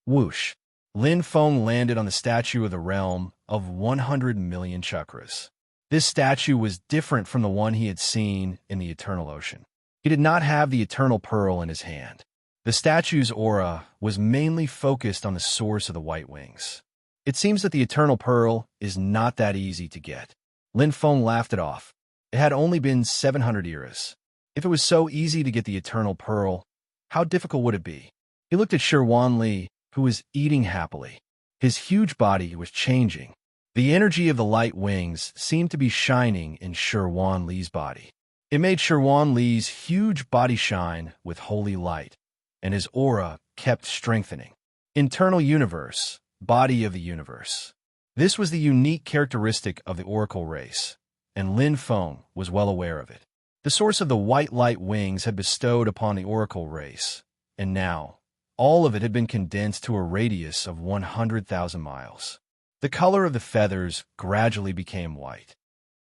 Whoosh! Lin Feng landed on the statue of the realm of 100 million chakras. This statue was different from the one he had seen in the eternal ocean. He did not have the eternal pearl in his hand. The statue's aura was mainly focused on the source of the white wings. It seems that the eternal pearl is not that easy to get. Lin Feng laughed it off. It had only been 700 eras. If it was so easy to get the eternal pearl, how difficult would it be? He looked at Shi Wanli, who was eating happily. His huge body was changing. The energy of the light wings seemed to be shining in Shi Wanli's body. It made Shi Wanli's huge body shine with holy light, and his aura kept strengthening. Internal universe, body of the universe. This was the unique characteristic of the oracle race, and Lin Feng was well aware of it. The source of the white light wings had bestowed upon the oracle race, and now all of it had been condensed to a radius of 100,000 miles. The color of the feathers gradually became white.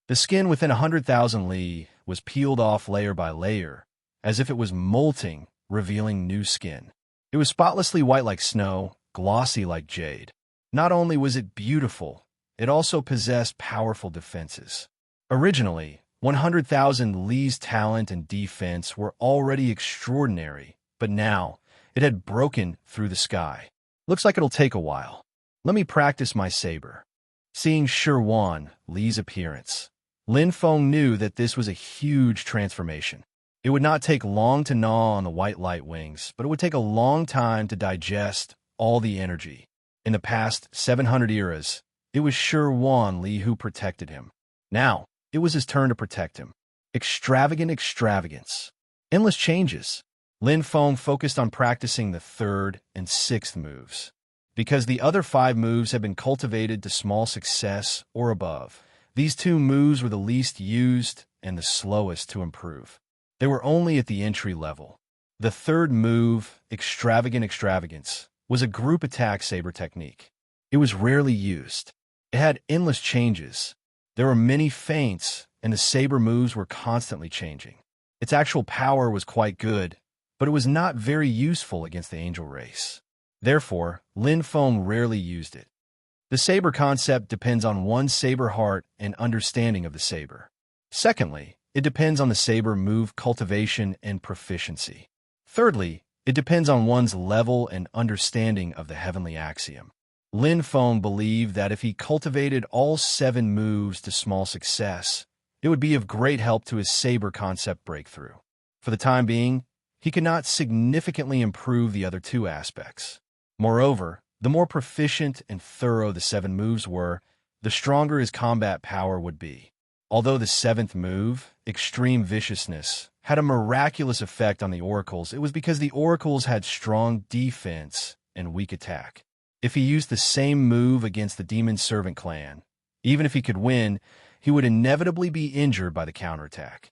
The skin within 100,000 li was peeled off layer by layer, as if it was molting, revealing new skin. It was spotlessly white like snow, glossy like jade. Not only was it beautiful, it also possessed powerful defenses. Originally, 100,000 li's talent and defense were already extraordinary, but now it had broken through the sky. Looks like it'll take a while. Let me practice my saber. Seeing Shi Wanli's appearance, Lin Feng knew that this was a huge transformation. It would not take long to gnaw on the white light wings, but it would take a long time to digest all the energy. In the past 700 eras, it was Shi Wanli who protected him. Now, it was his turn to protect him. Extravagant extravagance. Endless changes. Lin Feng focused on practicing the third and sixth moves. Because the other 5 moves had been cultivated to small success or above, these 2 moves were the least used and the slowest to improve. They were only at the entry level. The third move, extravagant extravagance, was a group attack saber technique. It was rarely used. It had endless changes. There were many feints, and the saber moves were constantly changing. Its actual power was quite good, but it was not very useful against the angel race. Therefore, Lin Feng rarely used it. The saber concept depends on one's saber heart and understanding of the saber. Secondly, it depends on the saber move cultivation and proficiency. Thirdly, it depends on one's level and understanding of the heavenly axiom. Lin Feng believed that if he cultivated all 7 moves to small success, it would be of great help to his saber concept breakthrough. For the time being, he could not significantly improve the other 2 aspects. Moreover, the more proficient and thorough the 7 moves were, the stronger his combat power would be. Although the 7th move, Extreme Viciousness, had a miraculous effect on the oracles, it was because the oracles had strong defense and weak attack. If he used the same move against the Demon Servant clan, even if he could win, he would inevitably be injured by the counterattack.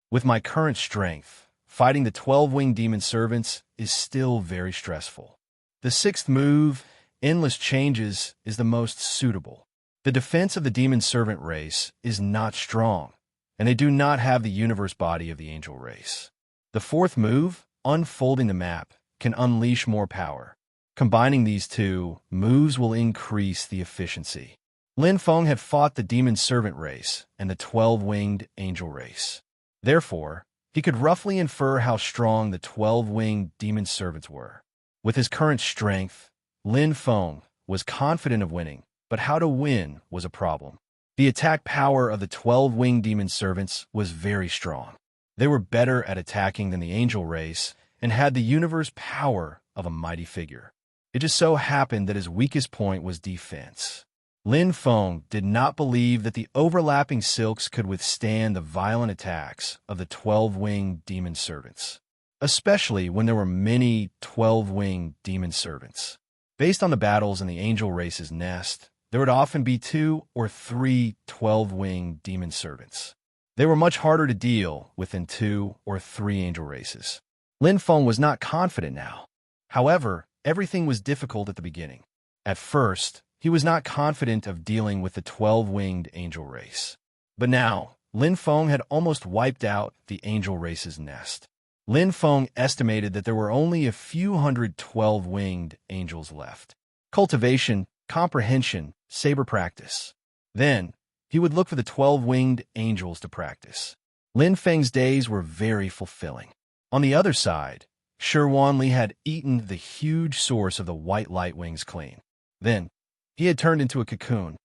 With my current strength, fighting the 12-winged Demon Servants is still very stressful. The 6th move, Endless Changes, is the most suitable. The defense of the Demon Servant race is not strong, and they do not have the universe body of the angel race. The 4th move, Unfolding the Map, can unleash more power. Combining these two moves will increase the efficiency. Lin Feng had fought the demon servant race and the 12-winged angel race. Therefore, he could roughly infer how strong the 12-winged demon servants were. With his current strength, Lin Feng was confident of winning, but how to win was a problem. The attack power of the 12-winged demon servants was very strong. They were better at attacking than the angel race and had the universe power of a mighty figure. It just so happened that his weakest point was defense. Lin Feng did not believe that the overlapping silks could withstand the violent attacks of the 12-winged demon servants, especially when there were many 12-winged demon servants. Based on the battles in the angel race's nest, there would often be 2 or 3 12-winged demon servants. They were much harder to deal with than 2 or 3 angel races. Lin Feng was not confident now. However, everything was difficult at the beginning. At first, he was not confident of dealing with the 12-winged angel race. But now, Lin Feng had almost wiped out the angel race's nest. Lin Feng estimated that there were only a few hundred 12-winged angels left. Cultivation, comprehension, saber practice. Then, he would look for the 12-winged angels to practice. Lin Feng's days were very fulfilling. On the other side, Shi had eaten the huge source of the white light wings clean. Then, he had turned into a cocoon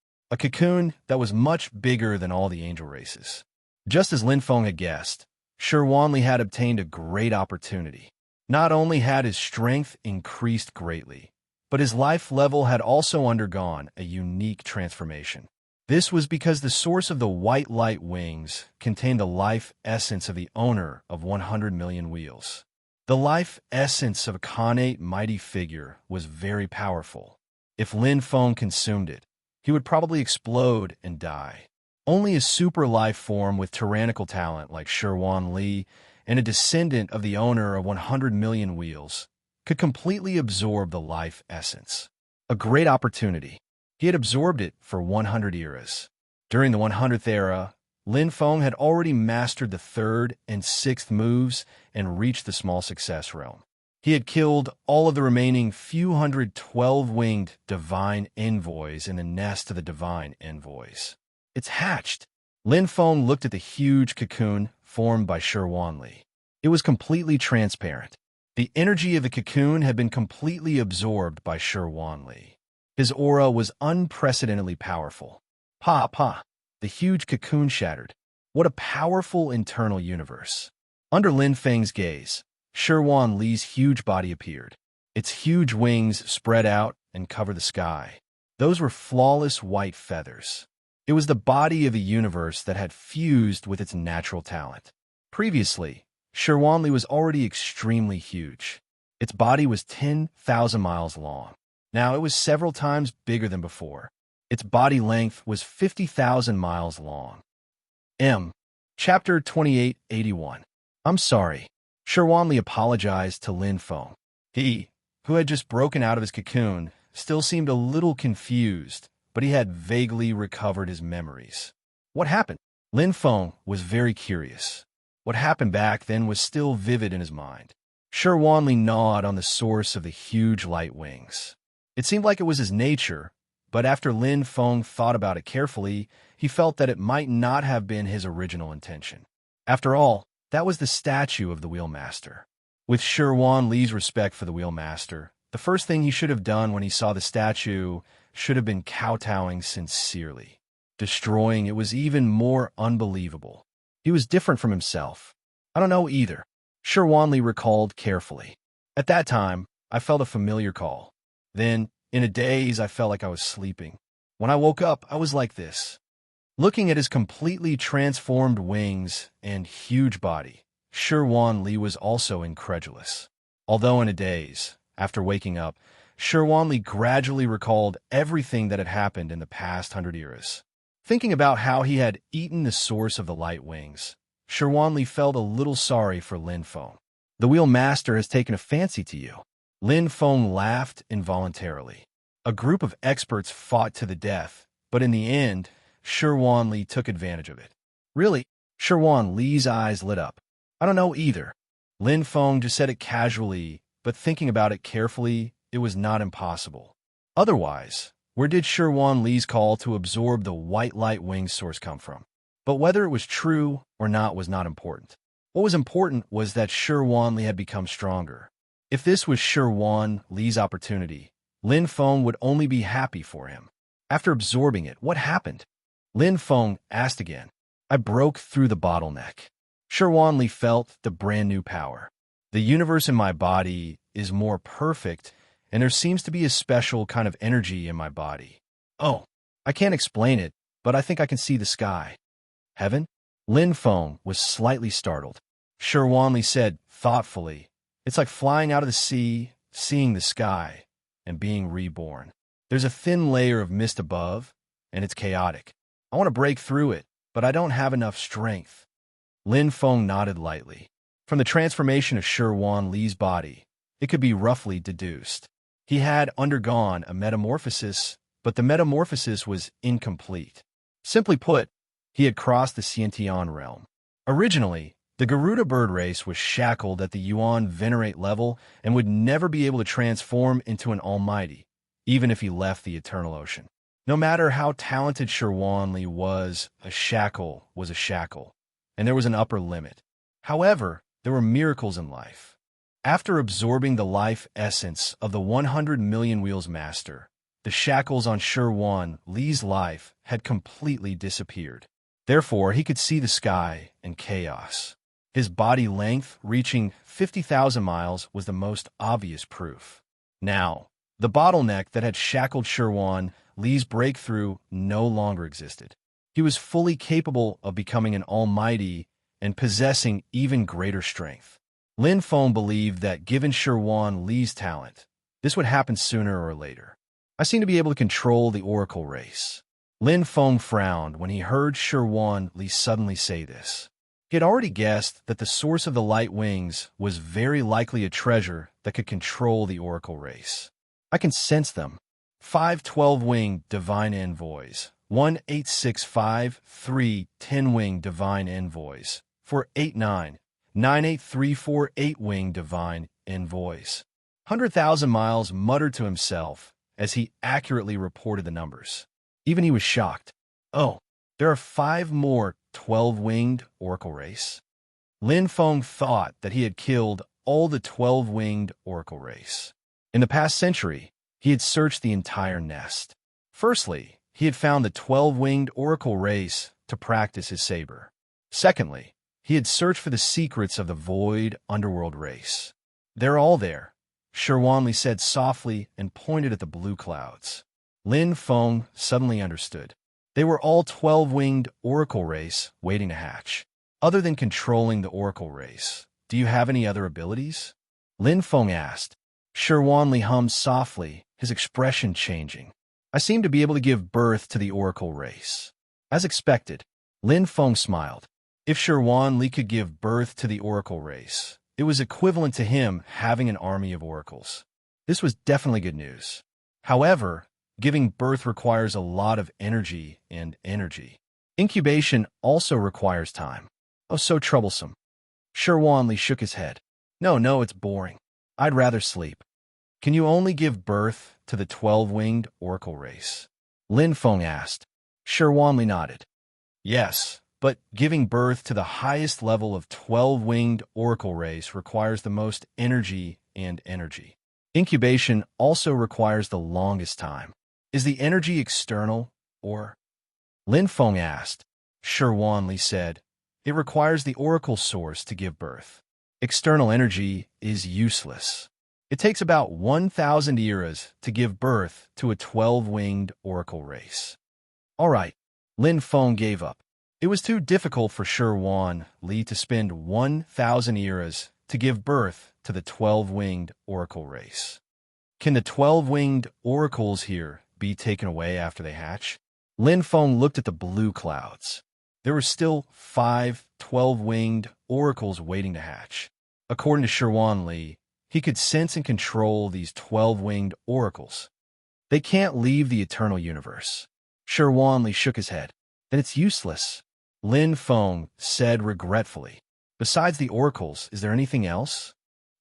that was much bigger than all the angel races. Just as Lin Feng had guessed, Shi had obtained a great opportunity. Not only had his strength increased greatly, but his life level had also undergone a unique transformation. This was because the source of the white light wings contained the life essence of the owner of 100 million wheels. The life essence of a Khanate mighty figure was very powerful. If Lin Feng consumed it, he would probably explode and die. Only a super life form with tyrannical talent like Shi Li and a descendant of the owner of 100 million wheels could completely absorb the life essence. A great opportunity. He had absorbed it for 100 eras. During the 100th era, Lin Feng had already mastered the 3rd and 6th moves and reached the small success realm. He had killed all of the remaining few hundred 12-winged divine envoys in the nest of the divine envoys. It's hatched. Lin Feng looked at the huge cocoon formed by Shi Li. It was completely transparent. The energy of the cocoon had been completely absorbed by Shi Li. His aura was unprecedentedly powerful. Pa! The huge cocoon shattered. What a powerful internal universe. Under Lin Feng's gaze, Shi Li's huge body appeared. Its huge wings spread out and covered the sky. Those were flawless white feathers. It was the body of a universe that had fused with its natural talent. Previously, Shi Li was already extremely huge. Its body was 10,000 miles long. Now it was several times bigger than before. Its body length was 50,000 miles long. Chapter 2881. I'm sorry. Shi Li apologized to Lin Feng. He, who had just broken out of his cocoon, still seemed a little confused, but he had vaguely recovered his memories. What happened? Lin Feng was very curious. What happened back then was still vivid in his mind. Shi Li gnawed on the source of the huge light wings. It seemed like it was his nature, but after Lin Feng thought about it carefully, he felt that it might not have been his original intention. After all, that was the statue of the Wheelmaster. With Shi Li's respect for the Wheelmaster, the first thing he should have done when he saw the statue should have been kowtowing sincerely. Destroying it was even more unbelievable. He was different from himself. I don't know either. Shi Li recalled carefully. At that time, I felt a familiar call. Then, in a daze, I felt like I was sleeping. When I woke up, I was like this. Looking at his completely transformed wings and huge body, Shi Li was also incredulous. Although in a daze, after waking up, Shi Li gradually recalled everything that had happened in the past 100 eras. Thinking about how he had eaten the source of the light wings, Shi Li felt a little sorry for Lin Feng. The Wheelmaster has taken a fancy to you. Lin Feng laughed involuntarily. A group of experts fought to the death, but in the end, Shi Li took advantage of it. Really? Shi Li's eyes lit up. I don't know either. Lin Feng just said it casually, but thinking about it carefully, it was not impossible. Otherwise, where did Sherwan Li's call to absorb the white light wing source come from? But whether it was true or not was not important. What was important was that Sherwan Li had become stronger. If this was Sherwan Li's opportunity, Lin Feng would only be happy for him. After absorbing it, what happened? Lin Feng asked again. I broke through the bottleneck. Sherwan Li felt the brand new power. The universe in my body is more perfect, and there seems to be a special kind of energy in my body. Oh, I can't explain it, but I think I can see the sky. Heaven? Lin Feng was slightly startled. Sherwan Li said thoughtfully, it's like flying out of the sea, seeing the sky, and being reborn. There's a thin layer of mist above, and it's chaotic. I want to break through it, but I don't have enough strength. Lin Feng nodded lightly. From the transformation of Sherwan Li's body, it could be roughly deduced. He had undergone a metamorphosis, but the metamorphosis was incomplete. Simply put, he had crossed the Xiantian realm. Originally, the Garuda bird race was shackled at the Yuan Venerate level and would never be able to transform into an almighty, even if he left the eternal ocean. No matter how talented Sherwan Li was a shackle, and there was an upper limit. However, there were miracles in life. After absorbing the life essence of the 100 million wheels master, the shackles on Sherwan Li's life had completely disappeared. Therefore, he could see the sky and chaos. His body length reaching 50,000 miles was the most obvious proof. Now, the bottleneck that had shackled Sherwan Li's breakthrough no longer existed. He was fully capable of becoming an almighty and possessing even greater strength. Lin Feng believed that given Sherwan Li's talent, this would happen sooner or later. I seem to be able to control the oracle race. Lin Feng frowned when he heard Sherwan Li suddenly say this. He had already guessed that the source of the light wings was very likely a treasure that could control the oracle race. I can sense them. 5 12-winged divine envoys, 1 865 3 10-winged divine envoys, 4 89 98348 8-winged divine envoys. 100,000 miles muttered to himself as he accurately reported the numbers. Even he was shocked. Oh, there are 5 more 12-winged oracle race? Lin Feng thought that he had killed all the 12-winged oracle race. In the past century, he had searched the entire nest. Firstly, he had found the 12-winged oracle race to practice his saber. Secondly, he had searched for the secrets of the void underworld race. They're all there, Sherwan Li said softly and pointed at the blue clouds. Lin Feng suddenly understood. They were all 12-winged oracle race waiting to hatch. Other than controlling the oracle race, do you have any other abilities? Lin Feng asked. Sherwan Li hummed softly, his expression changing. I seem to be able to give birth to the oracle race. As expected, Lin Feng smiled. If Sherwan Li could give birth to the oracle race, it was equivalent to him having an army of oracles. This was definitely good news. However, giving birth requires a lot of energy and energy. Incubation also requires time. Oh, so troublesome. Sherwan Li shook his head. No, it's boring. I'd rather sleep. Can you only give birth to the 12-winged oracle race? Lin Feng asked. Sherwan Li nodded. Yes, but giving birth to the highest level of 12-winged oracle race requires the most energy and energy. Incubation also requires the longest time. Is the energy external, or? Lin Feng asked. Sherwan Li said, it requires the oracle source to give birth. External energy is useless. It takes about 1,000 eras to give birth to a 12-winged oracle race. All right, Lin Feng gave up. It was too difficult for Sherwan Li to spend 1,000 eras to give birth to the 12-winged oracle race. Can the 12-winged oracles here be taken away after they hatch? Lin Feng looked at the blue clouds. There were still 5 12-winged oracles waiting to hatch. According to Sherwan Li, he could sense and control these 12-winged oracles. They can't leave the eternal universe. Sherwan Li shook his head. Then it's useless. Lin Feng said regretfully. Besides the oracles, is there anything else?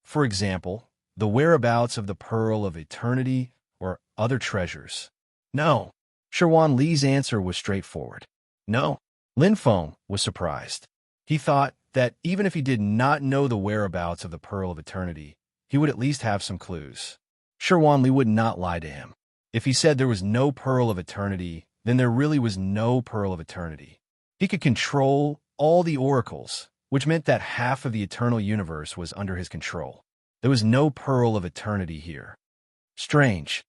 For example, the whereabouts of the Pearl of Eternity or other treasures? No. Sherwan Li's answer was straightforward. No. Lin Feng was surprised. He thought that even if he did not know the whereabouts of the Pearl of Eternity, he would at least have some clues. Sherwan Li would not lie to him. If he said there was no Pearl of Eternity, then there really was no Pearl of Eternity. He could control all the oracles, which meant that half of the eternal universe was under his control. There was no Pearl of Eternity here. Strange.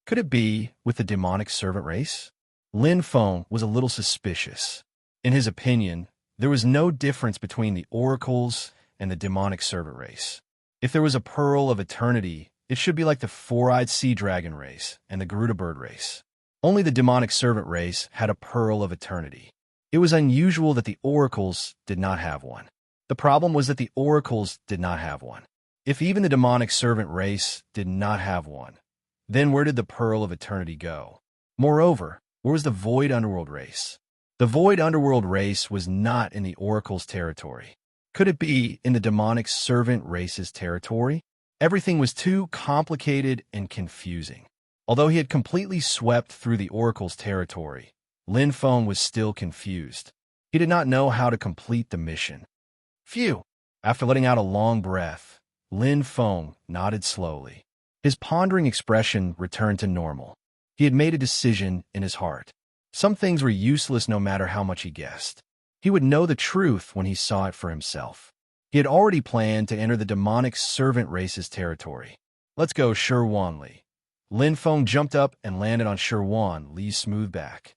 Could it be with the demonic servant race? Lin Feng was a little suspicious. In his opinion, there was no difference between the oracles and the demonic servant race. If there was a Pearl of Eternity, it should be like the four-eyed sea dragon race and the Garuda bird race. Only the demonic servant race had a Pearl of Eternity. It was unusual that the oracles did not have one. The problem was that the oracles did not have one. If even the demonic servant race did not have one, then where did the Pearl of Eternity go? Moreover, where was the Void Underworld race? The Void Underworld race was not in the oracle's territory. Could it be in the demonic servant race's territory? Everything was too complicated and confusing. Although he had completely swept through the oracle's territory, Lin Feng was still confused. He did not know how to complete the mission. Phew! After letting out a long breath, Lin Feng nodded slowly. His pondering expression returned to normal. He had made a decision in his heart. Some things were useless no matter how much he guessed. He would know the truth when he saw it for himself. He had already planned to enter the demonic servant race's territory. Let's go, Sherwan Li. Lin Feng jumped up and landed on Sherwan Li's smooth back.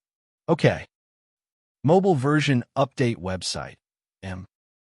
Okay. Mobile version update website.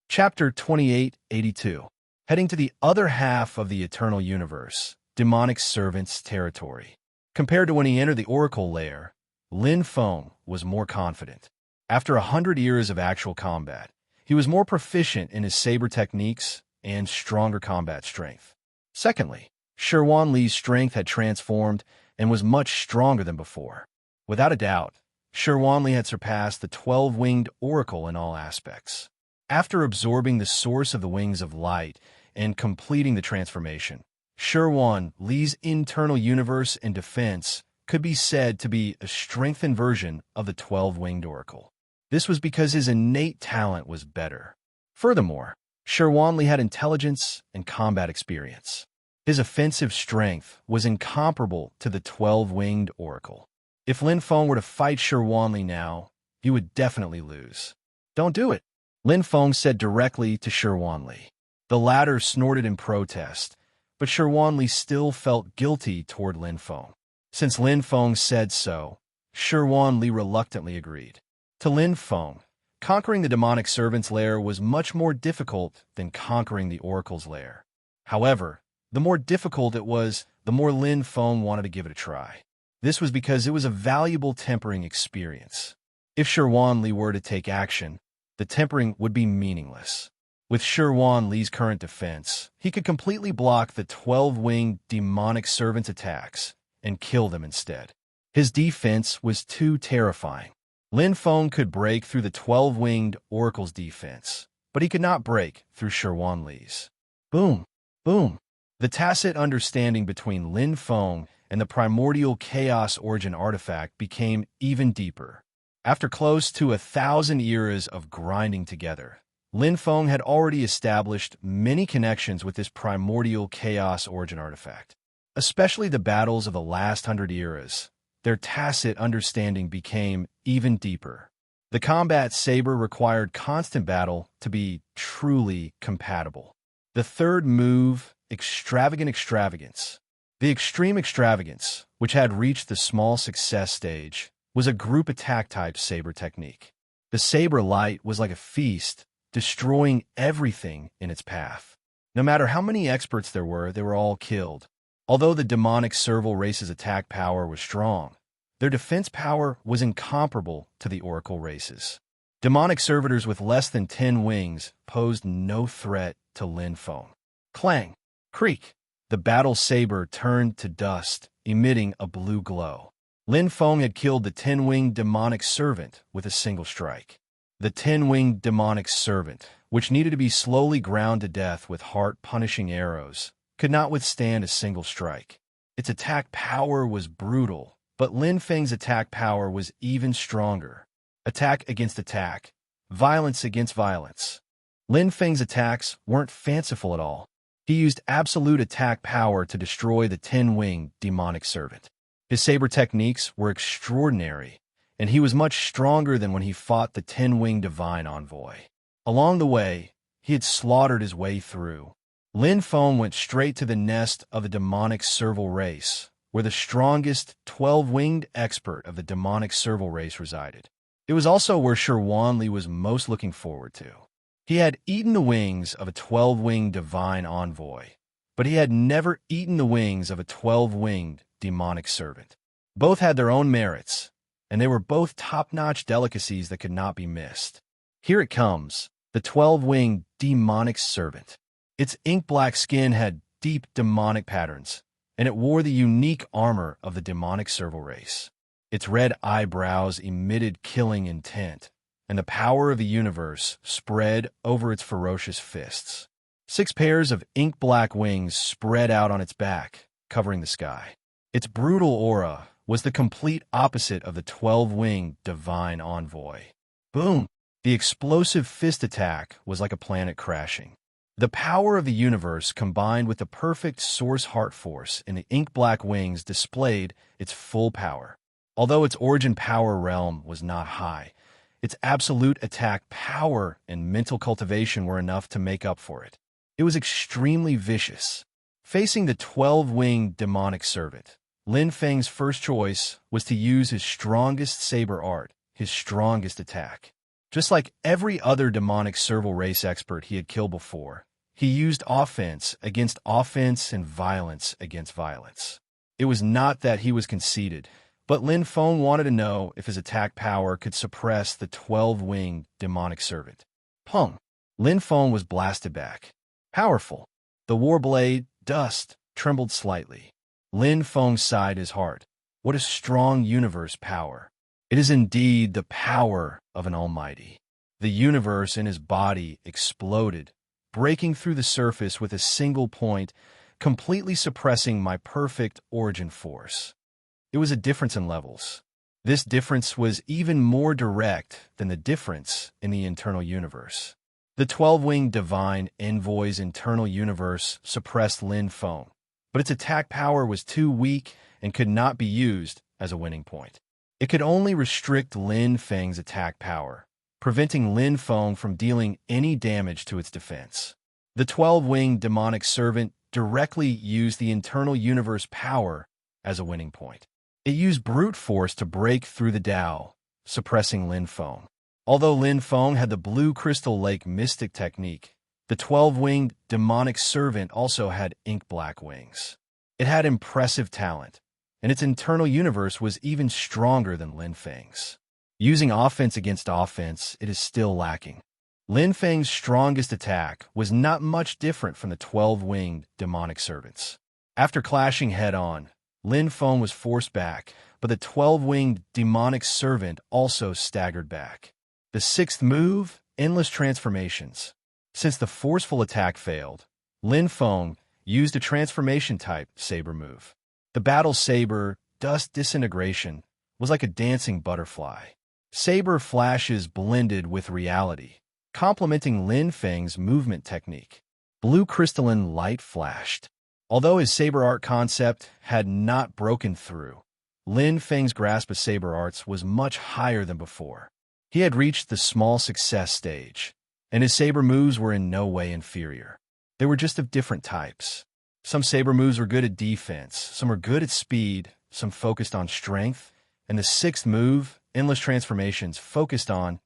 Chapter 2882. Heading to the other half of the eternal universe, demonic servant's territory. Compared to when he entered the oracle lair, Lin Feng was more confident. After 100 years of actual combat, he was more proficient in his saber techniques and stronger combat strength. Secondly, Sherwan Li's strength had transformed and was much stronger than before. Without a doubt, Sherwan Li had surpassed the 12-winged oracle in all aspects. After absorbing the source of the wings of light and completing the transformation, Sherwan Li's internal universe and defense could be said to be a strengthened version of the 12-winged oracle. This was because his innate talent was better. Furthermore, Sherwan Li had intelligence and combat experience. His offensive strength was incomparable to the 12-winged oracle. If Lin Feng were to fight Sherwan Li now, he would definitely lose. Don't do it, Lin Feng said directly to Sherwan Li. The latter snorted in protest, but Sherwan Li still felt guilty toward Lin Feng. Since Lin Feng said so, Sherwan Li reluctantly agreed. To Lin Feng, conquering the demonic servant's lair was much more difficult than conquering the oracle's lair. However, the more difficult it was, the more Lin Feng wanted to give it a try. This was because it was a valuable tempering experience. If Sherwan Li were to take action, the tempering would be meaningless. With Sherwan Li's current defense, he could completely block the 12-winged demonic servant's attacks and kill them instead. His defense was too terrifying. Lin Feng could break through the 12-winged oracle's defense, but he could not break through Sherwan Li's. Boom! Boom! The tacit understanding between Lin Feng and the primordial chaos origin artifact became even deeper. After close to 1,000 eras of grinding together, Lin Feng had already established many connections with this primordial chaos origin artifact. Especially the battles of the last 100 eras, their tacit understanding became even deeper. The combat saber required constant battle to be truly compatible. The third move, extravagant extravagance. The extreme extravagance, which had reached the small success stage, was a group attack type saber technique. The saber light was like a feast, destroying everything in its path. No matter how many experts there were, they were all killed. Although the demonic serval race's attack power was strong, their defense power was incomparable to the oracle race's. Demonic servitors with less than 10 wings posed no threat to Lin Feng. Clang! Creak! The battle saber turned to dust, emitting a blue glow. Lin Feng had killed the 10-winged demonic servant with a single strike. The 10-winged demonic servant, which needed to be slowly ground to death with heart-punishing arrows, could not withstand a single strike. Its attack power was brutal, but Lin Feng's attack power was even stronger. Attack against attack, violence against violence. Lin Feng's attacks weren't fanciful at all. He used absolute attack power to destroy the 10-winged demonic servant. His saber techniques were extraordinary, and he was much stronger than when he fought the 10-winged divine envoy. Along the way, he had slaughtered his way through. Lin Feng went straight to the nest of the demonic serval race, where the strongest 12-winged expert of the demonic serval race resided. It was also where Shi Wanli was most looking forward to. He had eaten the wings of a 12-winged divine envoy, but he had never eaten the wings of a 12-winged demonic servant. Both had their own merits, and they were both top-notch delicacies that could not be missed. Here it comes, the 12-winged demonic servant. Its ink-black skin had deep demonic patterns, and it wore the unique armor of the demonic serval race. Its red eyebrows emitted killing intent, and the power of the universe spread over its ferocious fists. 6 pairs of ink-black wings spread out on its back, covering the sky. Its brutal aura was the complete opposite of the 12-winged divine envoy. Boom! The explosive fist attack was like a planet crashing. The power of the universe combined with the perfect source heart force in the ink-black wings displayed its full power. Although its origin power realm was not high, its absolute attack power and mental cultivation were enough to make up for it. It was extremely vicious. Facing the 12-winged demonic servant, Lin Feng's first choice was to use his strongest saber art, his strongest attack. Just like every other demonic serval race expert he had killed before, he used offense against offense and violence against violence. It was not that he was conceited, but Lin Feng wanted to know if his attack power could suppress the 12-winged demonic servant. Pung! Lin Feng was blasted back. Powerful. The warblade, dust, trembled slightly. Lin Feng sighed his heart. What a strong universe power. It is indeed the power of an almighty. The universe in his body exploded, breaking through the surface with a single point, completely suppressing my perfect origin force. It was a difference in levels. This difference was even more direct than the difference in the internal universe. The 12-winged divine envoy's internal universe suppressed Lin Feng, but its attack power was too weak and could not be used as a winning point. It could only restrict Lin Feng's attack power, preventing Lin Feng from dealing any damage to its defense. The 12-winged demonic servant directly used the internal universe power as a winning point. It used brute force to break through the Tao, suppressing Lin Feng. Although Lin Feng had the blue crystal lake mystic technique, the 12-winged demonic servant also had ink-black wings. It had impressive talent, and its internal universe was even stronger than Lin Feng's. Using offense against offense, it is still lacking. Lin Feng's strongest attack was not much different from the 12-winged demonic servants. After clashing head-on, Lin Feng was forced back, but the 12-winged demonic servant also staggered back. The 6th move, endless transformations. Since the forceful attack failed, Lin Feng used a transformation-type saber move. The battle saber, dust disintegration, was like a dancing butterfly. Saber flashes blended with reality, complementing Lin Feng's movement technique. Blue crystalline light flashed. Although his saber art concept had not broken through, Lin Feng's grasp of saber arts was much higher than before. He had reached the small success stage, and his saber moves were in no way inferior. They were just of different types. Some saber moves were good at defense, some were good at speed, some focused on strength, and the 6th move, endless transformations, focused on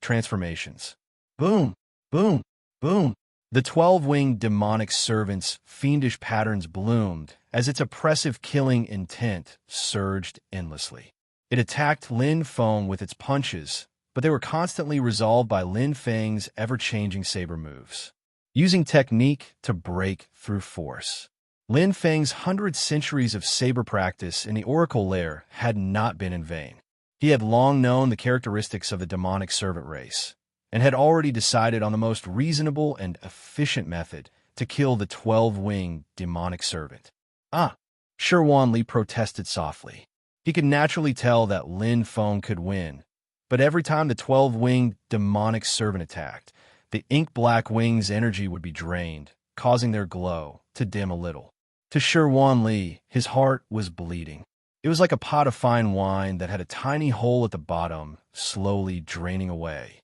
transformations. Boom, boom, boom. The 12-winged demonic servant's fiendish patterns bloomed as its oppressive killing intent surged endlessly. It attacked Lin Feng with its punches, but they were constantly resolved by Lin Feng's ever-changing saber moves. Using technique to break through force. Lin Feng's 100 centuries of saber practice in the Oracle Lair had not been in vain. He had long known the characteristics of the demonic servant race, and had already decided on the most reasonable and efficient method to kill the 12-winged demonic servant. Ah, Shi Wanli protested softly. He could naturally tell that Lin Feng could win, but every time the 12-winged demonic servant attacked, the ink-black wings' energy would be drained, causing their glow to dim a little. To Shi Wanli, his heart was bleeding. It was like a pot of fine wine that had a tiny hole at the bottom, slowly draining away.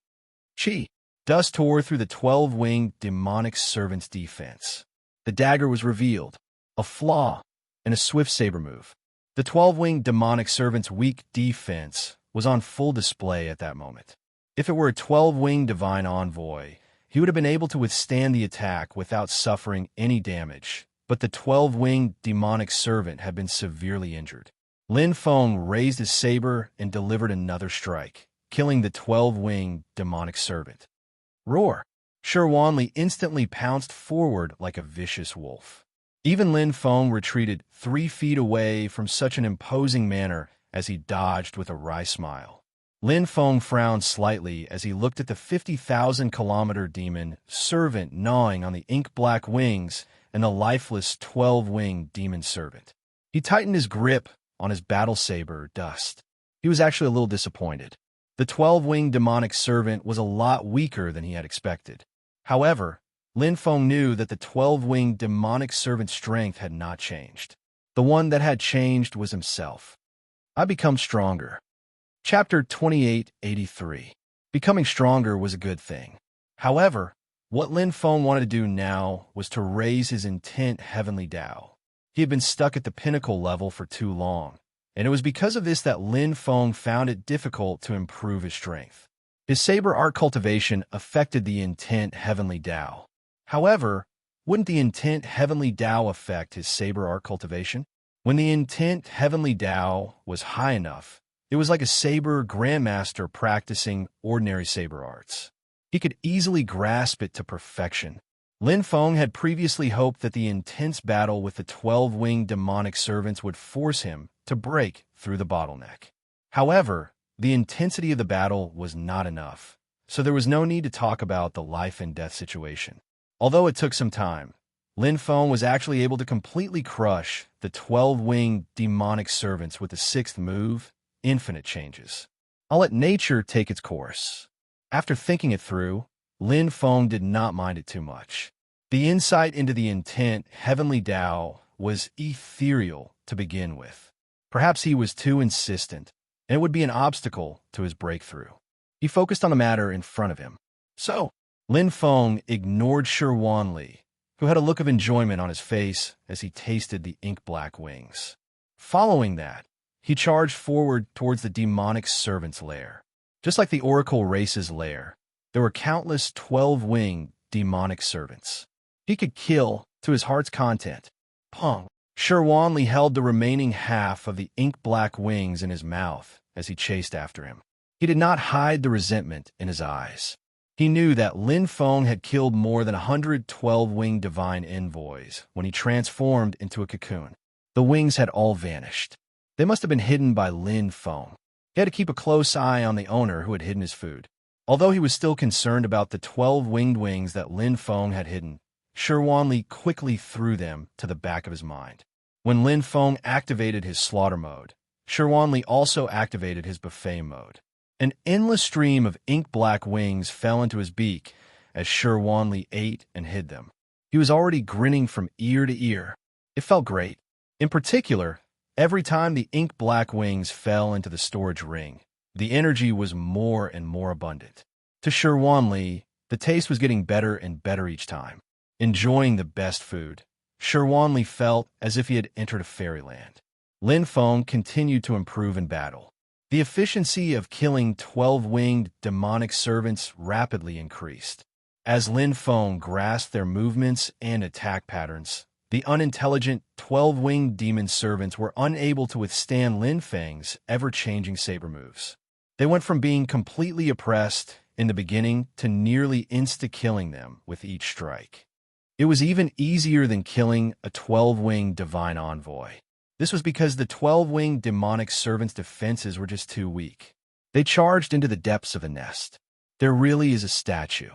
Chi! Dust tore through the 12-winged demonic servant's defense. The dagger was revealed, a flaw, and a swift saber move. The 12-winged demonic servant's weak defense was on full display at that moment. If it were a 12-winged divine envoy, he would have been able to withstand the attack without suffering any damage, but the 12-winged demonic servant had been severely injured. Lin Feng raised his saber and delivered another strike, killing the 12-winged demonic servant. Roar! Shi Wanli instantly pounced forward like a vicious wolf. Even Lin Feng retreated 3 feet away from such an imposing manner as he dodged with a wry smile. Lin Feng frowned slightly as he looked at the 50,000-kilometer demon servant gnawing on the ink-black wings and the lifeless 12-winged demon servant. He tightened his grip on his battle saber, Dust. He was actually a little disappointed. The 12-winged demonic servant was a lot weaker than he had expected. However, Lin Feng knew that the 12-winged demonic servant's strength had not changed. The one that had changed was himself. I become stronger. Chapter 2883. Becoming stronger was a good thing. However, what Lin Feng wanted to do now was to raise his intent heavenly Tao. He had been stuck at the pinnacle level for too long, and it was because of this that Lin Feng found it difficult to improve his strength. His saber art cultivation affected the intent heavenly Tao. However, wouldn't the intent heavenly Tao affect his saber art cultivation? When the intent heavenly Tao was high enough, it was like a saber grandmaster practicing ordinary saber arts. He could easily grasp it to perfection. Lin Feng had previously hoped that the intense battle with the 12-winged demonic servants would force him to break through the bottleneck. However, the intensity of the battle was not enough, so there was no need to talk about the life-and-death situation. Although it took some time, Lin Feng was actually able to completely crush the 12-winged demonic servants with the 6th move, Infinite Changes. I'll let nature take its course. After thinking it through, Lin Feng did not mind it too much. The insight into the intent heavenly Tao was ethereal to begin with. Perhaps he was too insistent, and it would be an obstacle to his breakthrough. He focused on the matter in front of him. So, Lin Feng ignored Shi Wanli, who had a look of enjoyment on his face as he tasted the ink-black wings. Following that, he charged forward towards the demonic servant's lair. Just like the Oracle race's lair, there were countless 12-winged demonic servants. He could kill to his heart's content. Pong! Shi Wanli held the remaining half of the ink-black wings in his mouth as he chased after him. He did not hide the resentment in his eyes. He knew that Lin Feng had killed more than 112-winged divine envoys when he transformed into a cocoon. The wings had all vanished. They must have been hidden by Lin Feng. He had to keep a close eye on the owner who had hidden his food. Although he was still concerned about the 12-winged wings that Lin Feng had hidden, Shi Wanli quickly threw them to the back of his mind. When Lin Feng activated his slaughter mode, Shi Wanli also activated his buffet mode. An endless stream of ink-black wings fell into his beak as Shi Wanli ate and hid them. He was already grinning from ear to ear. It felt great. In particular, every time the ink-black wings fell into the storage ring, the energy was more and more abundant. To Shi Wanli, the taste was getting better and better each time. Enjoying the best food, Shi Wanli felt as if he had entered a fairyland. Lin Feng continued to improve in battle. The efficiency of killing 12-winged demonic servants rapidly increased. As Lin Feng grasped their movements and attack patterns, the unintelligent 12-winged demon servants were unable to withstand Lin Feng's ever-changing saber moves. They went from being completely oppressed in the beginning to nearly insta-killing them with each strike. It was even easier than killing a 12-winged divine envoy. This was because the 12-winged demonic servants' defenses were just too weak. They charged into the depths of the nest. There really is a statue.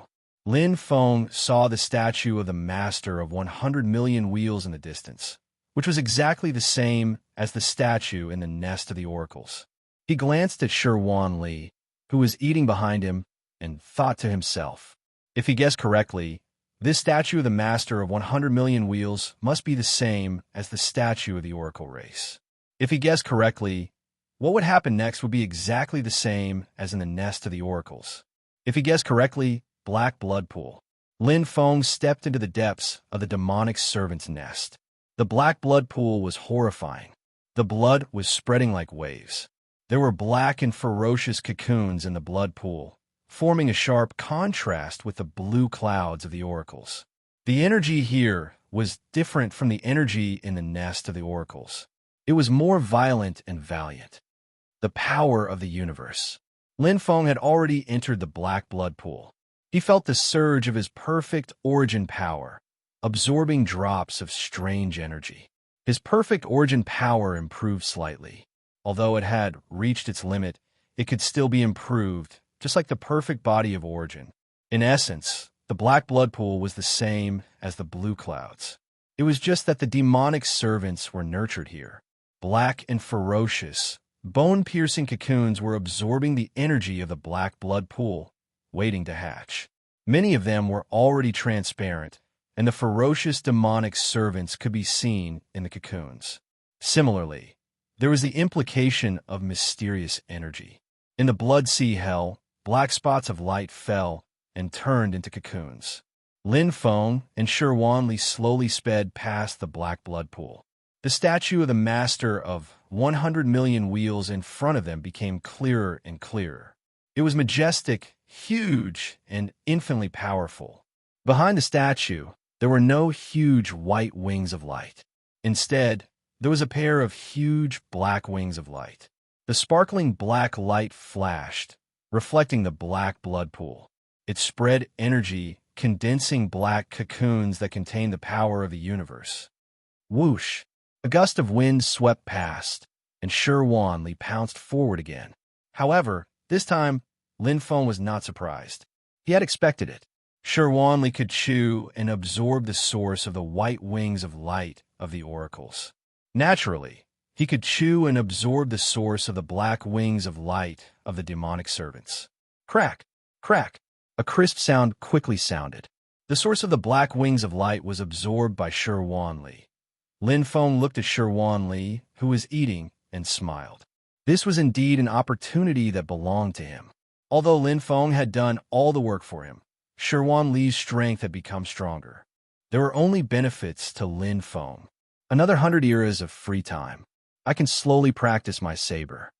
Lin Feng saw the statue of the master of 100 million wheels in the distance, which was exactly the same as the statue in the nest of the oracles. He glanced at Shi Wanli, who was eating behind him, and thought to himself, if he guessed correctly, this statue of the master of 100 million wheels must be the same as the statue of the oracle race. If he guessed correctly, what would happen next would be exactly the same as in the nest of the oracles. If he guessed correctly, black blood pool. Lin Feng stepped into the depths of the demonic servant's nest. The black blood pool was horrifying. The blood was spreading like waves. There were black and ferocious cocoons in the blood pool, forming a sharp contrast with the blue clouds of the oracles. The energy here was different from the energy in the nest of the oracles. It was more violent and valiant. The power of the universe. Lin Feng had already entered the black blood pool. He felt the surge of his perfect origin power, absorbing drops of strange energy. His perfect origin power improved slightly. Although it had reached its limit, it could still be improved, just like the perfect body of origin. In essence, the black blood pool was the same as the blue clouds. It was just that the demonic servants were nurtured here. Black and ferocious, bone-piercing cocoons were absorbing the energy of the black blood pool, waiting to hatch. Many of them were already transparent, and the ferocious demonic servants could be seen in the cocoons. Similarly, there was the implication of mysterious energy. In the blood sea hell, black spots of light fell and turned into cocoons. Lin Feng and Shi Wanli slowly sped past the black blood pool. The statue of the master of 100 million wheels in front of them became clearer and clearer. It was majestic, huge, and infinitely powerful. Behind the statue, there were no huge white wings of light. Instead, there was a pair of huge black wings of light. The sparkling black light flashed, reflecting the black blood pool. It spread energy, condensing black cocoons that contained the power of the universe. Whoosh! A gust of wind swept past, and Shi Wanli pounced forward again. However, this time, Lin Feng was not surprised. He had expected it. Shi Wanli could chew and absorb the source of the white wings of light of the oracles. Naturally, he could chew and absorb the source of the black wings of light of the demonic servants. Crack! Crack! A crisp sound quickly sounded. The source of the black wings of light was absorbed by Shi Wanli. Lin Feng looked at Shi Wanli, who was eating, and smiled. This was indeed an opportunity that belonged to him. Although Lin Feng had done all the work for him, Shi Wanli's strength had become stronger. There were only benefits to Lin Feng. Another 100 eras of free time. I can slowly practice my saber.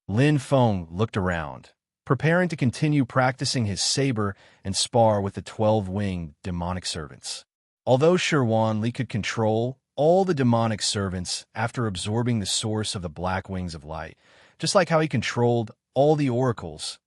Lin Feng looked around, preparing to continue practicing his saber and spar with the 12-winged demonic servants. Although Shi Wanli could control all the demonic servants after absorbing the source of the black wings of light, just like how he controlled all the oracles,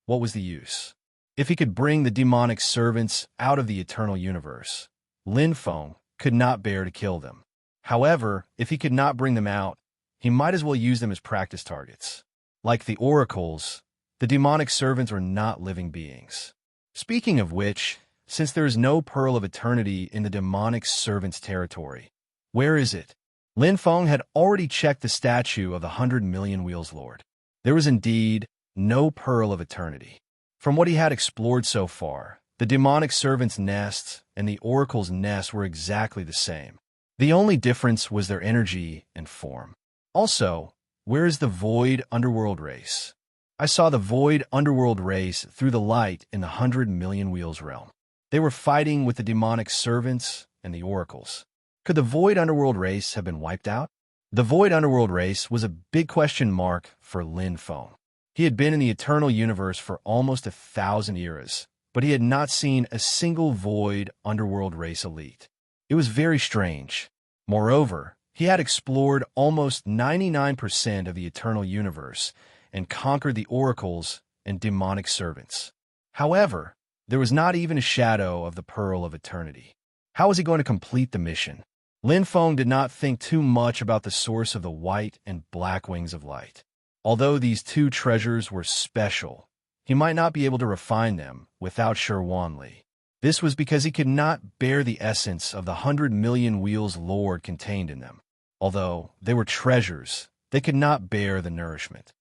what was the use? If he could bring the demonic servants out of the eternal universe, Lin Feng could not bear to kill them. However, if he could not bring them out, he might as well use them as practice targets. Like the oracles, the demonic servants were not living beings. Speaking of which, since there is no pearl of eternity in the demonic servant's territory, where is it? Lin Feng had already checked the statue of the 100 million wheels lord. There was indeed no pearl of eternity. From what he had explored so far, the demonic servant's nests and the oracle's nest were exactly the same. The only difference was their energy and form. Also, where is the void underworld race? I saw the void underworld race through the light in the 100 million wheels realm. They were fighting with the demonic servants and the oracles. Could the void underworld race have been wiped out? The void underworld race was a big question mark for Lin Feng. He had been in the eternal universe for almost 1,000 eras, but he had not seen a single void underworld race elite. It was very strange. Moreover, he had explored almost 99% of the eternal universe and conquered the oracles and demonic servants. However, there was not even a shadow of the Pearl of Eternity. How was he going to complete the mission? Lin Feng did not think too much about the source of the white and black wings of light. Although these two treasures were special, he might not be able to refine them without Shi Wanli. This was because he could not bear the essence of the 100 million wheels lore contained in them. Although they were treasures, they could not bear the nourishment.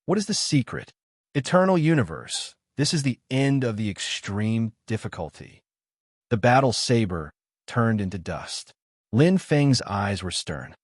What is the secret? Eternal universe. This is the end of the extreme difficulty. The battle saber turned into dust. Lin Feng's eyes were stern.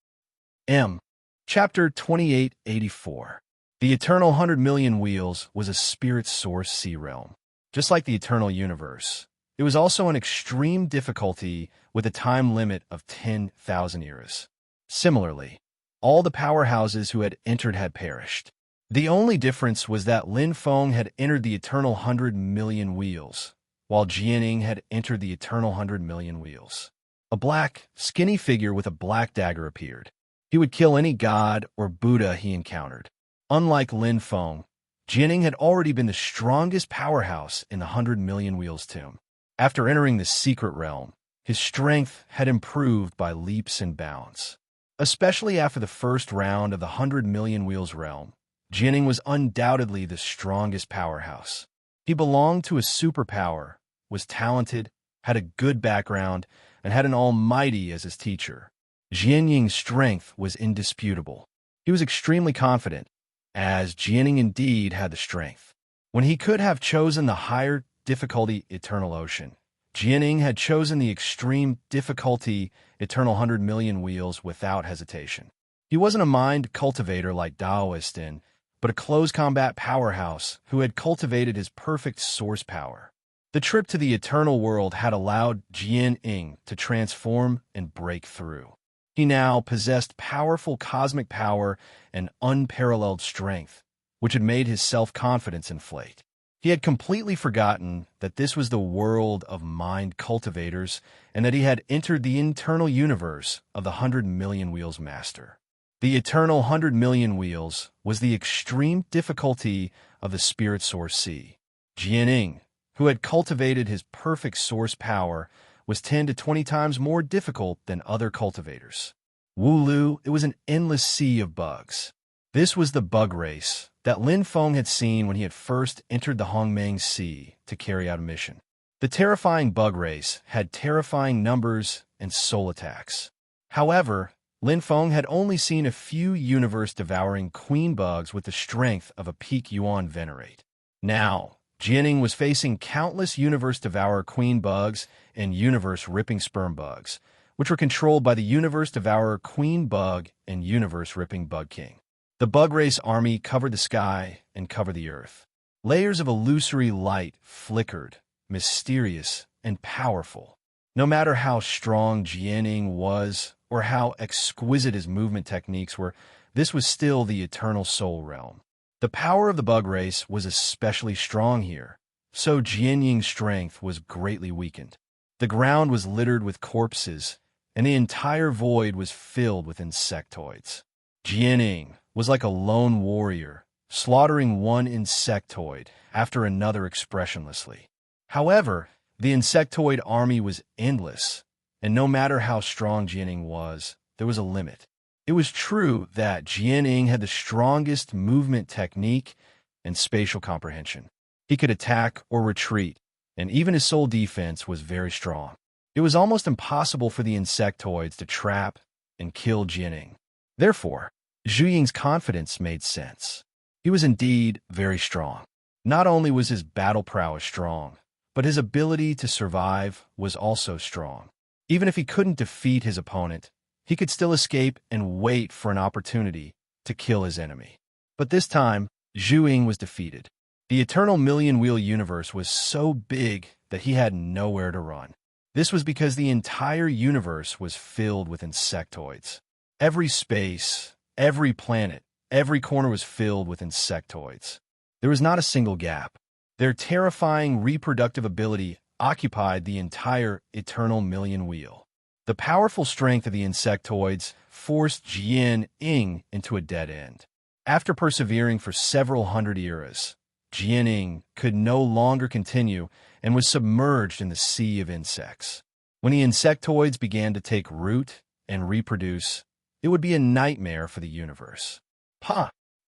Chapter 2884. The Eternal 100 million Wheels was a spirit source sea realm. Just like the Eternal Universe, it was also an extreme difficulty with a time limit of 10,000 eras. Similarly, all the powerhouses who had entered had perished. The only difference was that Lin Feng had entered the Eternal 100 million Wheels, while Jianing had entered the Eternal 100 million Wheels. A black, skinny figure with a black dagger appeared. He would kill any god or Buddha he encountered. Unlike Lin Feng, Jianing had already been the strongest powerhouse in the 100 million Wheels tomb. After entering the secret realm, his strength had improved by leaps and bounds. Especially after the first round of the 100 million Wheels realm, Jianing was undoubtedly the strongest powerhouse. He belonged to a superpower, was talented, had a good background, and had an almighty as his teacher. Jianying's strength was indisputable. He was extremely confident, as Jianing indeed had the strength. When he could have chosen the higher difficulty Eternal Ocean, Jianing had chosen the extreme difficulty Eternal 100 million Wheels without hesitation. He wasn't a mind cultivator like Daoistin, but a close combat powerhouse who had cultivated his perfect source power. The trip to the Eternal World had allowed Jianing to transform and break through. He now possessed powerful cosmic power and unparalleled strength, which had made his self-confidence inflate. He had completely forgotten that this was the world of mind cultivators and that he had entered the internal universe of the 100 million Wheels Master. The Eternal 100 million Wheels was the extreme difficulty of the Spirit Source Sea. Jianing, who had cultivated his perfect source power, was 10 to 20 times more difficult than other cultivators. Wulu, it was an endless sea of bugs. This was the bug race that Lin Feng had seen when he had first entered the Hongmeng Sea to carry out a mission. The terrifying bug race had terrifying numbers and soul attacks. However, Lin Feng had only seen a few universe-devouring queen bugs with the strength of a peak Yuan Venerate. Now, Jianing was facing countless universe-devourer queen bugs and universe-ripping sperm bugs, which were controlled by the universe-devourer queen bug and universe-ripping bug king. The bug race army covered the sky and covered the earth. Layers of illusory light flickered, mysterious and powerful. No matter how strong Jianing was or how exquisite his movement techniques were, this was still the eternal soul realm. The power of the bug race was especially strong here, so Jianying's strength was greatly weakened. The ground was littered with corpses, and the entire void was filled with insectoids. Jianing was like a lone warrior, slaughtering one insectoid after another expressionlessly. However, the insectoid army was endless, and no matter how strong Jianing was, there was a limit. It was true that Jianing had the strongest movement technique and spatial comprehension. He could attack or retreat, and even his soul defense was very strong. It was almost impossible for the insectoids to trap and kill Jianing. Therefore, Zhu Ying's confidence made sense. He was indeed very strong. Not only was his battle prowess strong, but his ability to survive was also strong. Even if he couldn't defeat his opponent, he could still escape and wait for an opportunity to kill his enemy. But this time, Zhu Ying was defeated. The Eternal Million-Wheel universe was so big that he had nowhere to run. This was because the entire universe was filled with insectoids. Every space, every planet, every corner was filled with insectoids. There was not a single gap. Their terrifying reproductive ability occupied the entire Eternal Million Wheel. The powerful strength of the insectoids forced Jianing into a dead end. After persevering for several hundred eras, Jianing could no longer continue and was submerged in the sea of insects. When the insectoids began to take root and reproduce, it would be a nightmare for the universe.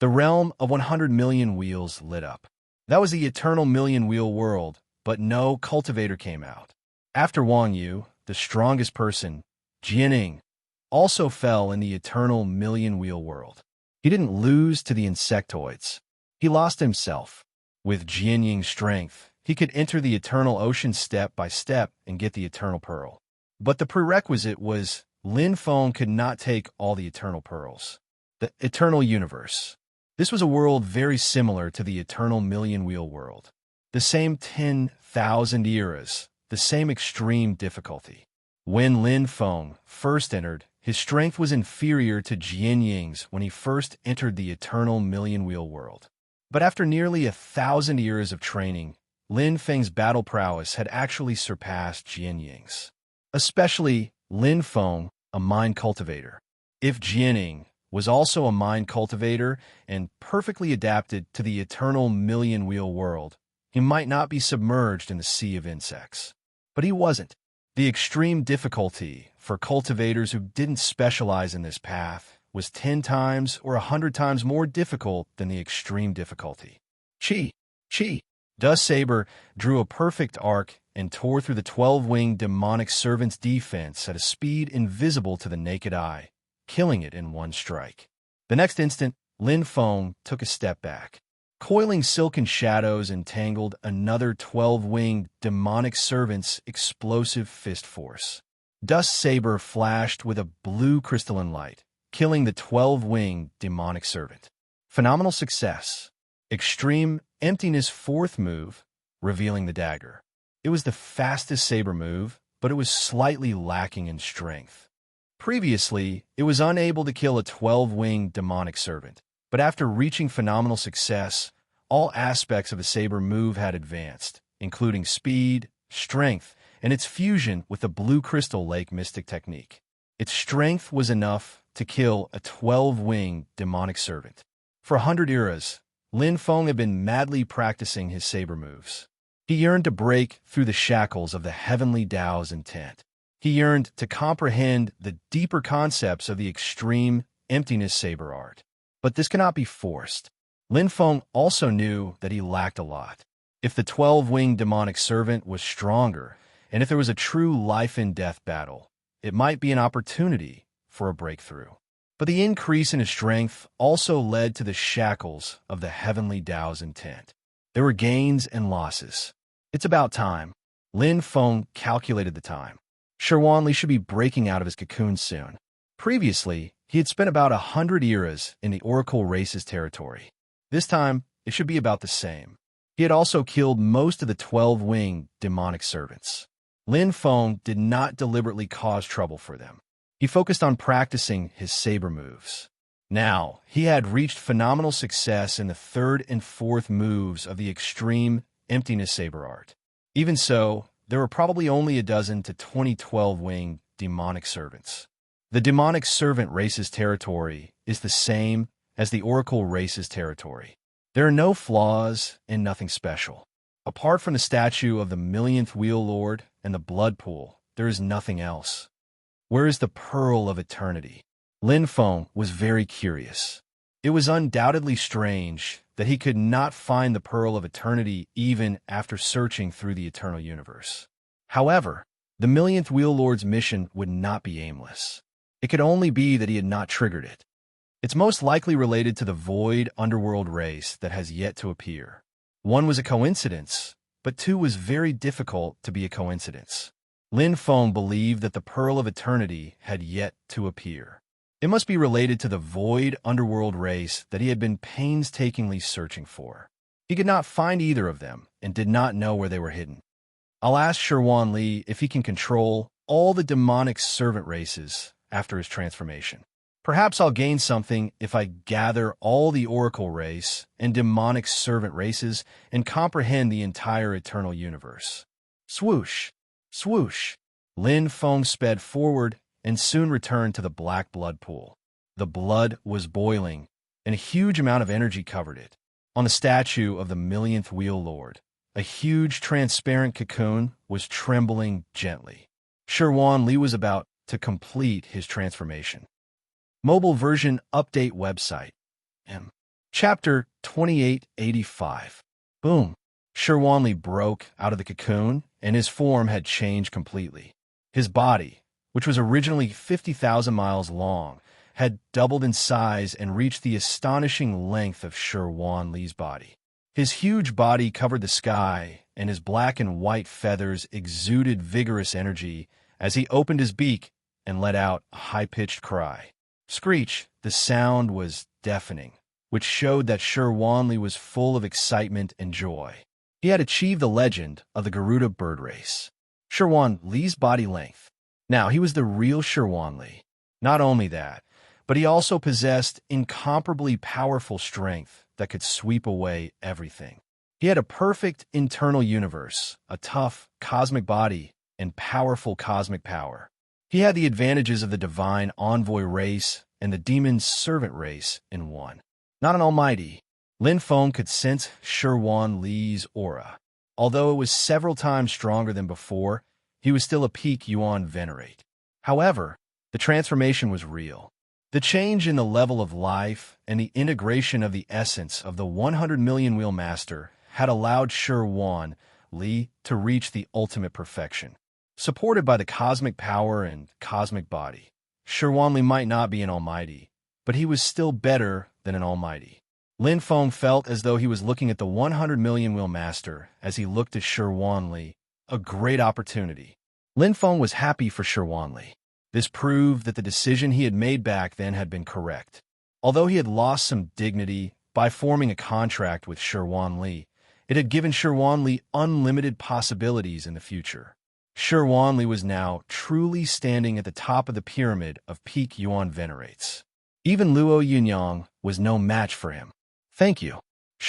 The realm of 100 million wheels lit up. That was the Eternal Million Wheel world, but no cultivator came out. After Wang Yu, the strongest person, Jianing, also fell in the eternal million-wheel world. He didn't lose to the insectoids. He lost himself. With Jianying's strength, he could enter the eternal ocean step by step and get the eternal pearl. But the prerequisite was Lin Feng could not take all the eternal pearls. The eternal universe. This was a world very similar to the eternal million-wheel world. The same 10,000 eras, the same extreme difficulty. When Lin Feng first entered, his strength was inferior to Jianying's when he first entered the eternal million-wheel world. But after nearly 1,000 years of training, Lin Feng's battle prowess had actually surpassed Jianying's. Especially Lin Feng, a mind cultivator. If Jianing was also a mind cultivator and perfectly adapted to the eternal million-wheel world, he might not be submerged in the sea of insects. But he wasn't. The extreme difficulty for cultivators who didn't specialize in this path was 10 times or 100 times more difficult than the extreme difficulty. Chi. Dust Saber drew a perfect arc and tore through the 12-winged demonic servant's defense at a speed invisible to the naked eye, killing it in one strike. The next instant, Lin Feng took a step back. Coiling silken shadows entangled another 12-winged demonic servant's explosive fist force. Dust Saber flashed with a blue crystalline light, killing the 12-winged demonic servant. Phenomenal success. Extreme Emptiness fourth move, revealing the dagger. It was the fastest saber move, but it was slightly lacking in strength. Previously, it was unable to kill a 12-winged demonic servant, but after reaching phenomenal success, all aspects of a saber move had advanced, including speed, strength, and its fusion with the Blue Crystal Lake Mystic technique. Its strength was enough to kill a 12-winged demonic servant. For 100 eras, Lin Feng had been madly practicing his saber moves. He yearned to break through the shackles of the heavenly Tao's intent. He yearned to comprehend the deeper concepts of the extreme emptiness saber art. But this cannot be forced. Lin Feng also knew that he lacked a lot. If the 12-winged demonic servant was stronger, and if there was a true life-and-death battle, it might be an opportunity for a breakthrough. But the increase in his strength also led to the shackles of the heavenly Tao's intent. There were gains and losses. It's about time. Lin Feng calculated the time. Li should be breaking out of his cocoon soon. Previously, he had spent about 100 eras in the Oracle race's territory. This time, it should be about the same. He had also killed most of the 12-winged demonic servants. Lin Feng did not deliberately cause trouble for them. He focused on practicing his saber moves. Now, he had reached phenomenal success in the third and fourth moves of the extreme emptiness saber art. Even so, there were probably only a dozen to 20 12-winged demonic servants. The demonic servant race's territory is the same as the Oracle race's territory. There are no flaws and nothing special. Apart from the statue of the millionth Wheel Lord and the blood pool, there is nothing else. Where is the Pearl of Eternity? Lin Feng was very curious. It was undoubtedly strange that he could not find the Pearl of Eternity even after searching through the eternal universe. However, the millionth Wheel Lord's mission would not be aimless. It could only be that he had not triggered it. It's most likely related to the void underworld race that has yet to appear. One was a coincidence, but two was very difficult to be a coincidence. Lin Feng believed that the Pearl of Eternity had yet to appear. It must be related to the void underworld race that he had been painstakingly searching for. He could not find either of them and did not know where they were hidden. I'll ask Li if he can control all the demonic servant races after his transformation. Perhaps I'll gain something if I gather all the Oracle race and demonic servant races and comprehend the entire eternal universe. Swoosh! Swoosh! Lin Feng sped forward and soon returned to the black blood pool. The blood was boiling, and a huge amount of energy covered it. On the statue of the millionth Wheel Lord, a huge transparent cocoon was trembling gently. Li was about to complete his transformation. Mobile version update website. Chapter 2885. Boom. Li broke out of the cocoon, and his form had changed completely. His body, which was originally 50,000 miles long, had doubled in size and reached the astonishing length of Li's body. His huge body covered the sky, and his black and white feathers exuded vigorous energy as he opened his beak and let out a high-pitched cry. Screech, the sound was deafening, which showed that Li was full of excitement and joy. He had achieved the legend of the Garuda bird race. Li's body length. Now, he was the real Li. Not only that, but he also possessed incomparably powerful strength that could sweep away everything. He had a perfect internal universe, a tough cosmic body, and powerful cosmic power. He had the advantages of the divine envoy race and the demon servant race in one. Not an almighty, Lin Feng could sense Li's aura. Although it was several times stronger than before, he was still a peak Yuan venerate. However, the transformation was real. The change in the level of life and the integration of the essence of the 100 million wheel master had allowed Li to reach the ultimate perfection. Supported by the cosmic power and cosmic body, Li might not be an almighty, but he was still better than an almighty. Lin Feng felt as though he was looking at the 100 million wheel master as he looked at Li, a great opportunity. Lin Feng was happy for Li. This proved that the decision he had made back then had been correct. Although he had lost some dignity by forming a contract with Li, it had given Li unlimited possibilities in the future. Li was now truly standing at the top of the pyramid of peak Yuan venerates. Even Luo Yunyang was no match for him. Thank you.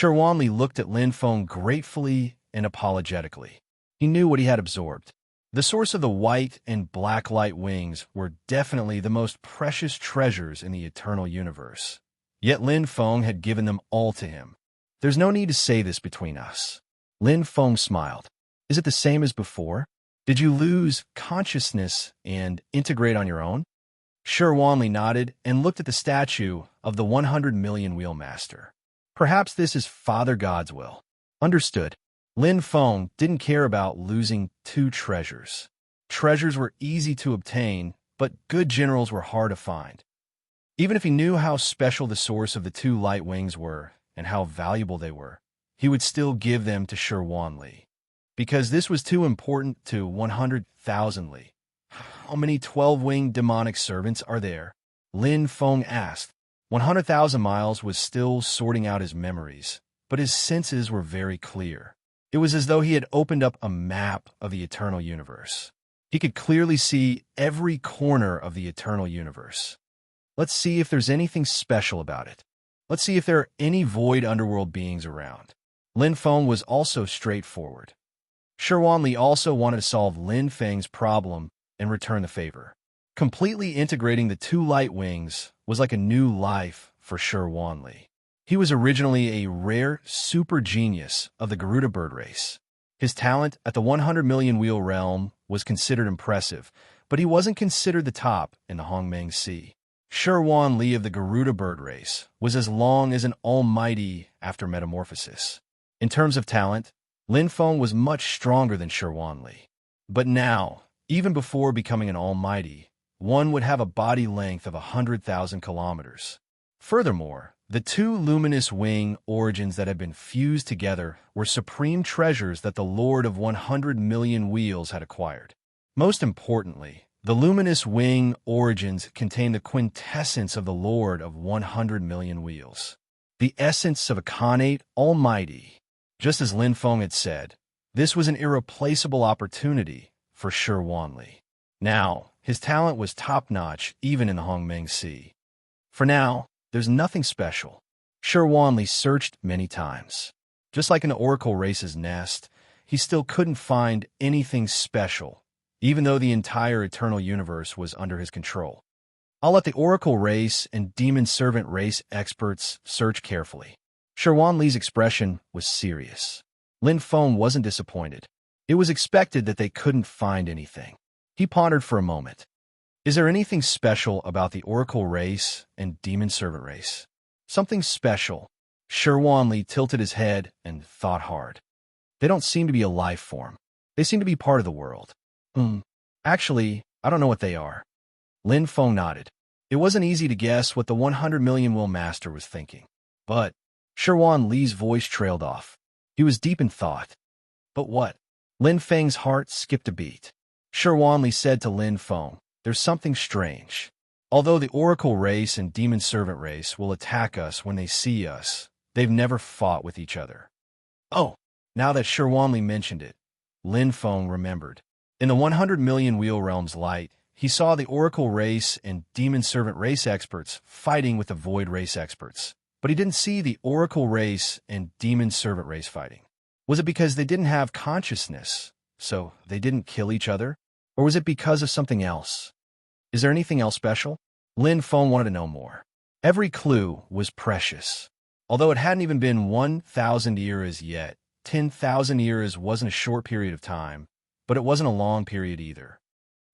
Li looked at Lin Feng gratefully and apologetically. He knew what he had absorbed. The source of the white and black light wings were definitely the most precious treasures in the eternal universe. Yet Lin Feng had given them all to him. There's no need to say this between us. Lin Feng smiled. Is it the same as before? Did you lose consciousness and integrate on your own? Li nodded and looked at the statue of the 100 million wheel master. Perhaps this is Father God's will. Understood. Lin Feng didn't care about losing two treasures. Treasures were easy to obtain, but good generals were hard to find. Even if he knew how special the source of the two light wings were and how valuable they were, he would still give them to Li. Because this was too important to 100,000 Li. How many 12-winged demonic servants are there? Lin Feng asked. 100,000 miles was still sorting out his memories, but his senses were very clear. It was as though he had opened up a map of the eternal universe. He could clearly see every corner of the eternal universe. Let's see if there's anything special about it. Let's see if there are any void underworld beings around. Lin Feng was also straightforward. Li also wanted to solve Lin Feng's problem and return the favor. Completely integrating the two light wings was like a new life for Li. He was originally a rare super genius of the Garuda bird race. His talent at the 100 million wheel realm was considered impressive, but he wasn't considered the top in the Hongmeng Sea. Li of the Garuda bird race was as long as an almighty after metamorphosis. In terms of talent, Lin Feng was much stronger than Li. But now, even before becoming an almighty, one would have a body length of 100,000 kilometers. Furthermore, the two luminous wing origins that had been fused together were supreme treasures that the Lord of 100 million wheels had acquired. Most importantly, the luminous wing origins contained the quintessence of the Lord of 100 million wheels. The essence of a Khanate almighty. Just as Lin Feng had said, this was an irreplaceable opportunity for Li. Now, his talent was top-notch even in the Hongmeng Sea. For now, there's nothing special. Li searched many times. Just like in the Oracle Race's nest, he still couldn't find anything special, even though the entire Eternal Universe was under his control. I'll let the Oracle Race and Demon Servant Race experts search carefully. Li's expression was serious. Lin Feng wasn't disappointed. It was expected that they couldn't find anything. He pondered for a moment. Is there anything special about the Oracle Race and Demon Servant Race? Something special. Li tilted his head and thought hard. They don't seem to be a life form. They seem to be part of the world. Actually, I don't know what they are. Lin Feng nodded. It wasn't easy to guess what the 100 million will master was thinking. But Sherwan Li's voice trailed off. He was deep in thought. But what? Lin Feng's heart skipped a beat. Sherwan Li said to Lin Feng, there's something strange. Although the Oracle race and Demon Servant race will attack us when they see us, they've never fought with each other. Oh, now that Sherwan Li mentioned it, Lin Feng remembered. In the 100 million Wheel Realms light, he saw the Oracle race and Demon Servant race experts fighting with the Void race experts. But he didn't see the Oracle race and Demon Servant race fighting. Was it because they didn't have consciousness, so they didn't kill each other? Or was it because of something else? Is there anything else special? Lin Feng wanted to know more. Every clue was precious. Although it hadn't even been 1,000 years yet, 10,000 years wasn't a short period of time, but it wasn't a long period either.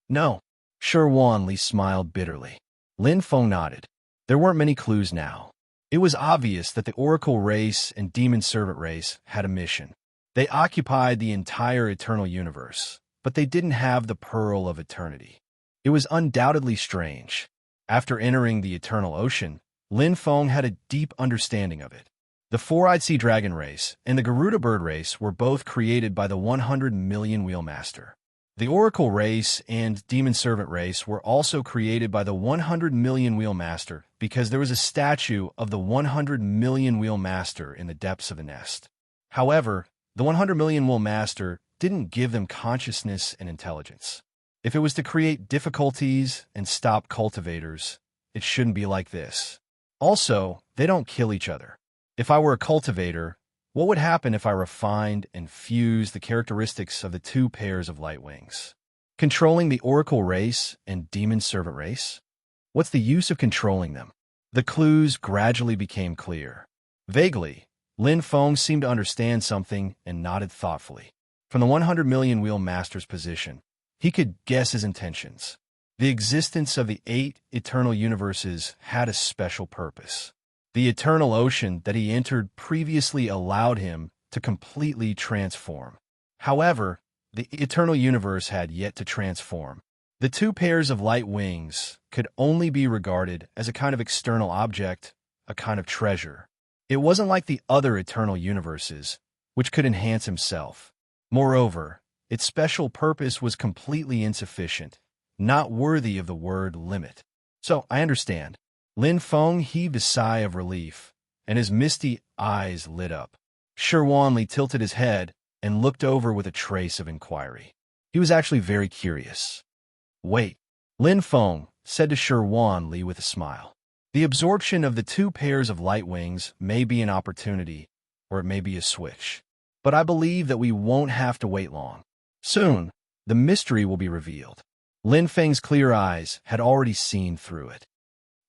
No. Sherwan Li smiled bitterly. Lin Feng nodded. There weren't many clues now. It was obvious that the Oracle race and Demon Servant race had a mission. They occupied the entire eternal universe, but they didn't have the Pearl of Eternity. It was undoubtedly strange. After entering the Eternal Ocean, Lin Feng had a deep understanding of it. The Four-Eyed Sea Dragon race and the Garuda Bird race were both created by the 100 million Wheelmaster. The Oracle race and Demon Servant race were also created by the 100 million Wheelmaster because there was a statue of the 100 million Wheelmaster in the depths of the nest. However, the 100 million Wheelmaster didn't give them consciousness and intelligence. If it was to create difficulties and stop cultivators, it shouldn't be like this. Also, they don't kill each other. If I were a cultivator, what would happen if I refined and fused the characteristics of the two pairs of light wings? Controlling the Oracle race and Demon Servant race? What's the use of controlling them? The clues gradually became clear. Vaguely, Lin Feng seemed to understand something and nodded thoughtfully. From the 100 million Wheel Master's position, he could guess his intentions. The existence of the 8 eternal universes had a special purpose. The eternal ocean that he entered previously allowed him to completely transform. However, the eternal universe had yet to transform. The two pairs of light wings could only be regarded as a kind of external object, a kind of treasure. It wasn't like the other eternal universes, which could enhance himself. Moreover, its special purpose was completely insufficient, not worthy of the word limit. So, I understand. Lin Feng heaved a sigh of relief, and his misty eyes lit up. Sherwan Li tilted his head and looked over with a trace of inquiry. He was actually very curious. Wait, Lin Feng said to Sherwan Li with a smile. The absorption of the two pairs of light wings may be an opportunity, or it may be a switch. But I believe that we won't have to wait long. Soon, the mystery will be revealed. Lin Feng's clear eyes had already seen through it.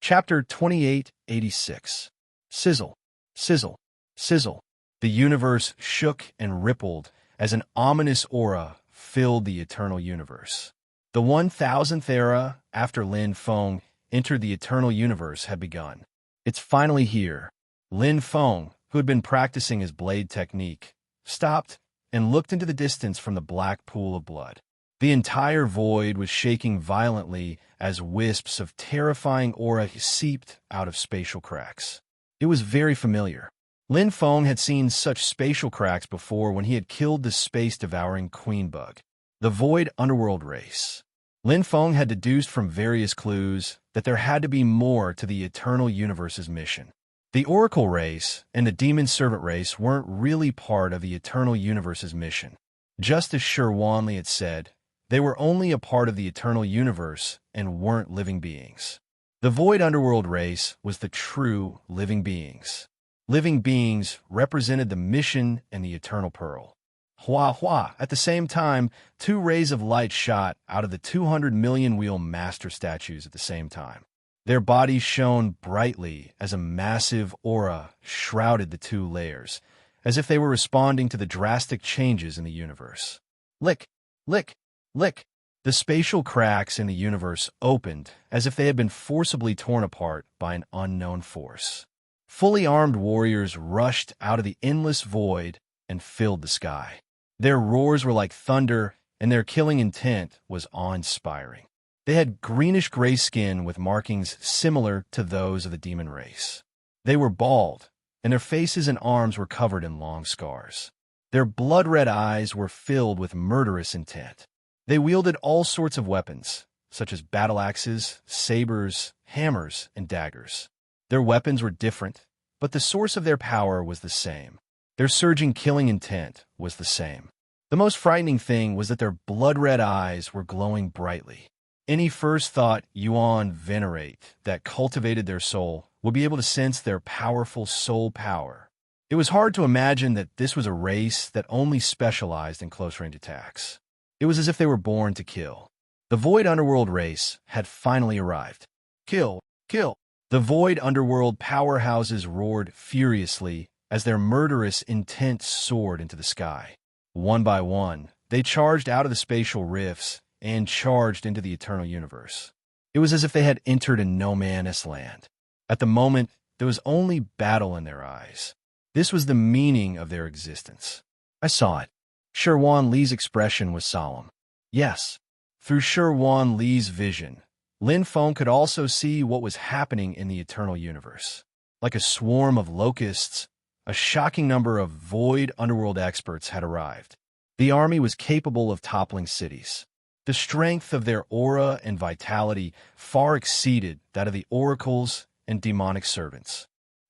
Chapter 2886. Sizzle, sizzle, sizzle. The universe shook and rippled as an ominous aura filled the eternal universe. The 1000th era after Lin Feng entered the eternal universe had begun. It's finally here. Lin Feng, who had been practicing his blade technique, stopped and looked into the distance from the black pool of blood. The entire void was shaking violently as wisps of terrifying aura seeped out of spatial cracks. It was very familiar. Lin Feng had seen such spatial cracks before when he had killed the space-devouring queen bug, the void underworld race. Lin Feng had deduced from various clues that there had to be more to the eternal universe's mission. The Oracle race and the Demon Servant race weren't really part of the eternal universe's mission. Just as Sherwan Li had said, they were only a part of the eternal universe and weren't living beings. The Void Underworld race was the true living beings. Living beings represented the mission and the eternal pearl. Hua hua! At the same time, 2 rays of light shot out of the 200 million wheel master statues at the same time. Their bodies shone brightly as a massive aura shrouded the 2 layers, as if they were responding to the drastic changes in the universe. Lick! Lick! Lick! The spatial cracks in the universe opened as if they had been forcibly torn apart by an unknown force. Fully armed warriors rushed out of the endless void and filled the sky. Their roars were like thunder, and their killing intent was awe-inspiring. They had greenish-gray skin with markings similar to those of the demon race. They were bald, and their faces and arms were covered in long scars. Their blood-red eyes were filled with murderous intent. They wielded all sorts of weapons, such as battle axes, sabers, hammers, and daggers. Their weapons were different, but the source of their power was the same. Their surging killing intent was the same. The most frightening thing was that their blood-red eyes were glowing brightly. Any first thought Yuan venerate that cultivated their soul would be able to sense their powerful soul power. It was hard to imagine that this was a race that only specialized in close-range attacks. It was as if they were born to kill. The Void Underworld race had finally arrived. Kill! Kill! The Void Underworld powerhouses roared furiously as their murderous intent soared into the sky. One by one, they charged out of the spatial rifts and charged into the eternal universe. It was as if they had entered a no-man's land. At the moment, there was only battle in their eyes. This was the meaning of their existence. I saw it. Sherwan Li's expression was solemn. Yes, through Sherwan Li's vision, Lin Feng could also see what was happening in the eternal universe. Like a swarm of locusts, a shocking number of Void Underworld experts had arrived. The army was capable of toppling cities. The strength of their aura and vitality far exceeded that of the oracles and demonic servants.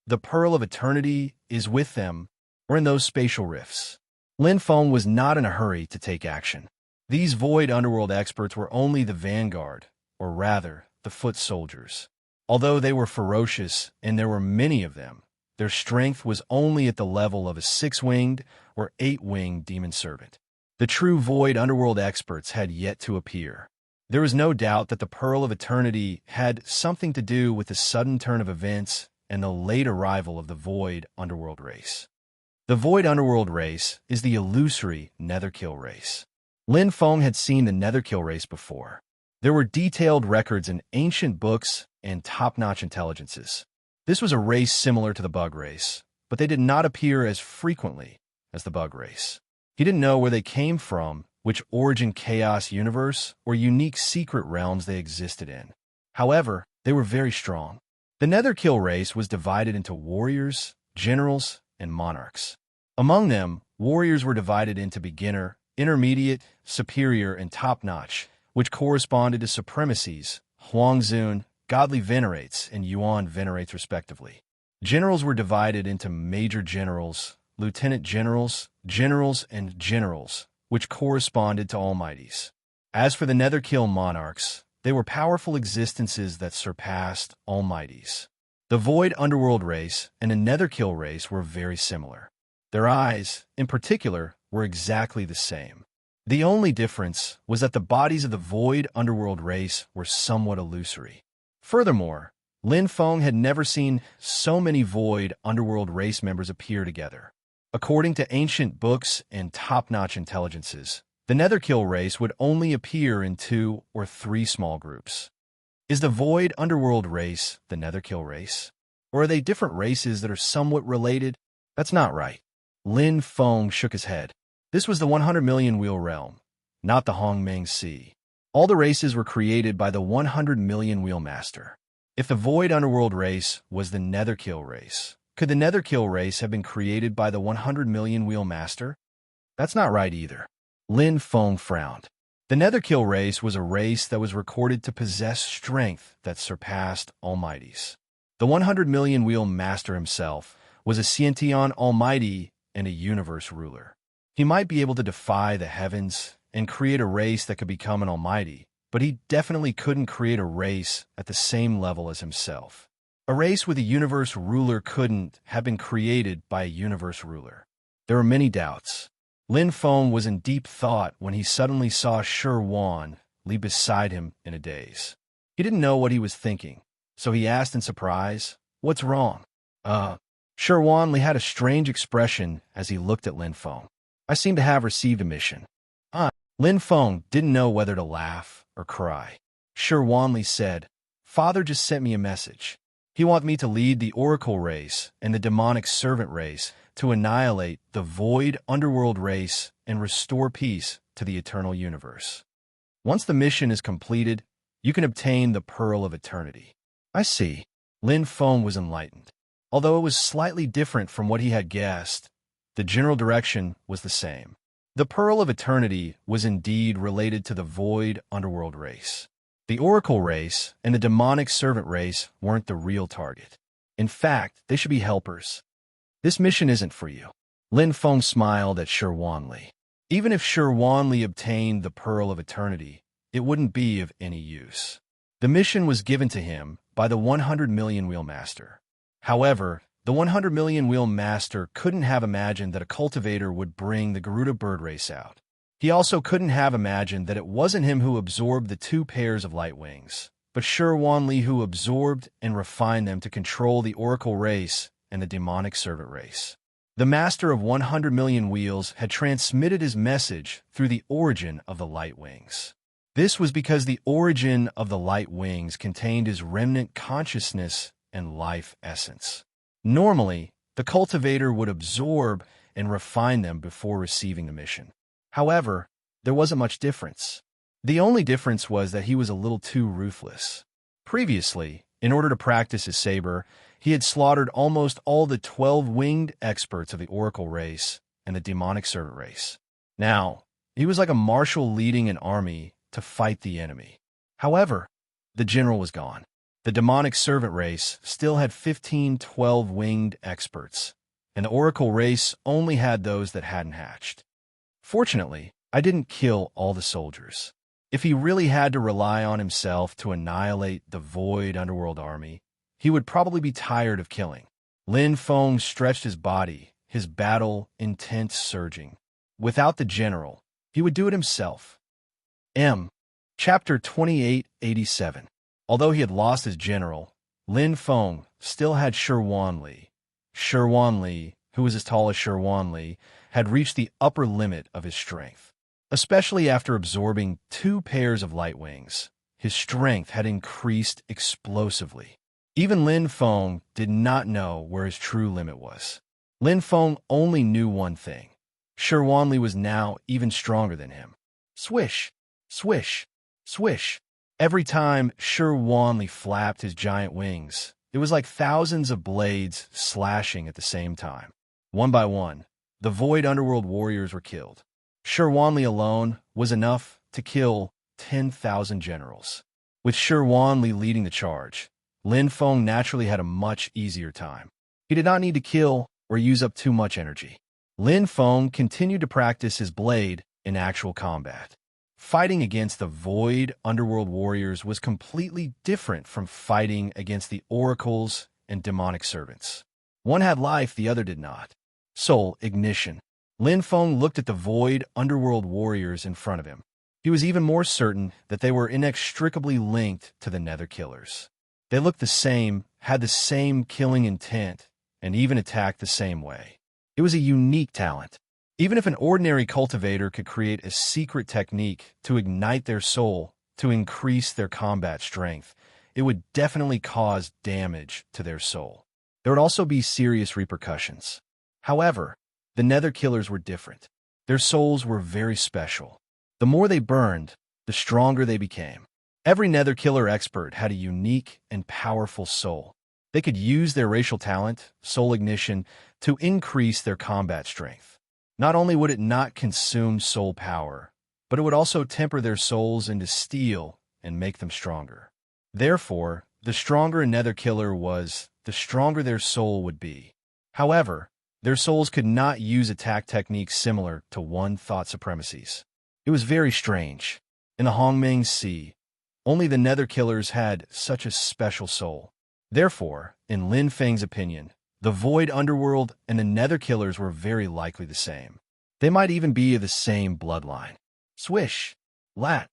The Pearl of Eternity is with them, or in those spatial rifts. Lin Feng was not in a hurry to take action. These Void Underworld experts were only the vanguard, or rather, the foot soldiers. Although they were ferocious, and there were many of them, their strength was only at the level of a 6-winged or 8-winged demon servant. The true Void Underworld experts had yet to appear. There was no doubt that the Pearl of Eternity had something to do with the sudden turn of events and the late arrival of the Void Underworld race. The Void Underworld race is the illusory Netherkill race. Lin Feng had seen the Netherkill race before. There were detailed records in ancient books and top-notch intelligences. This was a race similar to the Bug race, but they did not appear as frequently as the Bug race. He didn't know where they came from, which origin chaos universe or unique secret realms they existed in. However, they were very strong. The Netherkill race was divided into warriors, generals, and monarchs. Among them, warriors were divided into beginner, intermediate, superior, and top-notch, which corresponded to supremacies, Huangzun, godly venerates, and Yuan venerates respectively. Generals were divided into major generals, lieutenant generals, generals, and generals, which corresponded to almighties. As for the Netherkill monarchs, they were powerful existences that surpassed almighties. The Void Underworld race and the Netherkill race were very similar. Their eyes, in particular, were exactly the same. The only difference was that the bodies of the Void Underworld race were somewhat illusory. Furthermore, Lin Feng had never seen so many Void Underworld race members appear together. According to ancient books and top-notch intelligences, the Netherkill race would only appear in 2 or 3 small groups. Is the Void Underworld race the Netherkill race? Or are they different races that are somewhat related? That's not right. Lin Feng shook his head. This was the 100 million wheel realm, not the Hongmeng Sea. All the races were created by the 100 million wheel master. If the Void Underworld race was the Netherkill race, could the Netherkill race have been created by the 100 million wheel master? That's not right either. Lin Feng frowned. The Netherkill race was a race that was recorded to possess strength that surpassed almighties. The 100 million wheel master himself was a Sciention almighty and a universe ruler. He might be able to defy the heavens and create a race that could become an almighty, but he definitely couldn't create a race at the same level as himself. A race with a universe ruler couldn't have been created by a universe ruler. There were many doubts. Lin Feng was in deep thought when he suddenly saw Sherwan Li beside him in a daze. He didn't know what he was thinking, so he asked in surprise, "What's wrong?" Sherwan Li had a strange expression as he looked at Lin Feng. "I seem to have received a mission." Lin Feng didn't know whether to laugh or cry. Sherwan Li said, "Father just sent me a message. He wants me to lead the Oracle race and the Demonic Servant race to annihilate the void underworld race and restore peace to the eternal universe. Once the mission is completed, you can obtain the Pearl of Eternity. I see. Lin Feng was enlightened. Although it was slightly different from what he had guessed, the general direction was the same. The Pearl of Eternity was indeed related to the void underworld race. The Oracle race and the demonic servant race weren't the real target. In fact, they should be helpers. This mission isn't for you. Lin Feng smiled at Shi Wanli. Even if Shi Wanli obtained the Pearl of Eternity, it wouldn't be of any use. The mission was given to him by the 100 Million Wheel Master. However, the 100 Million Wheel Master couldn't have imagined that a cultivator would bring the Garuda bird race out. He also couldn't have imagined that it wasn't him who absorbed the 2 pairs of light wings, but Shi Wanli who absorbed and refined them to control the Oracle race and the demonic servant race. The master of 100 Million Wheels had transmitted his message through the origin of the light wings. This was because the origin of the light wings contained his remnant consciousness and life essence. Normally, the cultivator would absorb and refine them before receiving the mission. However, there wasn't much difference. The only difference was that he was a little too ruthless. Previously, in order to practice his saber, he had slaughtered almost all the 12 winged experts of the Oracle race and the demonic servant race. Now, he was like a marshal leading an army to fight the enemy. However, the general was gone. The demonic servant race still had 15 12-winged experts, and the Oracle race only had those that hadn't hatched. Fortunately, I didn't kill all the soldiers. If he really had to rely on himself to annihilate the void underworld army, he would probably be tired of killing. Lin Feng stretched his body, his battle intent surging. Without the general, he would do it himself. Chapter 2887. Although he had lost his general, Lin Feng still had Shi Wanli. Shi Wanli, who was as tall as Shi Wanli, had reached the upper limit of his strength. Especially after absorbing 2 pairs of light wings, his strength had increased explosively. Even Lin Feng did not know where his true limit was. Lin Feng only knew one thing. Shi Wanli was now even stronger than him. Swish, swish, swish. Every time Shi Wanli flapped his giant wings, it was like thousands of blades slashing at the same time. One by one, the void underworld warriors were killed. Shi Wanli alone was enough to kill 10,000 generals. With Shi Wanli leading the charge, Lin Feng naturally had a much easier time. He did not need to kill or use up too much energy. Lin Feng continued to practice his blade in actual combat. Fighting against the void underworld warriors was completely different from fighting against the oracles and demonic servants. One had life, the other did not. Soul ignition. Lin Feng looked at the void underworld warriors in front of him. He was even more certain that they were inextricably linked to the Nether Killers. They looked the same, had the same killing intent, and even attacked the same way. It was a unique talent. Even if an ordinary cultivator could create a secret technique to ignite their soul to increase their combat strength, it would definitely cause damage to their soul. There would also be serious repercussions. However, the Nether Killers were different. Their souls were very special. The more they burned, the stronger they became. Every Nether Killer expert had a unique and powerful soul. They could use their racial talent, soul ignition, to increase their combat strength. Not only would it not consume soul power, but it would also temper their souls into steel and make them stronger. Therefore, the stronger a Nether Killer was, the stronger their soul would be. However, their souls could not use attack techniques similar to One Thought Supremacy's. It was very strange. In the Hongmeng Sea, only the Nether Killers had such a special soul. Therefore, in Lin Feng's opinion, the Void Underworld and the Nether Killers were very likely the same. They might even be of the same bloodline. Swish! Lat!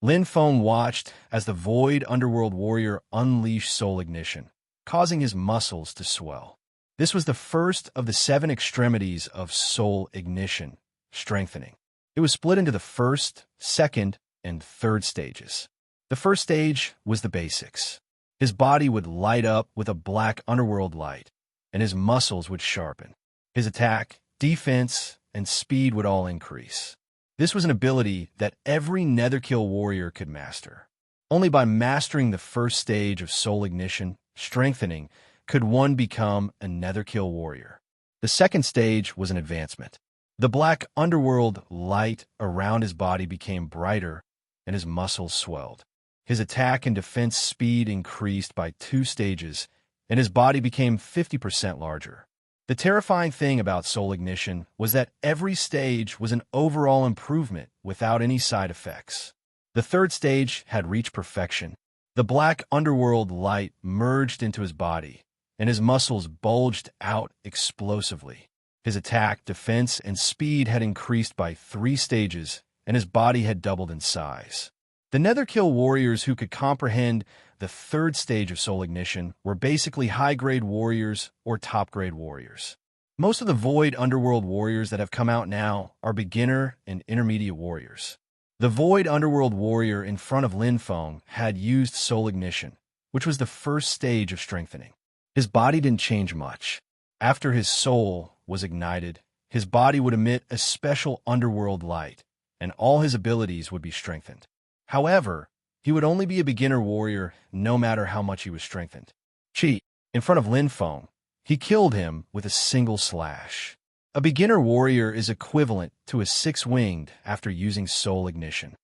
Lin Feng watched as the Void Underworld warrior unleashed soul ignition, causing his muscles to swell. This was the first of the 7 extremities of soul ignition, strengthening. It was split into the first, second, and third stages. The first stage was the basics. His body would light up with a black underworld light, and his muscles would sharpen. His attack, defense, and speed would all increase. This was an ability that every netherkill warrior could master. Only by mastering the first stage of soul ignition, strengthening, could one become a netherkill warrior. The second stage was an advancement. The black underworld light around his body became brighter, and his muscles swelled. His attack and defense speed increased by 2 stages, and his body became 50% larger. The terrifying thing about soul ignition was that every stage was an overall improvement without any side effects. The third stage had reached perfection. The black underworld light merged into his body, and his muscles bulged out explosively. His attack, defense, and speed had increased by 3 stages, and his body had doubled in size. The netherkill warriors who could comprehend the third stage of soul ignition were basically high-grade warriors or top-grade warriors. Most of the void underworld warriors that have come out now are beginner and intermediate warriors. The void underworld warrior in front of Lin Feng had used soul ignition, which was the first stage of strengthening. His body didn't change much. After his soul was ignited, his body would emit a special underworld light, and all his abilities would be strengthened. However, he would only be a beginner warrior no matter how much he was strengthened. Cheat. In front of Lin Feng, he killed him with a single slash. A beginner warrior is equivalent to a 6-winged after using soul ignition.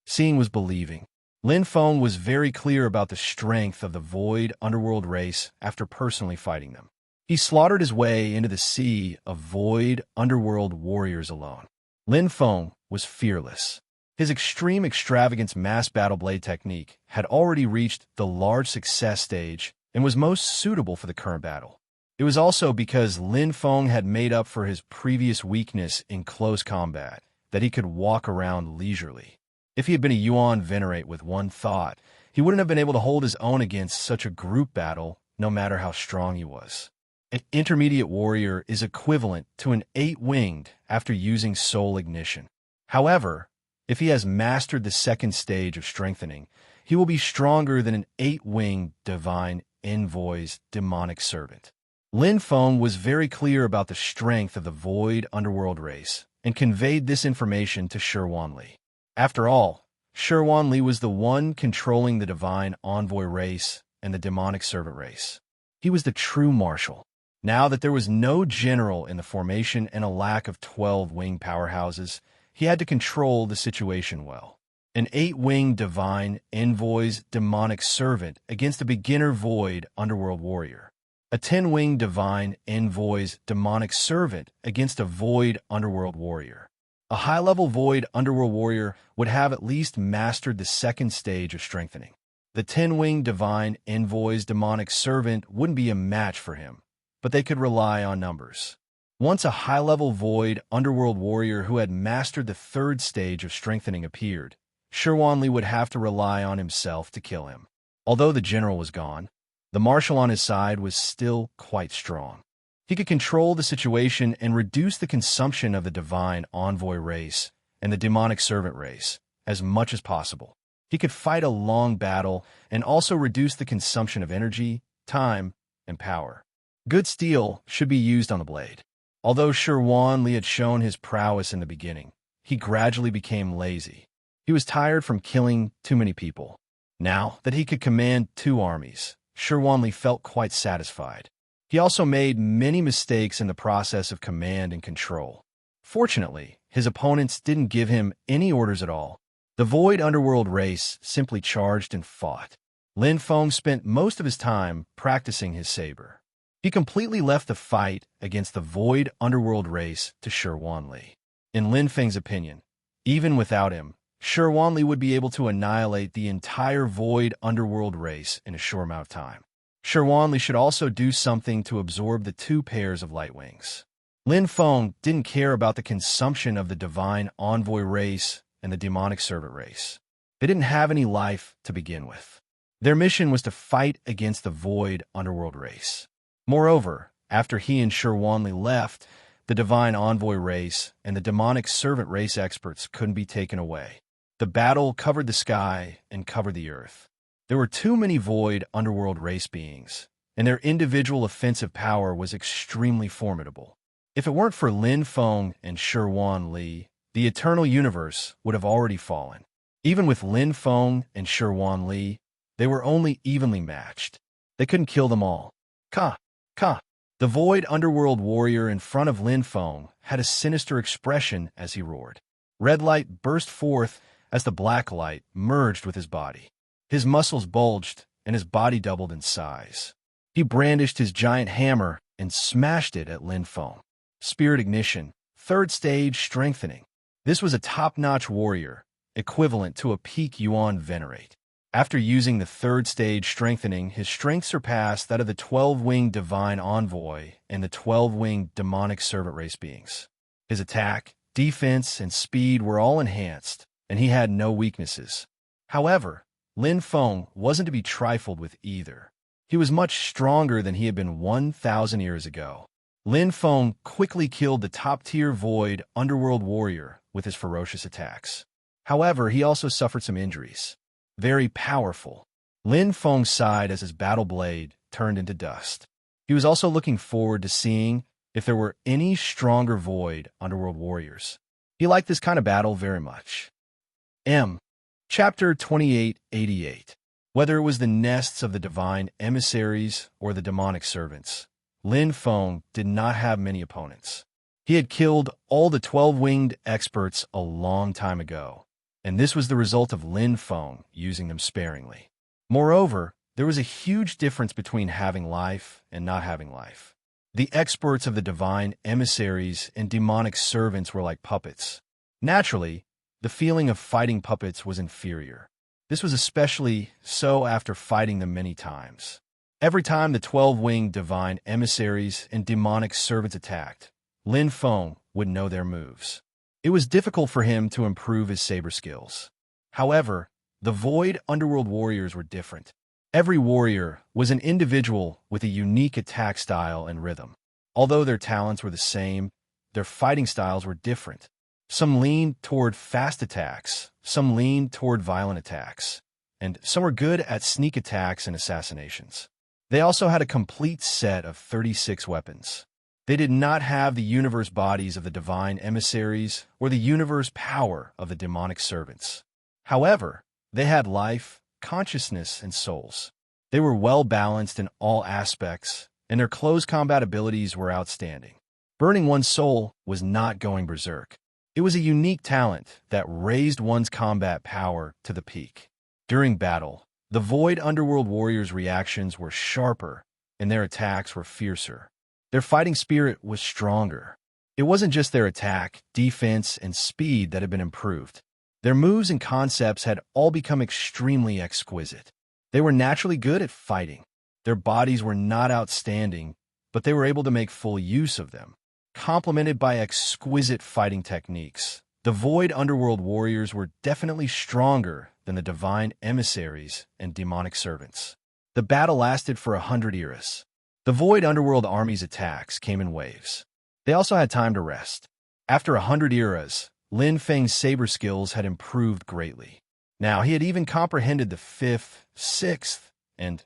Seeing was believing. Lin Feng was very clear about the strength of the void underworld race after personally fighting them. He slaughtered his way into the sea of void underworld warriors alone. Lin Feng was fearless. His extreme extravagance mass battle blade technique had already reached the large success stage and was most suitable for the current battle. It was also because Lin Feng had made up for his previous weakness in close combat that he could walk around leisurely. If he had been a Yuan Venerate with one thought, he wouldn't have been able to hold his own against such a group battle, no matter how strong he was. An intermediate warrior is equivalent to an 8-winged after using soul ignition. However, if he has mastered the second stage of strengthening, he will be stronger than an 8-winged divine envoy's demonic servant. Lin Feng was very clear about the strength of the void underworld race and conveyed this information to Shi Wanli. After all, Shi Wanli was the one controlling the divine envoy race and the demonic servant race. He was the true marshal. Now that there was no general in the formation and a lack of 12 wing powerhouses, he had to control the situation well. An 8-winged divine envoy's demonic servant against a beginner void underworld warrior. A 10-winged divine envoy's demonic servant against a void underworld warrior. A high-level void underworld warrior would have at least mastered the second stage of strengthening. The 10-winged divine envoy's demonic servant wouldn't be a match for him, but they could rely on numbers. Once a high-level void underworld warrior who had mastered the third stage of strengthening appeared, Shi Wanli would have to rely on himself to kill him. Although the general was gone, the marshal on his side was still quite strong. He could control the situation and reduce the consumption of the divine envoy race and the demonic servant race as much as possible. He could fight a long battle and also reduce the consumption of energy, time, and power. Good steel should be used on the blade. Although Shi Wanli had shown his prowess in the beginning, he gradually became lazy. He was tired from killing too many people. Now that he could command 2 armies, Shi Wanli felt quite satisfied. He also made many mistakes in the process of command and control. Fortunately, his opponents didn't give him any orders at all. The void underworld race simply charged and fought. Lin Feng spent most of his time practicing his saber. He completely left the fight against the void underworld race to Shi Wanli. In Lin Feng's opinion, even without him, Shi Wanli would be able to annihilate the entire void underworld race in a short amount of time. Shi Wanli should also do something to absorb the 2 pairs of light wings. Lin Feng didn't care about the consumption of the divine envoy race and the demonic servant race. They didn't have any life to begin with. Their mission was to fight against the void underworld race. Moreover, after he and Shi Wanli left, the divine envoy race and the demonic servant race experts couldn't be taken away. The battle covered the sky and covered the earth. There were too many void underworld race beings, and their individual offensive power was extremely formidable. If it weren't for Lin Feng and Shi Li, the eternal universe would have already fallen. Even with Lin Feng and Shi Li, they were only evenly matched. They couldn't kill them all. Ka! Ka! The void underworld warrior in front of Lin Feng had a sinister expression as he roared. Red light burst forth as the black light merged with his body. His muscles bulged, and his body doubled in size. He brandished his giant hammer and smashed it at Lin Feng. Spirit ignition, third stage strengthening. This was a top-notch warrior, equivalent to a peak Yuan venerate. After using the third stage strengthening, his strength surpassed that of the 12-winged divine envoy and the 12-winged demonic servant race beings. His attack, defense, and speed were all enhanced, and he had no weaknesses. However, Lin Feng wasn't to be trifled with either. He was much stronger than he had been 1,000 years ago. Lin Feng quickly killed the top-tier void underworld warrior with his ferocious attacks. However, he also suffered some injuries. Very powerful. Lin Feng sighed as his battle blade turned into dust. He was also looking forward to seeing if there were any stronger void underworld warriors. He liked this kind of battle very much. Chapter 2888. Whether it was the nests of the divine emissaries or the demonic servants, Lin Feng did not have many opponents. He had killed all the 12-winged experts a long time ago, and this was the result of Lin Feng using them sparingly. Moreover, there was a huge difference between having life and not having life. The experts of the divine emissaries and demonic servants were like puppets. Naturally, the feeling of fighting puppets was inferior. This was especially so after fighting them many times. Every time the 12-winged divine emissaries and demonic servants attacked, Lin Feng would know their moves. It was difficult for him to improve his saber skills. However, the void underworld warriors were different. Every warrior was an individual with a unique attack style and rhythm. Although their talents were the same, their fighting styles were different. Some leaned toward fast attacks, some leaned toward violent attacks, and some were good at sneak attacks and assassinations. They also had a complete set of 36 weapons. They did not have the universe bodies of the divine emissaries or the universe power of the demonic servants. However, they had life, consciousness, and souls. They were well-balanced in all aspects, and their close combat abilities were outstanding. Burning one's soul was not going berserk. It was a unique talent that raised one's combat power to the peak. During battle, the void underworld warriors' reactions were sharper, and their attacks were fiercer. Their fighting spirit was stronger. It wasn't just their attack, defense, and speed that had been improved. Their moves and concepts had all become extremely exquisite. They were naturally good at fighting. Their bodies were not outstanding, but they were able to make full use of them. Complemented by exquisite fighting techniques, the void underworld warriors were definitely stronger than the divine emissaries and demonic servants. The battle lasted for 100 eras. The void underworld army's attacks came in waves. They also had time to rest. After 100 eras, Lin Feng's saber skills had improved greatly. Now he had even comprehended the 5th, 6th, and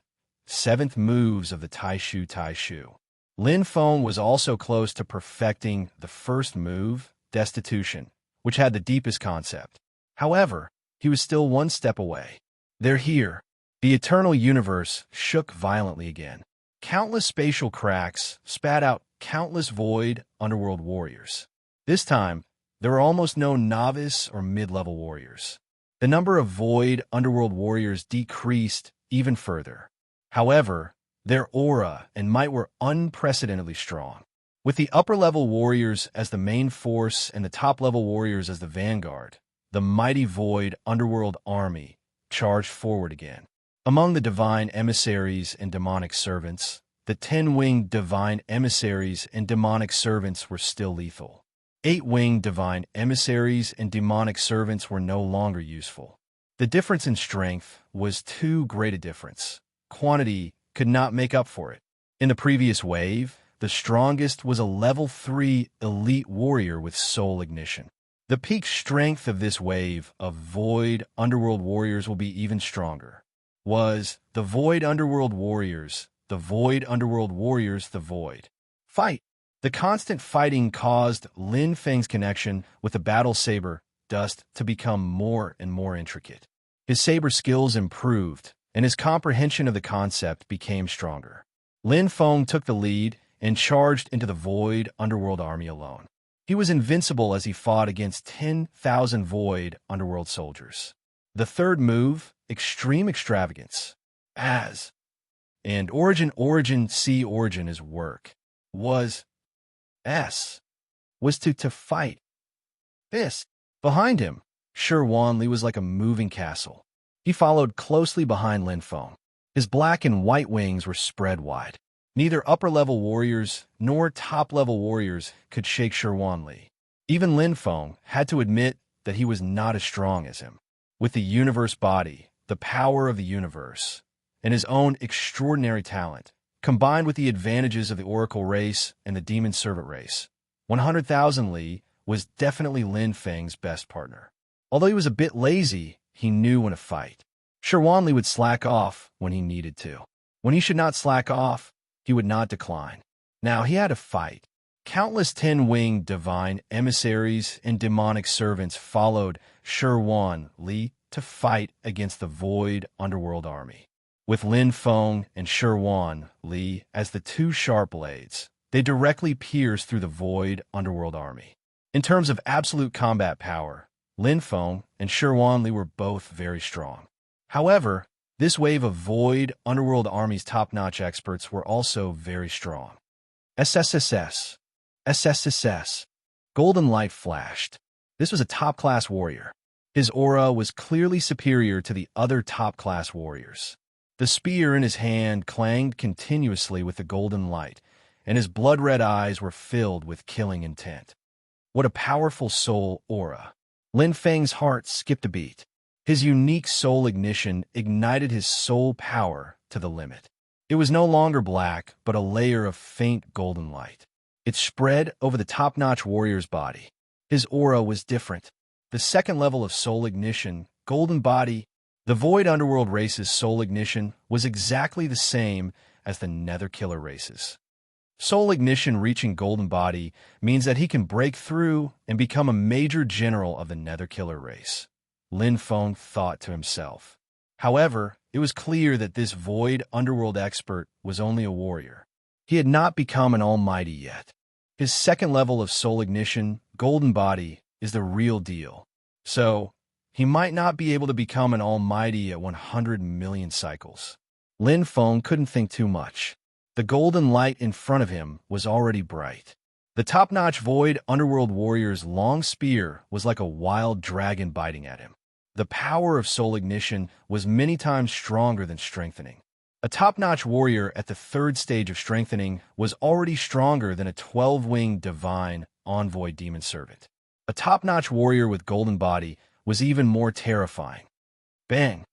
7th moves of the Taishu. Lin Feng was also close to perfecting the first move, destitution, which had the deepest concept. However, he was still one step away. They're here. The eternal universe shook violently again. Countless spatial cracks spat out countless void underworld warriors. This time, there were almost no novice or mid-level warriors. The number of void underworld warriors decreased even further. However, their aura and might were unprecedentedly strong. With the upper-level warriors as the main force and the top-level warriors as the vanguard, the mighty void underworld army charged forward again. Among the divine emissaries and demonic servants, the 10-winged divine emissaries and demonic servants were still lethal. 8-winged divine emissaries and demonic servants were no longer useful. The difference in strength was too great a difference. Quantity could not make up for it. In the previous wave, the strongest was a level 3 elite warrior with soul ignition. The peak strength of this wave of void underworld warriors will be even stronger. Was the void underworld warriors, the void underworld warriors, the void. Fight! The constant fighting caused Lin Feng's connection with the battle saber dust to become more and more intricate. His saber skills improved, and his comprehension of the concept became stronger. Lin Feng took the lead and charged into the Void Underworld army alone. He was invincible as he fought against 10,000 Void Underworld soldiers. The third move, Extreme Extravagance, and Origin his work, was to fight. This. Behind him, Shi Wanli was like a moving castle. He followed closely behind Lin Feng. His black and white wings were spread wide. Neither upper-level warriors nor top-level warriors could shake Shi Wanli. Even Lin Feng had to admit that he was not as strong as him. With the universe body, the power of the universe, and his own extraordinary talent, combined with the advantages of the Oracle race and the Demon Servant race, 100,000 Li was definitely Lin Feng's best partner. Although he was a bit lazy, he knew when to fight. Shi Wanli would slack off when he needed to. When he should not slack off, he would not decline. Now he had to fight. Countless 10-winged divine emissaries and demonic servants followed Shi Wanli to fight against the Void Underworld army. With Lin Feng and Shi Wanli as the two sharp blades, they directly pierced through the Void Underworld army. In terms of absolute combat power, Lin Feng and Shi Wanli were both very strong. However, this wave of Void Underworld army's top-notch experts were also very strong. SSSS. Golden light flashed. This was a top-class warrior. His aura was clearly superior to the other top-class warriors. The spear in his hand clanged continuously with the golden light, and his blood-red eyes were filled with killing intent. What a powerful soul aura. Lin Feng's heart skipped a beat. His unique soul ignition ignited his soul power to the limit. It was no longer black, but a layer of faint golden light. It spread over the top-notch warrior's body. His aura was different. The second level of soul ignition, golden body, the Void Underworld race's soul ignition was exactly the same as the Nether Killer race's. Soul ignition reaching golden body means that he can break through and become a major general of the Nether Killer race. Lin Feng thought to himself. However, it was clear that this Void Underworld expert was only a warrior. He had not become an almighty yet. His second level of soul ignition, golden body, is the real deal. So, he might not be able to become an almighty at 100 million cycles. Lin Feng couldn't think too much. The golden light in front of him was already bright. The top-notch Void Underworld warrior's long spear was like a wild dragon biting at him. The power of soul ignition was many times stronger than strengthening. A top-notch warrior at the third stage of strengthening was already stronger than a 12-winged divine envoy demon servant. A top-notch warrior with golden body was even more terrifying. Bang!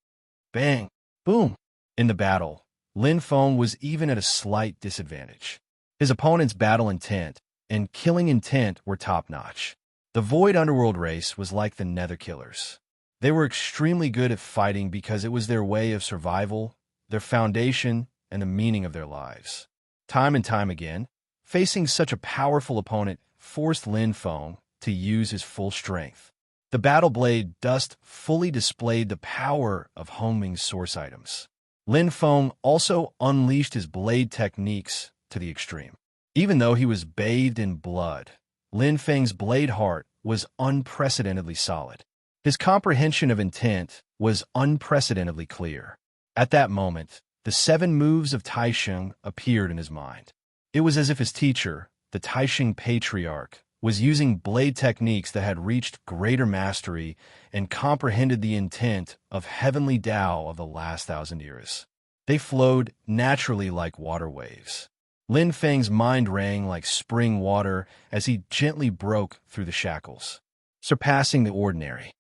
Bang! Boom! In the battle, Lin Feng was even at a slight disadvantage. His opponent's battle intent and killing intent were top-notch. The Void Underworld race was like the Nether Killers. They were extremely good at fighting because it was their way of survival, their foundation, and the meaning of their lives. Time and time again, facing such a powerful opponent forced Lin Feng to use his full strength. The battle blade dust fully displayed the power of Hongming's source items. Lin Feng also unleashed his blade techniques to the extreme. Even though he was bathed in blood, Lin Feng's blade heart was unprecedentedly solid. His comprehension of intent was unprecedentedly clear. At that moment, the 7 moves of Taisheng appeared in his mind. It was as if his teacher, the Taisheng Patriarch, was using blade techniques that had reached greater mastery and comprehended the intent of heavenly Tao of the last 1,000 years. They flowed naturally like water waves. Lin Feng's mind rang like spring water as he gently broke through the shackles, surpassing the ordinary.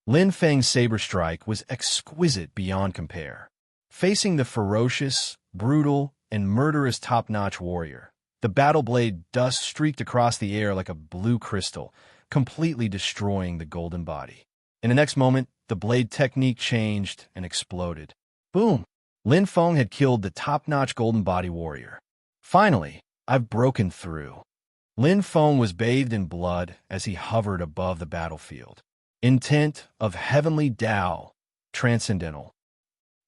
Lin Feng's saber strike was exquisite beyond compare. Facing the ferocious, brutal, and murderous top-notch warrior, the battle blade dust streaked across the air like a blue crystal, completely destroying the golden body. In the next moment, the blade technique changed and exploded. Boom! Lin Feng had killed the top-notch golden body warrior. Finally, I've broken through. Lin Feng was bathed in blood as he hovered above the battlefield. Intent of Heavenly Tao, Transcendental.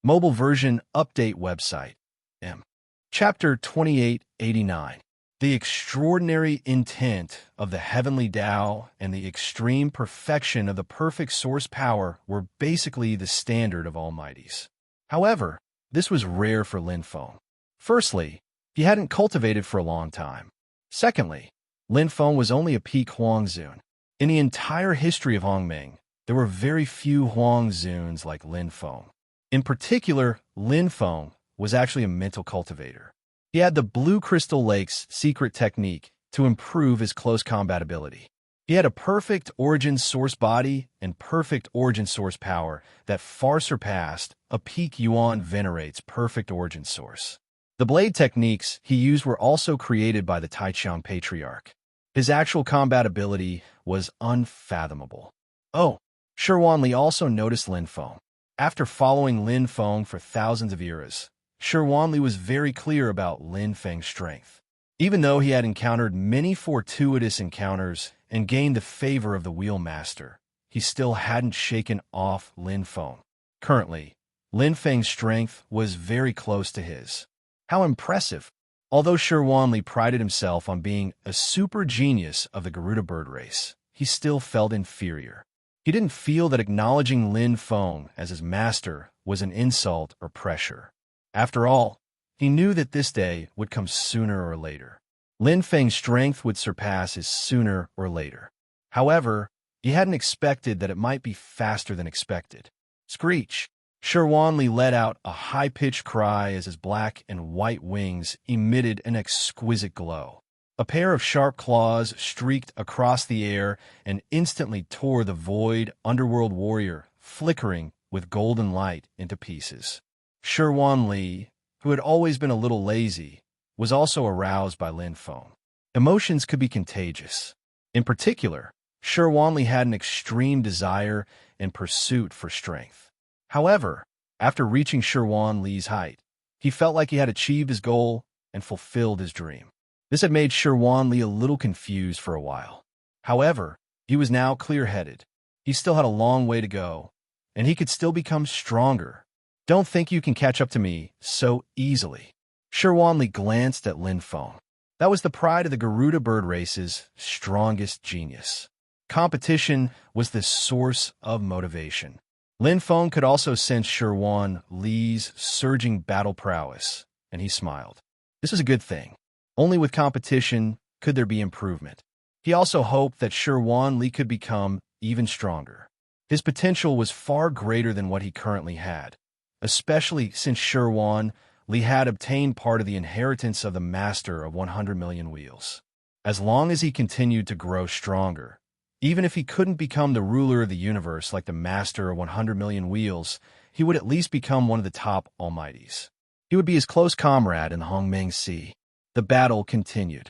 Mobile version update website. M. Chapter 2889. The extraordinary intent of the heavenly Tao and the extreme perfection of the perfect source power were basically the standard of Almighties. However, this was rare for Lin Feng. Firstly, he hadn't cultivated for a long time. Secondly, Lin Feng was only a peak Huangzun. In the entire history of Hongming, there were very few Huangzuns like Lin Feng. In particular, Lin Feng was actually a mental cultivator. He had the Blue Crystal Lake's secret technique to improve his close combat ability. He had a perfect origin source body and perfect origin source power that far surpassed a peak Yuan venerate's perfect origin source. The blade techniques he used were also created by the Taichung Patriarch. His actual combat ability was unfathomable. Oh, Shi Wanli also noticed Lin Feng. After following Lin Feng for thousands of eras, Shi Wanli was very clear about Lin Feng's strength. Even though he had encountered many fortuitous encounters and gained the favor of the Wheelmaster, he still hadn't shaken off Lin Feng. Currently, Lin Feng's strength was very close to his. How impressive! Although Shi Wanli prided himself on being a super genius of the Garuda bird race, he still felt inferior. He didn't feel that acknowledging Lin Feng as his master was an insult or pressure. After all, he knew that this day would come sooner or later. Lin Feng's strength would surpass his sooner or later. However, he hadn't expected that it might be faster than expected. Screech! Shi Wanli let out a high-pitched cry as his black and white wings emitted an exquisite glow. A pair of sharp claws streaked across the air and instantly tore the void underworld warrior, flickering with golden light, into pieces. Shi Wanli, who had always been a little lazy, was also aroused by Lin Feng. Emotions could be contagious. In particular, Shi Wanli had an extreme desire and pursuit for strength. However, after reaching Shi Wanli's height, he felt like he had achieved his goal and fulfilled his dream. This had made Shi Wanli a little confused for a while. However, he was now clear-headed. He still had a long way to go, and he could still become stronger. Don't think you can catch up to me so easily. Shi Wanli glanced at Lin Feng. That was the pride of the Garuda bird race's strongest genius. Competition was the source of motivation. Lin Feng could also sense Shi Wanli's surging battle prowess, and he smiled. This was a good thing. Only with competition could there be improvement. He also hoped that Shi Wanli could become even stronger. His potential was far greater than what he currently had, especially since Shi Wanli had obtained part of the inheritance of the Master of 100 Million Wheels. As long as he continued to grow stronger, even if he couldn't become the ruler of the universe like the Master of 100 Million Wheels, he would at least become one of the top Almighties. He would be his close comrade in the Hongming Sea. The battle continued.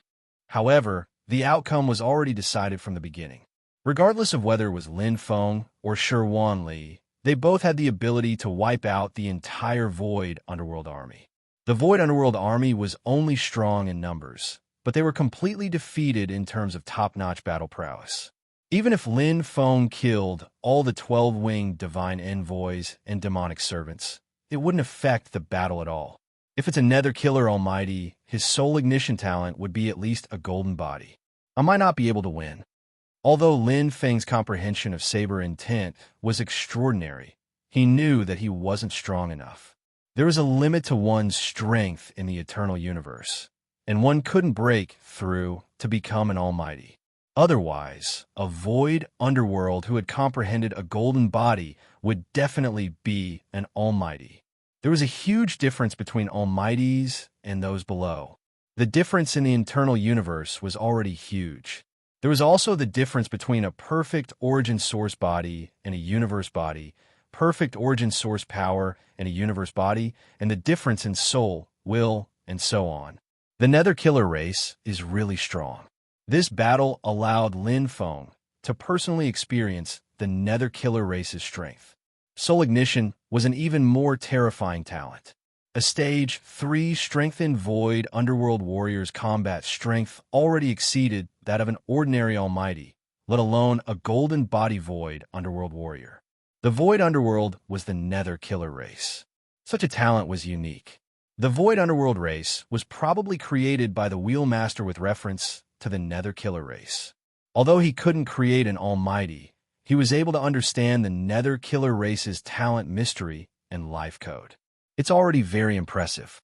However, the outcome was already decided from the beginning. Regardless of whether it was Lin Feng or Shi Wanli, they both had the ability to wipe out the entire Void Underworld army. The Void Underworld army was only strong in numbers, but they were completely defeated in terms of top-notch battle prowess. Even if Lin Feng killed all the 12-winged divine envoys and demonic servants, it wouldn't affect the battle at all. If it's a Nether Killer Almighty, his soul ignition talent would be at least a golden body. I might not be able to win. Although Lin Feng's comprehension of Saber intent was extraordinary, he knew that he wasn't strong enough. There is a limit to one's strength in the eternal universe, and one couldn't break through to become an almighty. Otherwise, a void underworld who had comprehended a golden body would definitely be an almighty. There was a huge difference between almighties and those below. The difference in the internal universe was already huge. There was also the difference between a perfect origin source body and a universe body, perfect origin source power and a universe body, and the difference in soul, will, and so on. The Nether Killer race is really strong. This battle allowed Lin Feng to personally experience the Nether Killer race's strength. Soul ignition was an even more terrifying talent. A Stage 3 strengthened Void Underworld Warrior's combat strength already exceeded that of an ordinary Almighty, let alone a Golden Body Void Underworld Warrior. The Void Underworld was the Nether Killer race. Such a talent was unique. The Void Underworld race was probably created by the Wheelmaster with reference to the Nether Killer race. Although he couldn't create an Almighty, he was able to understand the Nether Killer race's talent mystery and life code. It's already very impressive.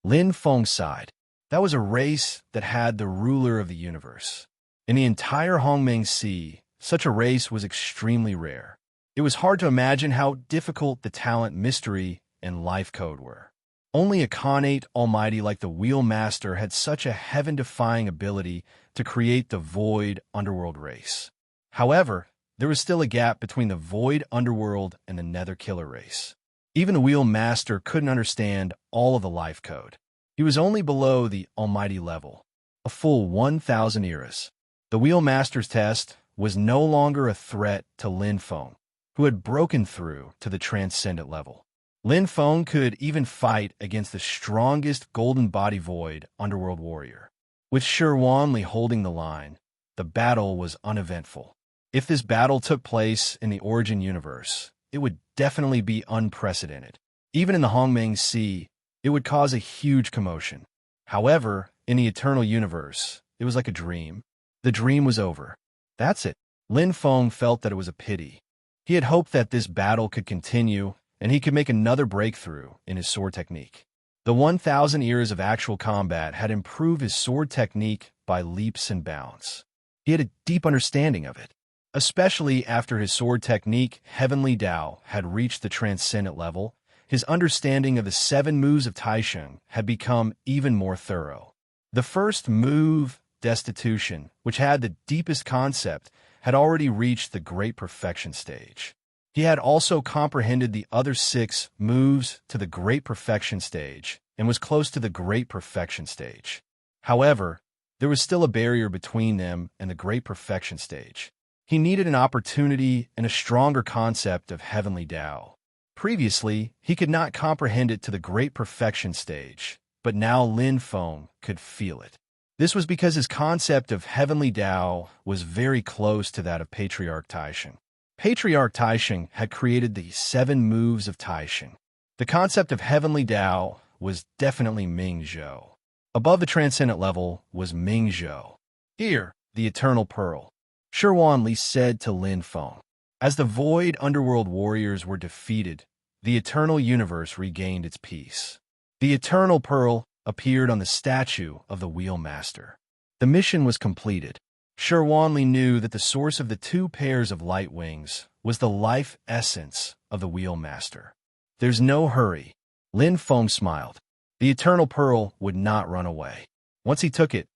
Lin Feng sighed. That was a race that had the ruler of the universe. In the entire Hongmeng Sea, such a race was extremely rare. It was hard to imagine how difficult the talent mystery and life code were. Only a Khanate Almighty like the Wheelmaster had such a heaven-defying ability to create the Void Underworld race. However, there was still a gap between the Void Underworld and the Nether Killer race. Even the Wheelmaster couldn't understand all of the life code. He was only below the Almighty level, a full 1,000 eras. The Wheelmaster's test was no longer a threat to Lin Feng, who had broken through to the Transcendent level. Lin Feng could even fight against the strongest Golden Body Void Underworld Warrior. With Shi holding the line, the battle was uneventful. If this battle took place in the Origin universe, it would definitely be unprecedented. Even in the Hongmeng Sea, it would cause a huge commotion. However, in the Eternal Universe, it was like a dream. The dream was over. That's it. Lin Feng felt that it was a pity. He had hoped that this battle could continue, and he could make another breakthrough in his sword technique. The 1,000 years of actual combat had improved his sword technique by leaps and bounds. He had a deep understanding of it. Especially after his sword technique, Heavenly Tao, had reached the Transcendent level, his understanding of the 7 moves of Taisheng had become even more thorough. The first move, Destitution, which had the deepest concept, had already reached the Great Perfection stage. He had also comprehended the other 6 moves to the Great Perfection stage and was close to the Great Perfection stage. However, there was still a barrier between them and the Great Perfection stage. He needed an opportunity and a stronger concept of Heavenly Tao. Previously, he could not comprehend it to the Great Perfection stage, but now Lin Feng could feel it. This was because his concept of Heavenly Tao was very close to that of Patriarch Taisheng. Patriarch Taisheng had created the 7 moves of Taisheng. The concept of Heavenly Tao was definitely Mingzhou. Above the Transcendent level was Mingzhou. Here, the Eternal Pearl. Shi said to Lin Feng. As the Void Underworld Warriors were defeated, the Eternal Universe regained its peace. The Eternal Pearl appeared on the statue of the Wheelmaster. The mission was completed. Shi knew that the source of the 2 pairs of light wings was the life essence of the Wheelmaster. There's no hurry. Lin Feng smiled. The Eternal Pearl would not run away. Once he took it,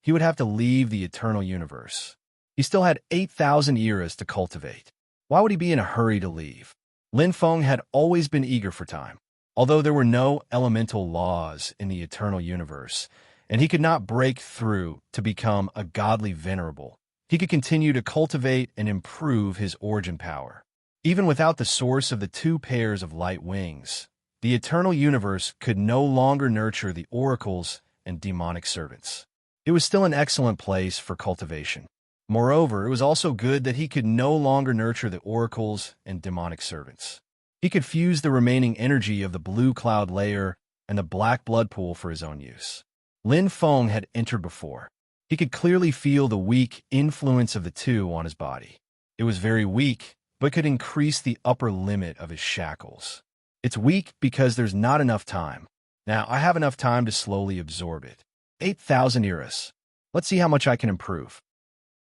he would have to leave the Eternal Universe. He still had 8,000 eras to cultivate. Why would he be in a hurry to leave? Lin Feng had always been eager for time. Although there were no elemental laws in the Eternal Universe, and he could not break through to become a godly venerable, he could continue to cultivate and improve his origin power. Even without the source of the 2 pairs of light wings, the Eternal Universe could no longer nurture the oracles and demonic servants. It was still an excellent place for cultivation. Moreover, it was also good that he could no longer nurture the oracles and demonic servants. He could fuse the remaining energy of the blue cloud layer and the black blood pool for his own use. Lin Feng had entered before. He could clearly feel the weak influence of the 2 on his body. It was very weak, but could increase the upper limit of his shackles. It's weak because there's not enough time. Now, I have enough time to slowly absorb it. 8,000 eras. Let's see how much I can improve.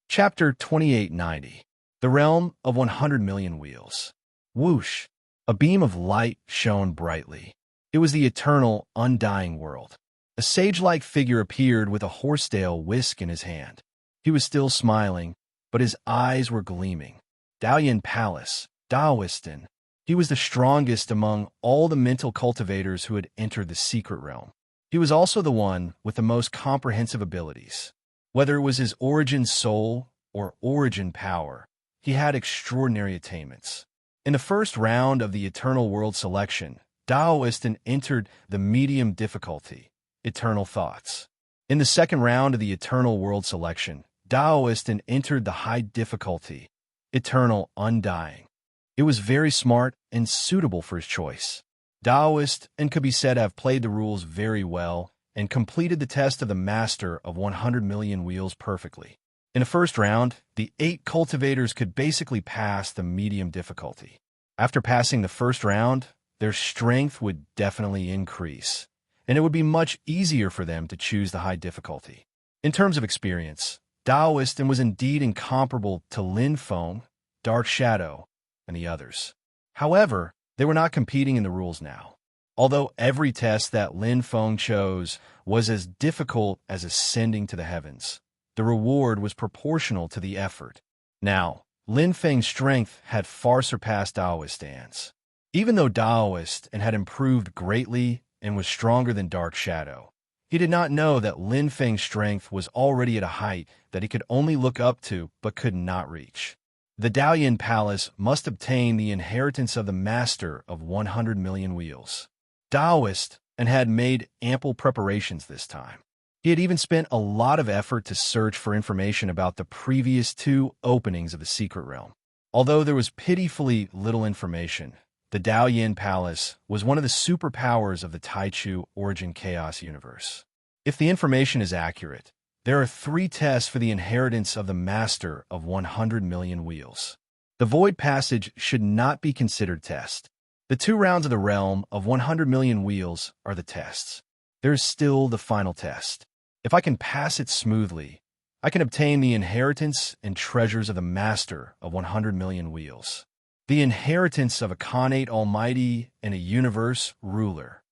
Chapter 2890. The Realm of 100 Million Wheels. Whoosh! A beam of light shone brightly. It was the eternal, undying world. A sage-like figure appeared with a horsetail whisk in his hand. He was still smiling, but his eyes were gleaming. Dalian Palace, Daoistan. He was the strongest among all the mental cultivators who had entered the secret realm. He was also the one with the most comprehensive abilities. Whether it was his origin soul or origin power, he had extraordinary attainments. In the first round of the Eternal World selection, Daoist entered the medium difficulty, eternal thoughts. In the second round of the eternal world selection, Daoist entered the high difficulty, eternal undying. It was very smart and suitable for his choice. Daoist could be said to have played the rules very well and completed the test of the master of 100 million wheels perfectly. In the first round, the 8 cultivators could basically pass the medium difficulty. After passing the first round, their strength would definitely increase, and it would be much easier for them to choose the high difficulty. In terms of experience, Daoist was indeed incomparable to Lin Feng, Dark Shadow, and the others. However, they were not competing in the rules now. Although every test that Lin Feng chose was as difficult as ascending to the heavens, the reward was proportional to the effort. Now, Lin Feng's strength had far surpassed Daoist's. Even though Daoist had improved greatly and was stronger than Dark Shadow, he did not know that Lin Feng's strength was already at a height that he could only look up to but could not reach. The Daoyin Palace must obtain the inheritance of the master of 100 million wheels. Daoist had made ample preparations this time. He had even spent a lot of effort to search for information about the previous 2 openings of the secret realm. Although there was pitifully little information, the Daoyin Palace was one of the superpowers of the Taichu Origin Chaos universe. If the information is accurate, there are 3 tests for the inheritance of the master of 100 million wheels. The Void Passage should not be considered test. The 2 rounds of the realm of 100 million wheels are the tests. There is still the final test. If I can pass it smoothly, I can obtain the inheritance and treasures of the master of 100 million wheels. The inheritance of a Khanate almighty and a universe ruler.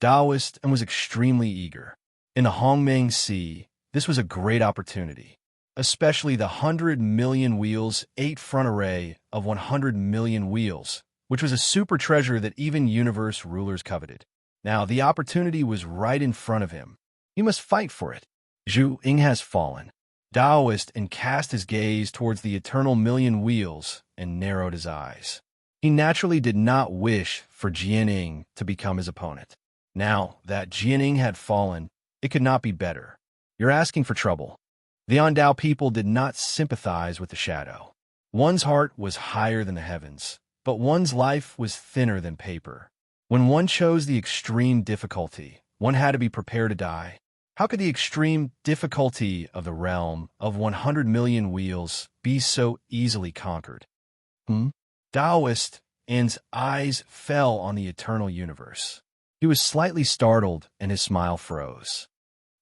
Daoist was extremely eager. In the Hongmeng Sea, this was a great opportunity, especially the 100 million wheels 8 front array of 100 million wheels, which was a super treasure that even universe rulers coveted. Now, the opportunity was right in front of him. He must fight for it. Zhu Ying has fallen. Daoist cast his gaze towards the eternal million wheels and narrowed his eyes. He naturally did not wish for Jianing to become his opponent. Now that Jianing had fallen, it could not be better. You're asking for trouble. The Ondao people did not sympathize with the shadow. One's heart was higher than the heavens, but one's life was thinner than paper. When one chose the extreme difficulty, one had to be prepared to die. How could the extreme difficulty of the realm of 100 million wheels be so easily conquered? Daoist's eyes fell on the eternal universe. He was slightly startled and his smile froze.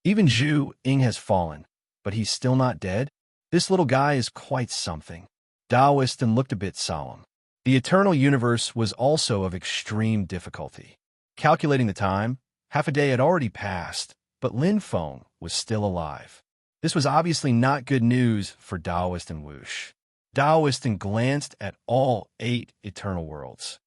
Even Zhu Ying has fallen, but he's still not dead? This little guy is quite something. Daoist looked a bit solemn. The eternal universe was also of extreme difficulty. Calculating the time, half a day had already passed, but Lin Feng was still alive. This was obviously not good news for Daoist and Whoosh. Daoist glanced at all 8 eternal worlds.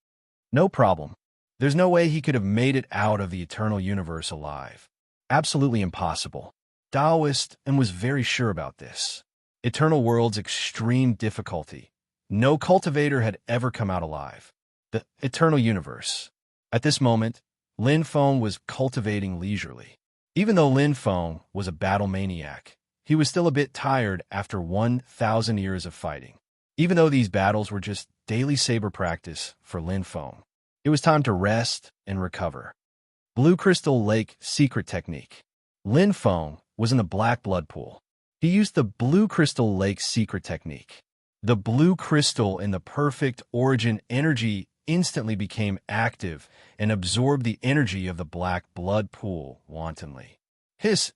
No problem. There's no way he could have made it out of the eternal universe alive. Absolutely impossible. Daoist was very sure about this. Eternal world's extreme difficulty. No cultivator had ever come out alive. The eternal universe. At this moment, Lin Feng was cultivating leisurely. Even though Lin Feng was a battle maniac, he was still a bit tired after 1,000 years of fighting. Even though these battles were just daily saber practice for Lin Feng, it was time to rest and recover. Blue Crystal Lake Secret Technique. Lin Feng was in the Black Blood Pool. He used the Blue Crystal Lake Secret Technique. The blue crystal in the perfect origin energy instantly became active and absorbed the energy of the black blood pool wantonly. Hiss,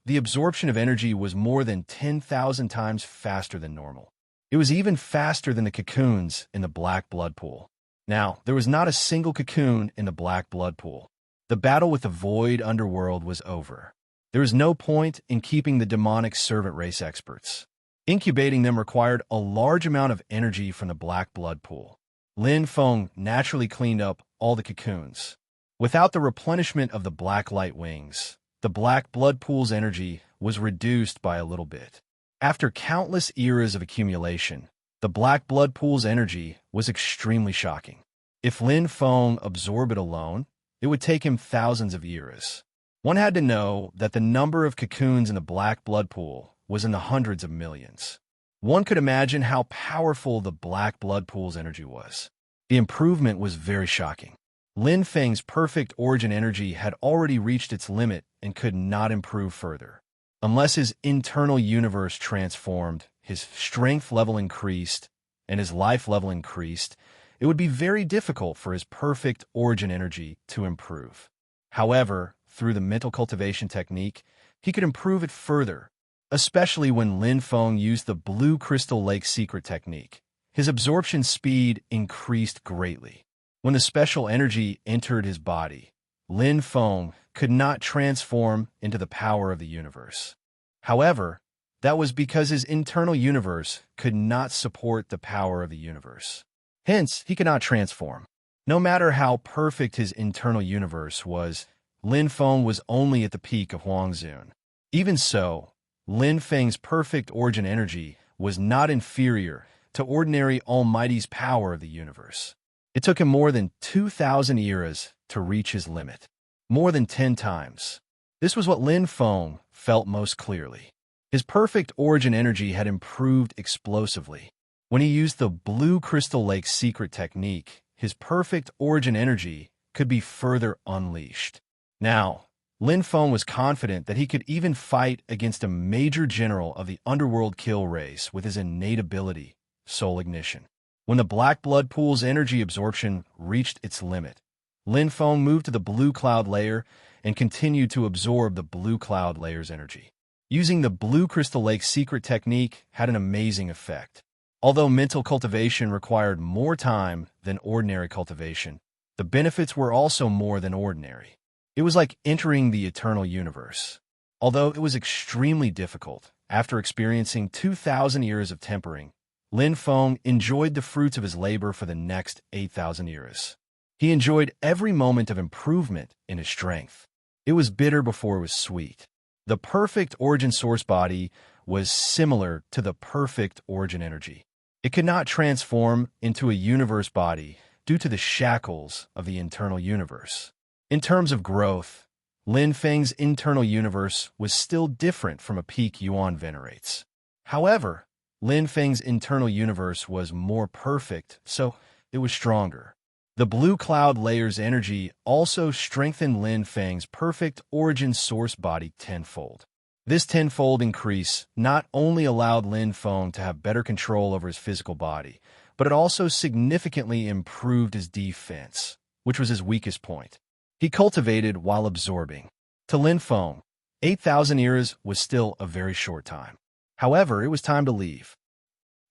the absorption of energy was more than 10,000 times faster than normal. It was even faster than the cocoons in the black blood pool. Now, there was not a single cocoon in the black blood pool. The battle with the void underworld was over. There was no point in keeping the demonic servant race experts. Incubating them required a large amount of energy from the black blood pool. Lin Feng naturally cleaned up all the cocoons. Without the replenishment of the black light wings, the black blood pool's energy was reduced by a little bit. After countless eras of accumulation, the black blood pool's energy was extremely shocking. If Lin Feng absorbed it alone, it would take him thousands of years. One had to know that the number of cocoons in the black blood pool was in the hundreds of millions. One could imagine how powerful the black blood pool's energy was. The improvement was very shocking. Lin Feng's perfect origin energy had already reached its limit and could not improve further. Unless his internal universe transformed, his strength level increased, and his life level increased, it would be very difficult for his perfect origin energy to improve. However, through the mental cultivation technique, he could improve it further, especially when Lin Feng used the Blue Crystal Lake secret technique. His absorption speed increased greatly. When the special energy entered his body, Lin Feng could not transform into the power of the universe. However, that was because his internal universe could not support the power of the universe. Hence, he could not transform. No matter how perfect his internal universe was, Lin Feng was only at the peak of Huangzun. Even so, Lin Feng's perfect origin energy was not inferior to ordinary Almighty's power of the universe. It took him more than 2,000 eras to reach his limit. More than 10 times. This was what Lin Feng felt most clearly. His perfect origin energy had improved explosively. When he used the Blue Crystal Lake secret technique, his perfect origin energy could be further unleashed. Now, Lin Feng was confident that he could even fight against a major general of the underworld kill race with his innate ability, Soul Ignition. When the black blood pool's energy absorption reached its limit, Lin Feng moved to the blue cloud layer and continued to absorb the blue cloud layer's energy. Using the Blue Crystal Lake secret technique had an amazing effect. Although mental cultivation required more time than ordinary cultivation, the benefits were also more than ordinary. It was like entering the eternal universe. Although it was extremely difficult, after experiencing 2,000 years of tempering, Lin Feng enjoyed the fruits of his labor for the next 8,000 years. He enjoyed every moment of improvement in his strength. It was bitter before it was sweet. The perfect origin source body was similar to the perfect origin energy. It could not transform into a universe body due to the shackles of the internal universe. In terms of growth, Lin Feng's internal universe was still different from a peak Yuan venerates. However, Lin Feng's internal universe was more perfect, so it was stronger. The blue cloud layer's energy also strengthened Lin Feng's perfect origin source body tenfold. This tenfold increase not only allowed Lin Feng to have better control over his physical body, but it also significantly improved his defense, which was his weakest point. He cultivated while absorbing. To Lin Feng, 8,000 years was still a very short time. However, it was time to leave.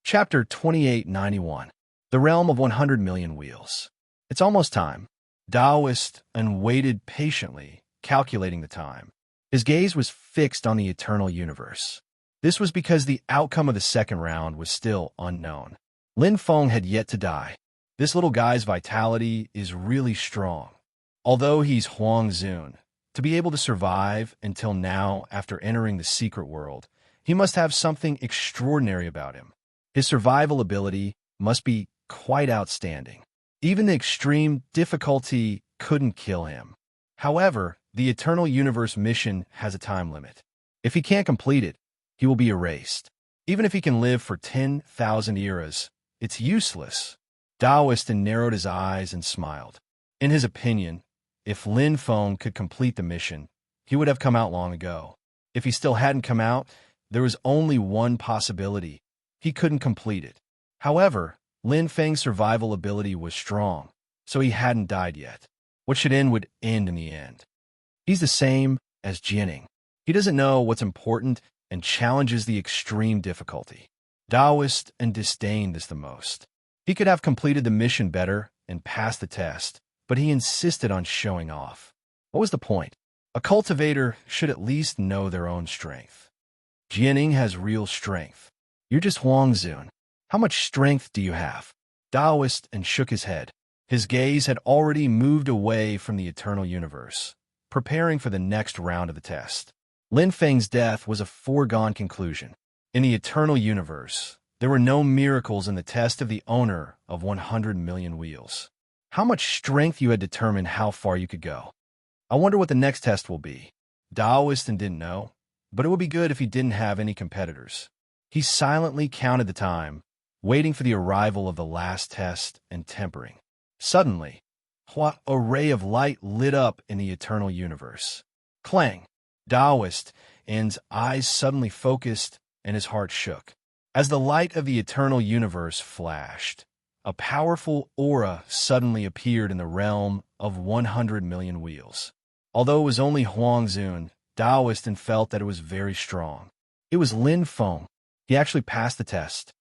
Chapter 2891. The Realm of 100 Million Wheels. It's almost time. Taoist and waited patiently, calculating the time. His gaze was fixed on the eternal universe. This was because the outcome of the second round was still unknown. Lin Feng had yet to die. This little guy's vitality is really strong. Although he's Huangzun, to be able to survive until now after entering the secret world, he must have something extraordinary about him. His survival ability must be quite outstanding. Even the extreme difficulty couldn't kill him. However, the Eternal Universe mission has a time limit. If he can't complete it, he will be erased. Even if he can live for 10,000 eras, it's useless. Taoist narrowed his eyes and smiled. In his opinion, if Lin Feng could complete the mission, he would have come out long ago. If he still hadn't come out, there was only one possibility. He couldn't complete it. However, Lin Feng's survival ability was strong, so he hadn't died yet. What should end would end in the end. He's the same as Jianing. He doesn't know what's important and challenges the extreme difficulty. Taoist disdained this the most. He could have completed the mission better and passed the test, but he insisted on showing off. What was the point? A cultivator should at least know their own strength. Jianing has real strength. You're just Huangzun. How much strength do you have? Taoist shook his head. His gaze had already moved away from the eternal universe, preparing for the next round of the test. Lin Feng's death was a foregone conclusion. In the eternal universe, there were no miracles in the test of the owner of 100 million wheels. How much strength you had determined how far you could go. I wonder what the next test will be. Daoist didn't know, but it would be good if he didn't have any competitors. He silently counted the time, waiting for the arrival of the last test and tempering. Suddenly, what a ray of light lit up in the eternal universe. Clang! Daoist's eyes suddenly focused and his heart shook. As the light of the eternal universe flashed, a powerful aura suddenly appeared in the realm of 100 million wheels. Although it was only Huangzun, Daoist felt that it was very strong. It was Lin Feng. He actually passed the test.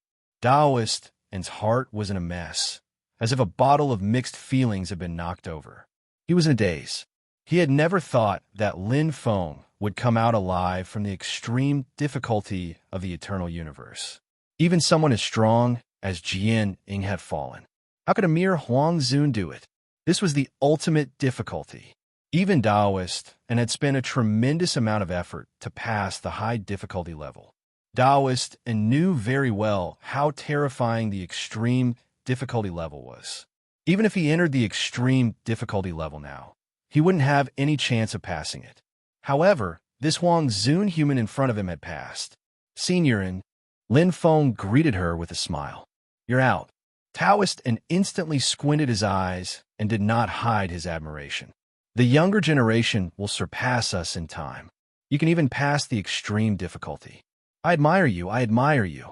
Daoist's heart was in a mess, as if a bottle of mixed feelings had been knocked over. He was in a daze. He had never thought that Lin Feng would come out alive from the extreme difficulty of the eternal universe. Even someone as strong as Jian Ying had fallen. How could a mere Huangzun do it? This was the ultimate difficulty. Even Daoist had spent a tremendous amount of effort to pass the high difficulty level. Daoist knew very well how terrifying the extreme difficulty level was. Even if he entered the extreme difficulty level now, he wouldn't have any chance of passing it. However, this Huangzun human in front of him had passed. Seniorin, Lin Feng greeted her with a smile. You're out. Taoist instantly squinted his eyes and did not hide his admiration. The younger generation will surpass us in time. You can even pass the extreme difficulty. I admire you, I admire you.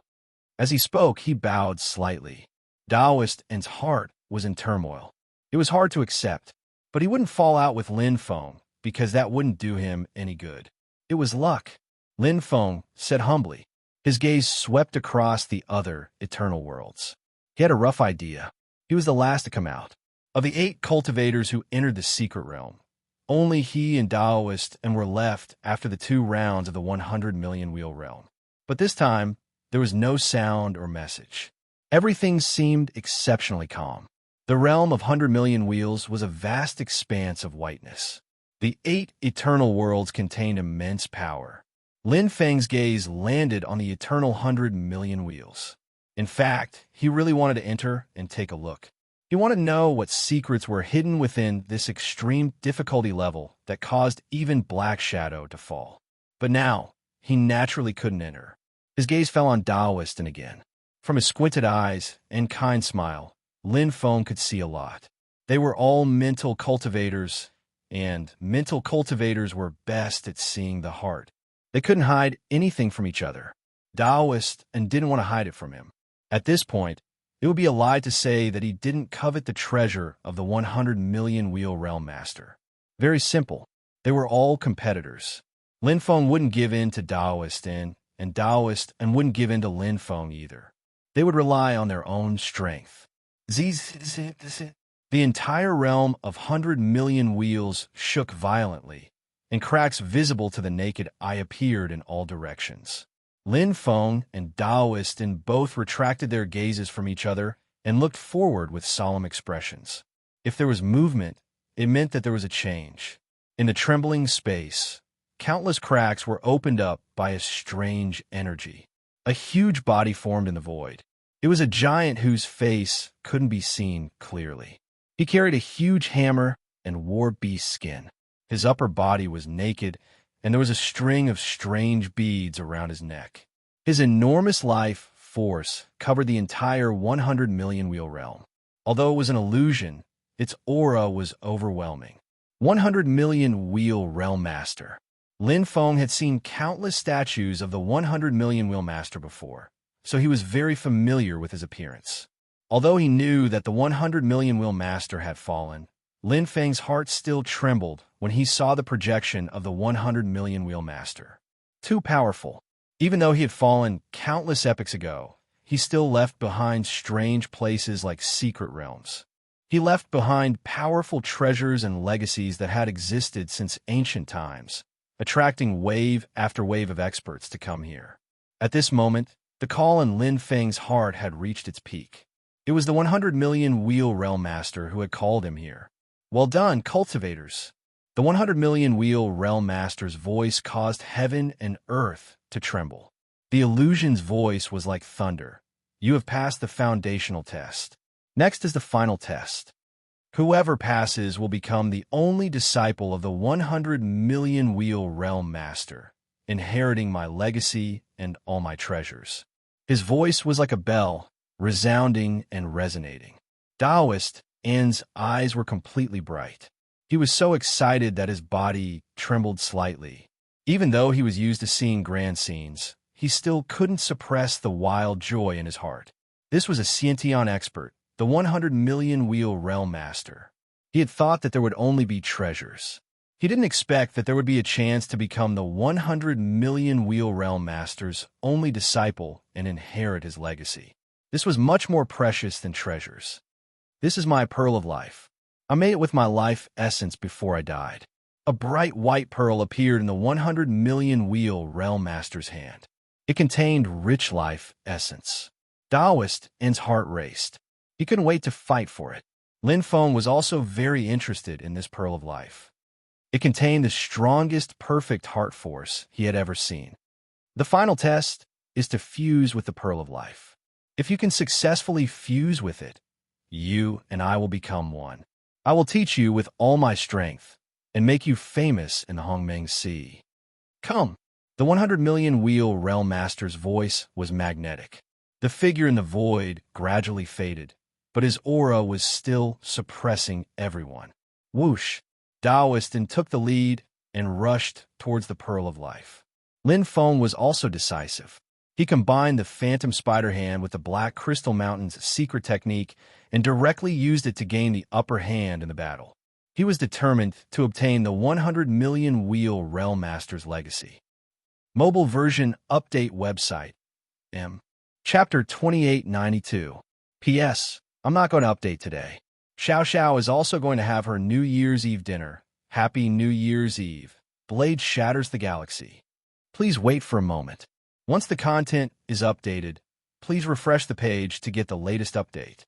As he spoke, he bowed slightly. Daoist's heart was in turmoil. It was hard to accept, but he wouldn't fall out with Lin Feng because that wouldn't do him any good. It was luck, Lin Feng said humbly. His gaze swept across the other eternal worlds. He had a rough idea. He was the last to come out. Of the 8 cultivators who entered the secret realm, only he and Daoist were left after the 2 rounds of the 100 million wheel realm. But this time, there was no sound or message. Everything seemed exceptionally calm. The realm of 100 million wheels was a vast expanse of whiteness. The 8 eternal worlds contained immense power. Lin Feng's gaze landed on the eternal 100 million wheels. In fact, he really wanted to enter and take a look. He wanted to know what secrets were hidden within this extreme difficulty level that caused even Black Shadow to fall. But now, he naturally couldn't enter. His gaze fell on Daoist again. From his squinted eyes and kind smile, Lin Feng could see a lot. They were all mental cultivators, and mental cultivators were best at seeing the heart. They couldn't hide anything from each other. Daoist didn't want to hide it from him. At this point, it would be a lie to say that he didn't covet the treasure of the 100 million wheel realm master. Very simple. They were all competitors. Lin Feng wouldn't give in to Daoist and Daoist wouldn't give in to Lin Feng either. They would rely on their own strength. The entire realm of 100 million wheels shook violently, and cracks visible to the naked eye appeared in all directions. Lin Feng and Daoist both retracted their gazes from each other and looked forward with solemn expressions. If there was movement, it meant that there was a change. In the trembling space, countless cracks were opened up by a strange energy. A huge body formed in the void. It was a giant whose face couldn't be seen clearly. He carried a huge hammer and wore beast skin. His upper body was naked, and there was a string of strange beads around his neck. His enormous life force covered the entire 100 million wheel realm. Although it was an illusion, its aura was overwhelming. 100 million wheel realm master. Lin Feng had seen countless statues of the 100 million wheel master before, so he was very familiar with his appearance. Although he knew that the 100 million wheel master had fallen, Lin Feng's heart still trembled when he saw the projection of the 100 million wheel master. Too powerful. Even though he had fallen countless epochs ago, he still left behind strange places like secret realms. He left behind powerful treasures and legacies that had existed since ancient times, attracting wave after wave of experts to come here. At this moment, the call in Lin Feng's heart had reached its peak. It was the 100 million wheel realm master who had called him here. Well done, cultivators. The 100 million wheel realm master's voice caused heaven and earth to tremble. The illusion's voice was like thunder. You have passed the foundational test. Next is the final test. Whoever passes will become the only disciple of the 100 million wheel realm master, inheriting my legacy and all my treasures. His voice was like a bell, resounding and resonating. Taoist N's eyes were completely bright. He was so excited that his body trembled slightly. Even though he was used to seeing grand scenes, he still couldn't suppress the wild joy in his heart. This was a Sciention expert, the 100 million wheel realm master. He had thought that there would only be treasures. He didn't expect that there would be a chance to become the 100 million wheel realm master's only disciple and inherit his legacy. This was much more precious than treasures. This is my pearl of life. I made it with my life essence before I died. A bright white pearl appeared in the 100 million wheel realm master's hand. It contained rich life essence. Taoist N's heart raced. He couldn't wait to fight for it. Lin Feng was also very interested in this pearl of life. It contained the strongest perfect heart force he had ever seen. The final test is to fuse with the pearl of life. If you can successfully fuse with it, you and I will become one. I will teach you with all my strength and make you famous in the Hongmeng Sea. Come. The 100 million wheel realm master's voice was magnetic. The figure in the void gradually faded, but his aura was still suppressing everyone. Whoosh! Taoist took the lead and rushed towards the pearl of life. Lin Feng was also decisive. He combined the phantom spider hand with the Black Crystal Mountain's secret technique and directly used it to gain the upper hand in the battle. He was determined to obtain the 100 million wheel realm master's legacy. Mobile version update website. Chapter 2892. P.S. I'm not going to update today. Xiao Xiao is also going to have her New Year's Eve dinner. Happy New Year's Eve. Blade shatters the galaxy. Please wait for a moment. Once the content is updated, please refresh the page to get the latest update.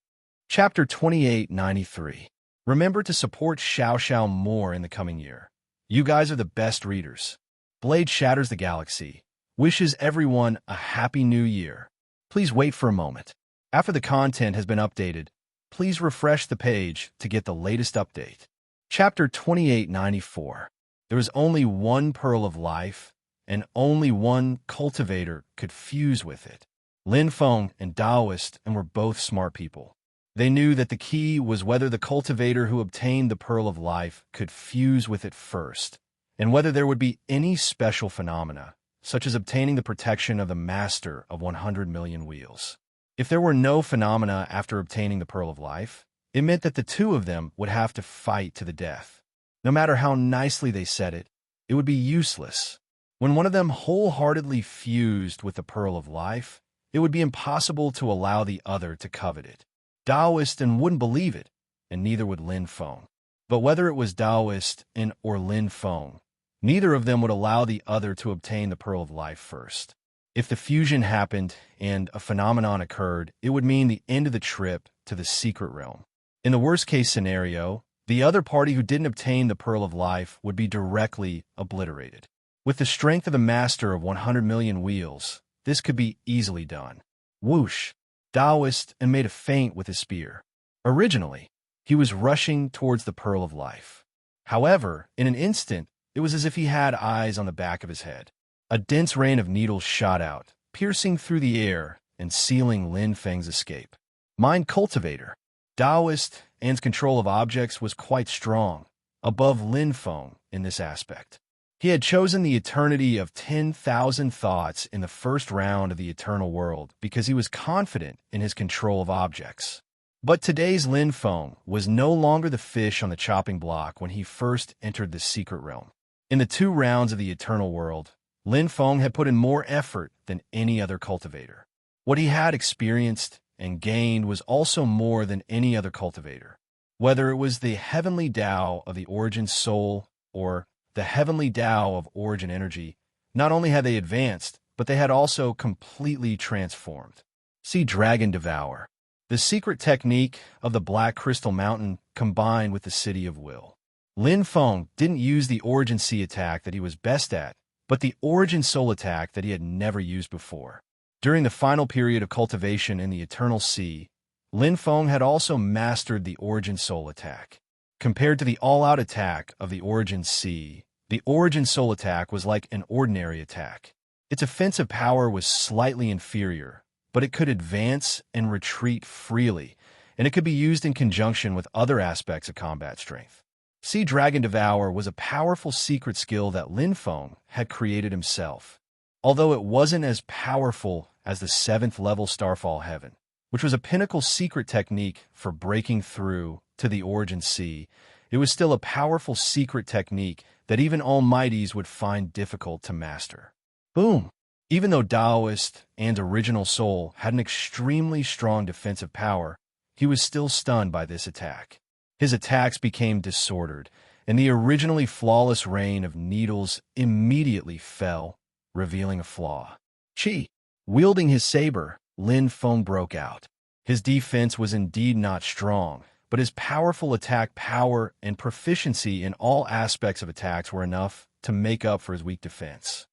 Chapter 2893. Remember to support Xiao Xiao more in the coming year. You guys are the best readers. Blade shatters the galaxy. Wishes everyone a happy new year. Please wait for a moment. After the content has been updated, please refresh the page to get the latest update. Chapter 2894. There is only one pearl of life, and only one cultivator could fuse with it. Lin Feng and Taoist were both smart people. They knew that the key was whether the cultivator who obtained the pearl of life could fuse with it first, and whether there would be any special phenomena, such as obtaining the protection of the master of 100 million wheels. If there were no phenomena after obtaining the pearl of life, it meant that the two of them would have to fight to the death. No matter how nicely they said it, it would be useless. When one of them wholeheartedly fused with the pearl of life, it would be impossible to allow the other to covet it. Taoist wouldn't believe it, and neither would Lin Feng. But whether it was Taoist or Lin Feng, neither of them would allow the other to obtain the pearl of life first. If the fusion happened and a phenomenon occurred, it would mean the end of the trip to the secret realm. In the worst-case scenario, the other party who didn't obtain the pearl of life would be directly obliterated. With the strength of the master of 100 million wheels, this could be easily done. Whoosh! Taoist made a feint with his spear. Originally, he was rushing towards the pearl of life. However, in an instant, it was as if he had eyes on the back of his head. A dense rain of needles shot out, piercing through the air and sealing Lin Feng's escape. Mind Cultivator. Taoist N's control of objects was quite strong, above Lin Feng in this aspect. He had chosen the eternity of 10,000 thoughts in the first round of the Eternal World because he was confident in his control of objects. But today's Lin Feng was no longer the fish on the chopping block when he first entered the secret realm. In the 2 rounds of the Eternal World, Lin Feng had put in more effort than any other cultivator. What he had experienced and gained was also more than any other cultivator. Whether it was the heavenly Tao of the origin soul or the heavenly Tao of origin energy, not only had they advanced, but they had also completely transformed. See Dragon Devour. The secret technique of the Black Crystal Mountain combined with the City of Will. Lin Feng didn't use the Origin Sea attack that he was best at, but the Origin Soul attack that he had never used before. During the final period of cultivation in the Eternal Sea, Lin Feng had also mastered the Origin Soul attack. Compared to the all-out attack of the Origin C, the Origin Soul attack was like an ordinary attack. Its offensive power was slightly inferior, but it could advance and retreat freely, and it could be used in conjunction with other aspects of combat strength. Sea Dragon Devour was a powerful secret skill that Lin Feng had created himself. Although it wasn't as powerful as the 7th level Starfall Heaven, which was a pinnacle secret technique for breaking through to the Origin Sea, it was still a powerful secret technique that even Almighties would find difficult to master. Boom! Even though Taoist and Original Soul had an extremely strong defensive power, he was still stunned by this attack. His attacks became disordered, and the originally flawless rain of needles immediately fell, revealing a flaw. Chi! Wielding his saber, Lin Feng broke out. His defense was indeed not strong, but his powerful attack power and proficiency in all aspects of attacks were enough to make up for his weak defense.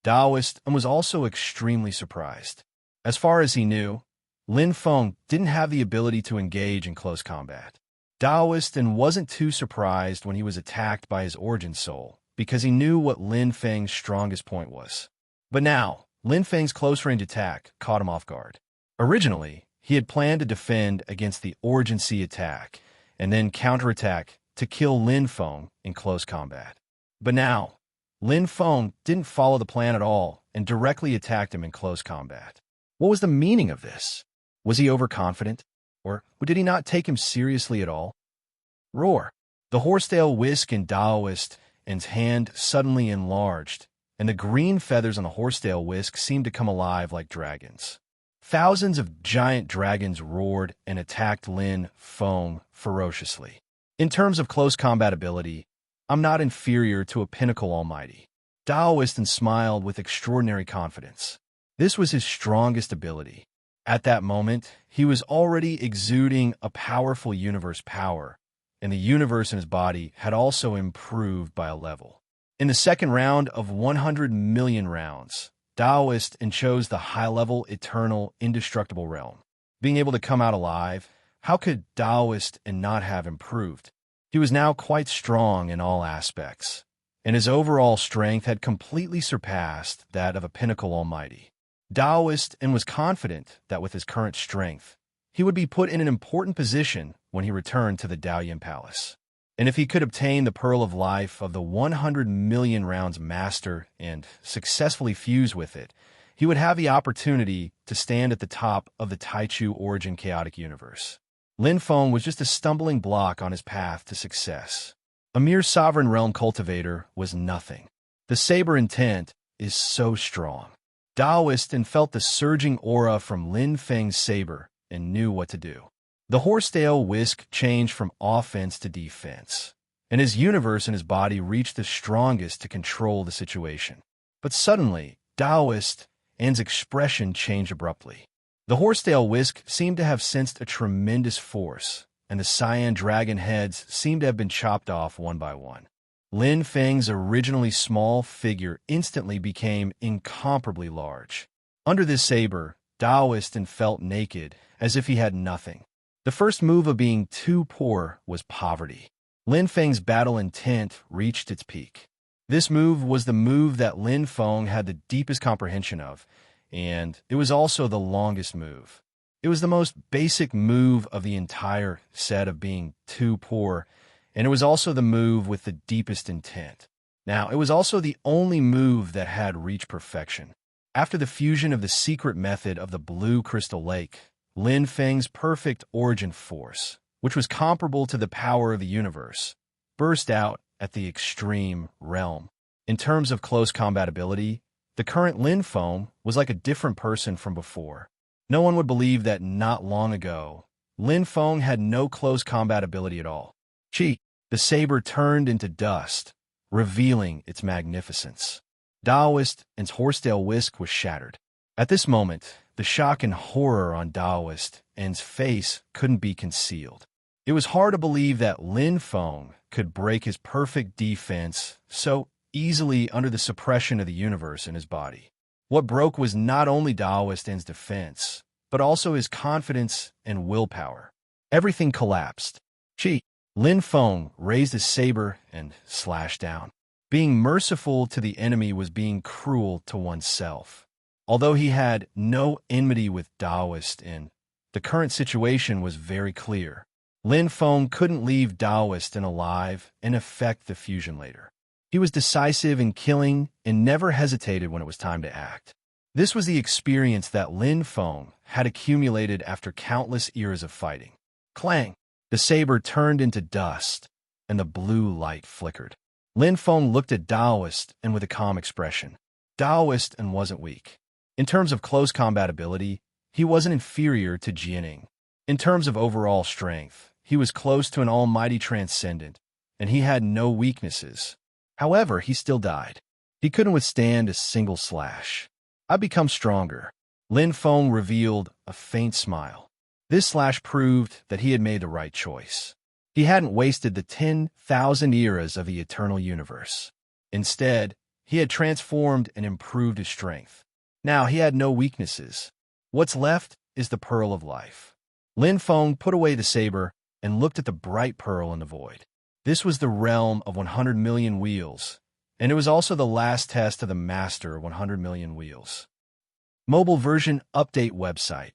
Taoist was also extremely surprised. As far as he knew, Lin Feng didn't have the ability to engage in close combat. Taoist wasn't too surprised when he was attacked by his Origin Soul, because he knew what Lin Feng's strongest point was. But now, Lin Feng's close-range attack caught him off guard. Originally, he had planned to defend against the Origin C attack, and then counterattack to kill Lin Feng in close combat. But now, Lin Feng didn't follow the plan at all and directly attacked him in close combat. What was the meaning of this? Was he overconfident? Or did he not take him seriously at all? Roar! The horsetail whisk in Taoist's hand suddenly enlarged, and the green feathers on the horsetail whisk seemed to come alive like dragons. Thousands of giant dragons roared and attacked Lin Feng ferociously. In terms of close combat ability, I'm not inferior to a pinnacle almighty. Taoist smiled with extraordinary confidence. This was his strongest ability. At that moment, he was already exuding a powerful universe power, and the universe in his body had also improved by a level. In the second round of 100 million rounds, Taoist chose the high-level, eternal, indestructible realm. Being able to come out alive, how could Taoist not have improved? He was now quite strong in all aspects, and his overall strength had completely surpassed that of a pinnacle almighty. Taoist was confident that with his current strength, he would be put in an important position when he returned to the Daoyin Palace. And if he could obtain the Pearl of Life of the 100 million rounds master and successfully fuse with it, he would have the opportunity to stand at the top of the Taichu Origin Chaotic Universe. Lin Feng was just a stumbling block on his path to success. A mere sovereign realm cultivator was nothing. The saber intent is so strong. Taoist felt the surging aura from Lin Feng's saber and knew what to do. The horsetail whisk changed from offense to defense, and his universe and his body reached the strongest to control the situation. But suddenly, Taoist's expression changed abruptly. The horsetail whisk seemed to have sensed a tremendous force, and the cyan dragon heads seemed to have been chopped off one by one. Lin Feng's originally small figure instantly became incomparably large. Under this saber, Taoist felt naked, as if he had nothing. The first move of being too poor was poverty. Lin Feng's battle intent reached its peak. This move was the move that Lin Feng had the deepest comprehension of, and it was also the longest move. It was the most basic move of the entire set of being too poor, and it was also the move with the deepest intent. Now, it was also the only move that had reached perfection. After the fusion of the secret method of the Blue Crystal Lake, Lin Feng's perfect origin force, which was comparable to the power of the universe, burst out at the extreme realm. In terms of close combat ability, the current Lin Feng was like a different person from before. No one would believe that not long ago, Lin Feng had no close combat ability at all. Chi, the saber turned into dust, revealing its magnificence. Taoist's horsetail whisk was shattered. At this moment, the shock and horror on Taoist's face couldn't be concealed. It was hard to believe that Lin Feng could break his perfect defense so easily under the suppression of the universe in his body. What broke was not only Taoist's defense, but also his confidence and willpower. Everything collapsed. Lin Feng raised his saber and slashed down. Being merciful to the enemy was being cruel to oneself. Although he had no enmity with Taoist in, the current situation was very clear. Lin Feng couldn't leave Taoist alive and effect the fusion later. He was decisive in killing and never hesitated when it was time to act. This was the experience that Lin Feng had accumulated after countless eras of fighting. Clang! The saber turned into dust, and the blue light flickered. Lin Feng looked at Taoist and with a calm expression. Taoist wasn't weak. In terms of close combat ability, he wasn't inferior to Jianing. In terms of overall strength, he was close to an almighty transcendent, and he had no weaknesses. However, he still died. He couldn't withstand a single slash. "I've become stronger." Lin Feng revealed a faint smile. This slash proved that he had made the right choice. He hadn't wasted the 10,000 eras of the eternal universe. Instead, he had transformed and improved his strength. Now he had no weaknesses. What's left is the pearl of life. Lin Feng put away the saber and looked at the bright pearl in the void. This was the realm of 100 million wheels, and it was also the last test of the master of 100 million wheels. Mobile version update website.